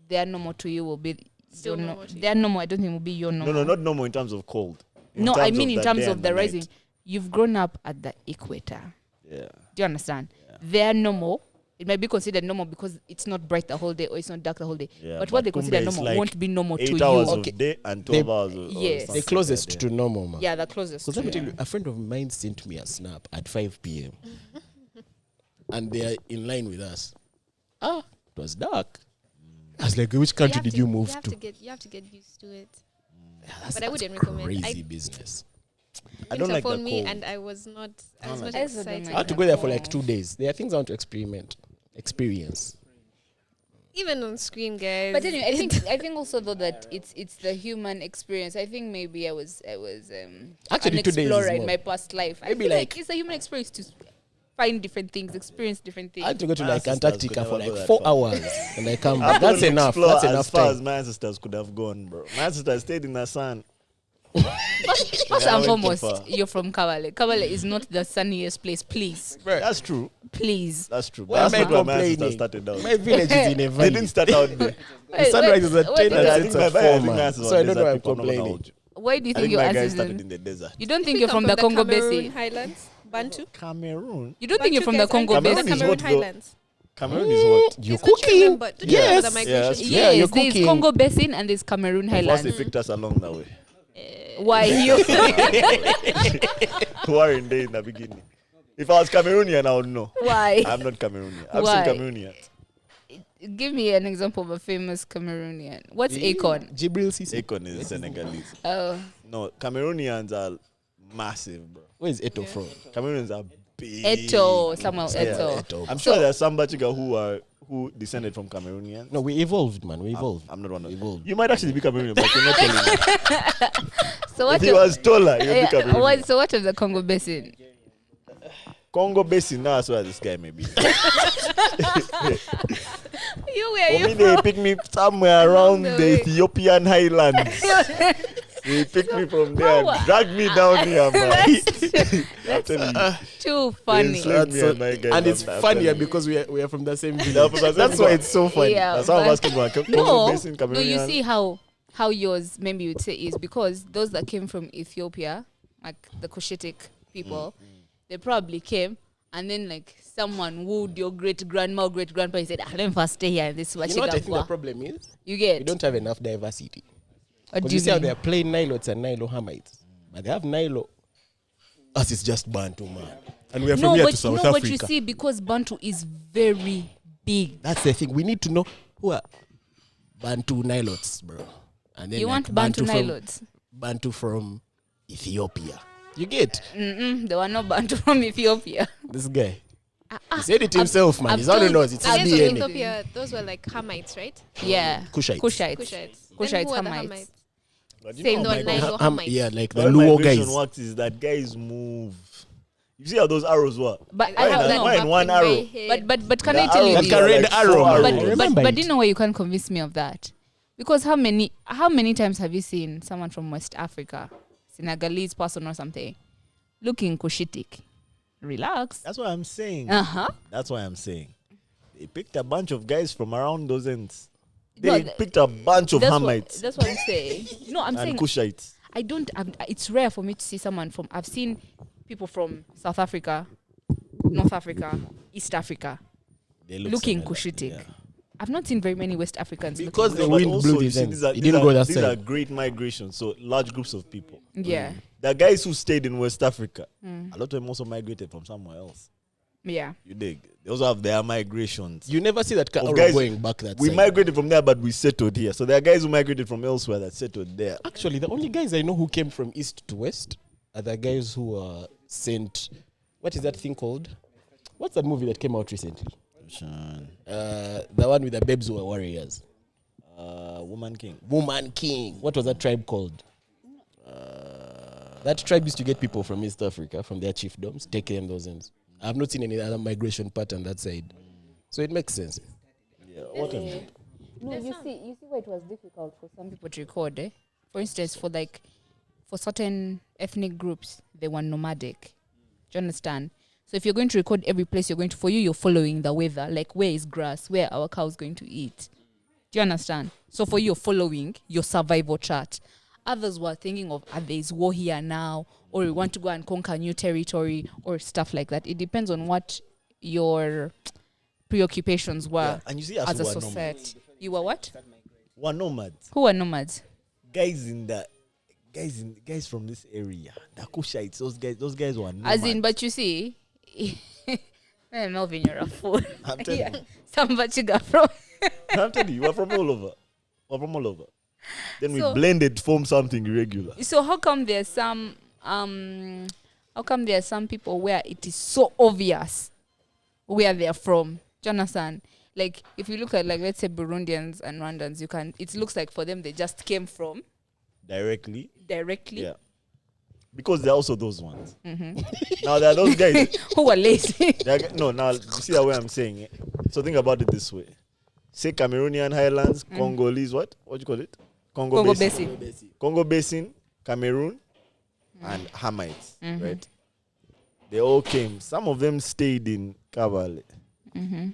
their normal to you will be Still your normal to you. Their normal, I don't think will be your normal. No, not normal in terms of cold. In No, I terms mean in the terms day of and the night. rising. You've grown up at the equator. Yeah. Do you understand? Their normal, it might be considered normal because it's not bright the whole day or it's not dark the whole day. Yeah, but what they Kumbe consider is normal like won't be normal to 8 you. hours Okay. of day and 12 hours of Yes. sunset The closest that to day. normal, man. Yeah, the closest. Because let me to tell you, a friend of mine sent me a snap at 5 p.m. and they are in line with us. It was dark. I was like, which country did you move You have to? you have to get used to it. That's- But I that's wouldn't recommend. Crazy business. I don't like the phone me cold. and I was not. I was like not it. I also don't excited. I had to go there for like 2 days. There are things I want to experience. Even on screen, guys. But anyway, I think also though that it's the human experience. I think maybe I was Actually, an 2 days is explorer in more. my past life. I Maybe feel like- it's a human experience to find different things, experience different things. I had to go to My like ancestors Antarctica could for never go like that 4 far. hours and I come I back. That's couldn't enough. explore That's as enough far as time. my ancestors could have gone, bro. My ancestors stayed in the sun. First and foremost, you're from Kabale. Kabale is not the sunniest place. Please, That's true. please. That's true. Why That's am I not where my complaining? ancestors started out. My village is in a They valley. didn't start out there. The sunrise is at 10 I and think sets my at I 4, think my man. ancestors So I were don't know why I'm desert people. I'm not gonna complaining. hold you. Why do you I think think your my guys ancestors? started in the desert. You don't think We you're come from the Congo Cameroon Basin? Highlands, Bantu. Cameroon. You don't think you're Bantu from the guys aren't Congo from the Cameroon Basin? is Cameroon what though? Highlands. Cameroon is what? You're Yes, don't you cooking. remember? Don't you remember Yes. the migration? Yes. Yeah, you're Yes, there's cooking. Congo Basin and there's Cameroon First, they Highlands. picked us along that way. Why you? Warren Day in the beginning. If I was Cameroonian, I would know. Why? I'm not Cameroonian. I've Why? seen Cameroonians. Give me an example of a famous Cameroonian. What's Akon? Jibril Sisi. Akon is Senegalese. Oh, No, Cameroonians are massive, bro. Where is Eto from? Cameroonians are big. Eto, Samuel Yeah, Eto. Eto. I'm sure there's some Bachiga who descended from Cameroonians. No, we evolved, man. We evolved. I'm not one of them. Evolved. You might actually be Cameroonian, but you're not telling me. So what? If he was taller, you'd be Cameroonian. So what of the Congo Basin? Congo Basin, now that's where this guy may be. You where For you me, they from? picked me somewhere around the the way. Ethiopian highlands. They picked me from there and dragged me down here, man. I'm telling you. Too They funny. enslaved me and my guys. And it's I'm funnier telling you. because we are from the same They're village. from the same That's why village. it's so funny. Yeah, That's how I'm but- asking about Congo No, Basin, no, Cameroonian. you see how yours maybe you'd say is because those that came from Ethiopia, like the Cushitic people, they probably came and then like someone wooed your great grandma or great grandpa and said, let me first stay here in this You know what I think the Wachigangwa. problem is? You We get? don't have enough diversity. What Because do you you see how mean? they are plain Nilotes and Nilo Hamites. But they have Nilo. Us is just Bantu, man. And we are from here to South but Africa. you see, because Bantu is very big. That's the thing. We need to know who are Bantu Nilotes, bro. And then You like want Bantu from- Nilotes? Bantu from Ethiopia. You get They were not Bantu from Ethiopia. this guy. He said it himself, man. I've He's all he told- knows. It's The his guys from DNA. Ethiopia, those were like Hamites, right? Yeah. Kushites. Kushites. Kushites. Kushites, Then who are the Hamites. Hamites? But you Same know though, how Nilo migration- Hamites. Yeah, like how the Luo migration guys. works is that guys move. You see how those arrows work? But I I have don't that know. one? back one in my arrow. head. But can The I tell you arrows this? are Red like arrow, four man. But, arrows. Remember but it. do you know why you can't convince me of that? Because how many times have you seen someone from West Africa, Senegalese person or something, looking Cushitic? Relax. That's what I'm saying. Uh-huh. That's why I'm saying. They picked a bunch of guys from around those ends. No, They picked a bunch of That's Hamites what I'm saying. No, I'm saying and Kushites. it's rare for me to see someone from, I've seen people from South Africa, North Africa, East Africa, They look looking similar. Cushitic. Yeah. I've not seen very many West Africans Because looking the But wind also, blew you these see, ends. these are- It these didn't are- go that These are side. great migrations, so large groups of people. Yeah. The are guys who stayed in West Africa. A lot of them also migrated from somewhere else. Yeah. You dig? They also have their migrations. You never see that Kaoro guys- going back that We side. migrated from there, but we settled here. So there are guys who migrated from elsewhere that settled there. Actually, the only guys I know who came from east to west are the guys who are sent. What is that thing called? What's that movie that came out recently? The one with the babes who were warriors. Woman King. Woman King. What was that tribe called? That tribe used to get people from East Africa, from their chiefdoms, take them those ends. I've not seen any other migration pattern that side. So it makes sense. Yeah, what is it? No, you see why it was difficult for some people to record, eh? For instance, for certain ethnic groups, they were nomadic. Do you understand? So if you're going to record every place you're following the weather, like where is grass, where our cow's going to eat. Do you understand? So for you, you're following your survival chart. Others were thinking of, there is war here now, or we want to go and conquer new territory, or stuff like that. It depends on what your preoccupations were Yeah, and you see, as a who are society. nomads. You were what? Were nomads. Who are nomads? Guys from this area, the Kushites, those guys were nomads. As in, but you see, Melvin, you're a fool. I'm telling you. Somebody you got from. I'm telling you, we're from all over. We're from all over. Then So- we blended, form something irregular. So how come there's some people where it is so obvious where they're from? Do you understand? Like if you look at, like, let's say Burundians and Rwandans, it looks like for them they just came from Directly. directly. Yeah. Because they're also those ones. Now there are those guys. Who are lazy. Now you see the way I'm saying it. So think about it this way. Say Cameroonian Highlands, Congolese, what do you call it? Congo Basin. Congo Basin, Cameroon, and Hamites, right? They all came. Some of them stayed in Kabale.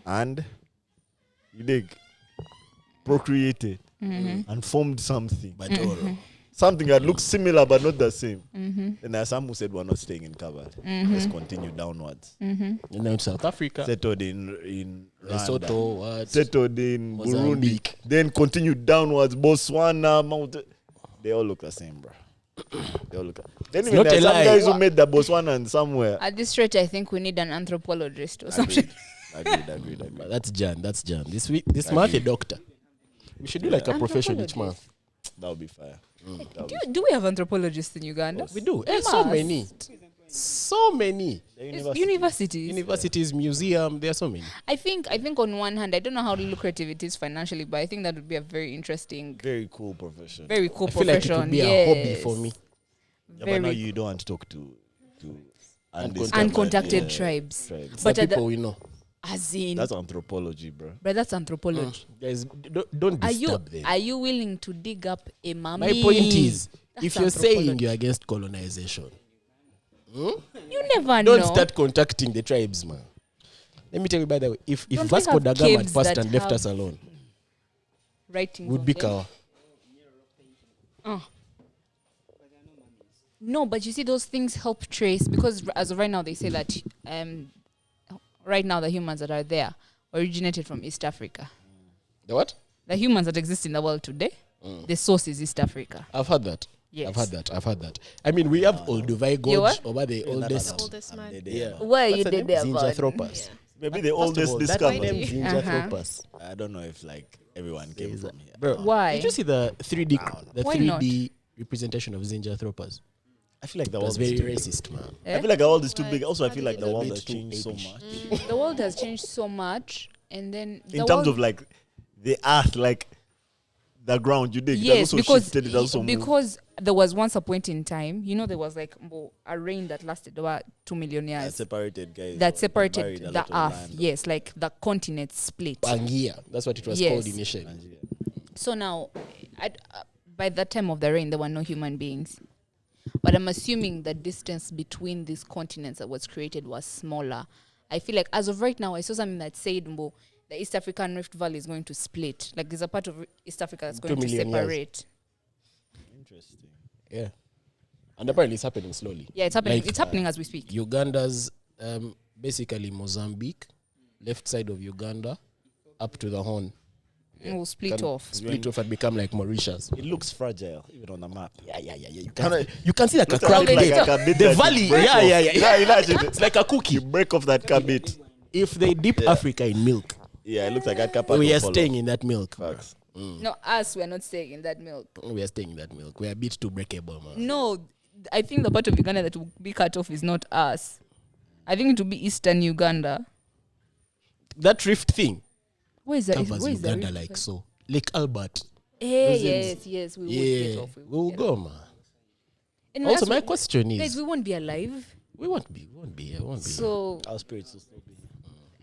And you dig, procreated and formed something. Something that looks similar but not the same. Then there are some who said we're not staying in Kabale. Let's continue downwards. And now in South Africa. Settled in Lesotho, settled in Burundi. Mozambique. Then continued downwards. Botswana, Mountain. They all look the same, bro. They all look. Then even not there are a some lie. guys who made the Botswana and somewhere. At this rate, I think we need an anthropologist or something. Agreed. That's Jan. This month, a doctor. We should do like a profession each month. That would be fire. Do we have anthropologists in Uganda? We do. We So must. many. So many. Universities. Universities, museum, there are so many. I think on one hand, I don't know how lucrative it is financially, but I think that would be a very interesting, Very cool profession. very cool I feel like it profession. would be a hobby for me. Yeah, but now Very you don't want to talk to uncontacted tribes. But But at people the, we know. as in, That's anthropology, bro. but that's anthropology. Guys, don't Are you disturb them. are you willing to dig up a mummy? My point is, That's if you're saying anthropology. you're against colonization, You never don't know. start contacting the tribes, man. Let me tell you, by the way, if Don't we Vasco have da Gama had caves passed that and left have us alone, writings would on be them? Kawa. No, but you see, those things help trace, because as of right now, they say that right now the humans that are there originated from East Africa. The what? The humans that exist in the world today, the source is East Africa. I've heard that. Yes. I've heard that. I mean, we have Olduvai You Gorge what? over the The oldest. oldest man. Yeah. Where you What's the did name? there, Zinjanthropus. Maybe the First of oldest all, that discovered. name Zinjanthropus. I don't know if like everyone came from here. Bro, Why? did you see the 3D Why not? representation of Zinjanthropus? I feel like the That was world is very too big. racist, man. I feel like the world is too Why? big. Also, I How feel did like it the get world bit has too changed so apish? much. The world has changed so much, and then In terms of like the earth, like the ground, you dig. yes, also because shifted, it also moved. because there was once a point in time, there was like a reign that lasted about 2 million that years separated guys. that buried separated a the lot of earth. land. Yes, like the continent split. Pangaea. That's what it was Yes. called initially. So now, by the time of the reign, there were no human beings. But I'm assuming the distance between these continents that was created was smaller. I feel like as of right now, I saw something that said the East African Rift Valley is going to split. Like there's a part of East Africa that's 2 going to million years. separate. Interesting. Yeah. And apparently it's happening slowly. Yeah, it's happening. Like, It's happening as we speak. Uganda's basically Mozambique, left side of Uganda, up to the Horn. It will split off. Split off and become like Mauritius. It looks fragile, even on the map. Yeah. You can see like a Looks crack like there. a bit The that you valley. break off. Yeah. Imagine It's like a cookie. you break off that bit. If they dip Africa in milk, Yeah, it looks like that cap. we are staying in that milk. Facts. No, us, we're not staying in that milk. We are staying in that milk. We are a bit too breakable, man. No, I think the part of Uganda that will be cut off is not us. I think it will be Eastern Uganda. That rift thing Where is that? covers Where is the Uganda rift? like so. Lake Albert. Hey, yes, we would Yeah, get off. we'll go, man. And Also, that's my what- question guys, is, we won't be alive. we won't be. So Our spirits will still be.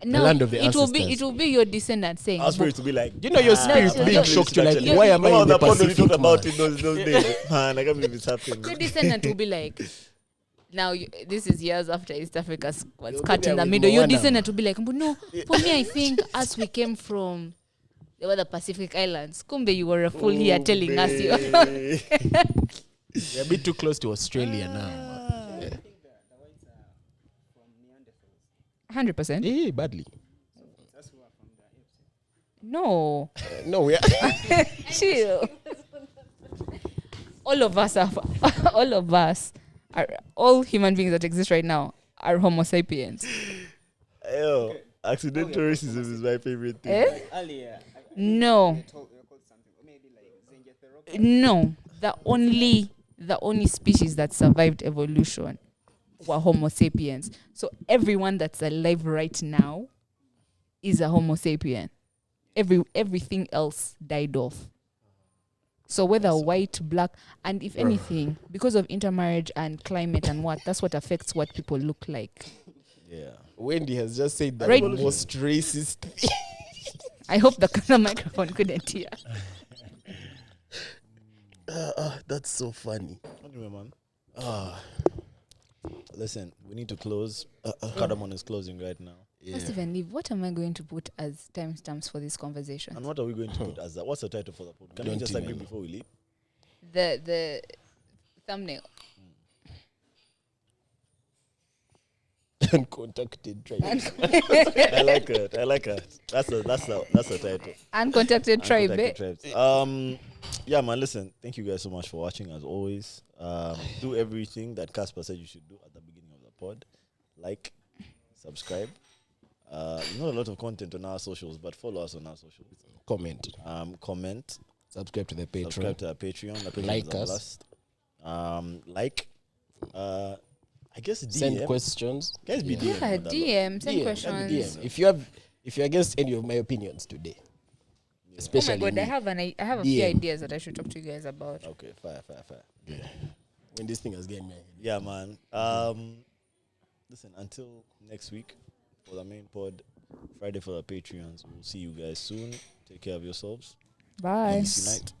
now land of the it will be ancestors. your descendants saying, Our spirits will be like. You know your spirit no, being no, shocked. You're like, no, why am I in the we Pacific, talked about man? it those days. Man, I can't believe it's happening. your descendant will be like, now this is years after East Africa was You'll cut be in there the with middle. Your Moana. descendant will be like, but no, for me, I think us we came from the Pacific Islands. Kumbe, you were a fool here telling us you. We're a bit too close to Australia now, man. Yeah. 100%. Hey, badly. No. No, we are. Chill. All of us are all human beings that exist right now are Homo sapiens. Yo, accidental racism is my favorite thing. Eh? Earlier, No. called something, or maybe like Zinjanthropus. No. The only species that survived evolution were Homo sapiens. So everyone that's alive right now is a Homo sapien. Everything else died off. So whether white, black, and if anything, because of intermarriage and climate and that's what affects what people look like. Yeah. Wendy has just said that Right. the most racist thing. I hope the microphone couldn't hear. That's so funny. Anyway, man. Ah, Listen, we need to close. Cardamom is closing right now. yeah. Let's even leave. What am I going to put as timestamps for this conversation? And what are we going to put as that? What's the title for the podcast? Can we just 20 agree minutes. before we leave? The thumbnail. Uncontacted tribe. I like it. I like it. That's the title. Uncontacted tribe. Uncontacted tribes. Yeah, man. Listen, thank you guys so much for watching. As always, do everything that Casper said you should do at the beginning of the pod. Like, subscribe. Not a lot of content on our socials, but follow us on our socials. Comment. Comment. Subscribe to the Patreon. Subscribe to our Patreon. The Patreon Like is a us. blast. Like. I guess DM. Send questions. Guys, be DM. Yeah, on that DM. Send DM. questions. DM. If you're against any of my opinions today, Oh my especially god, me, I have a few DM. ideas that I should talk to you guys about. Okay, fire. when this thing has getting me. Yeah, man. Listen, until next week for the main pod, Friday for the Patreons. We'll see you guys soon. Take care of yourselves. Bye. Peace unite.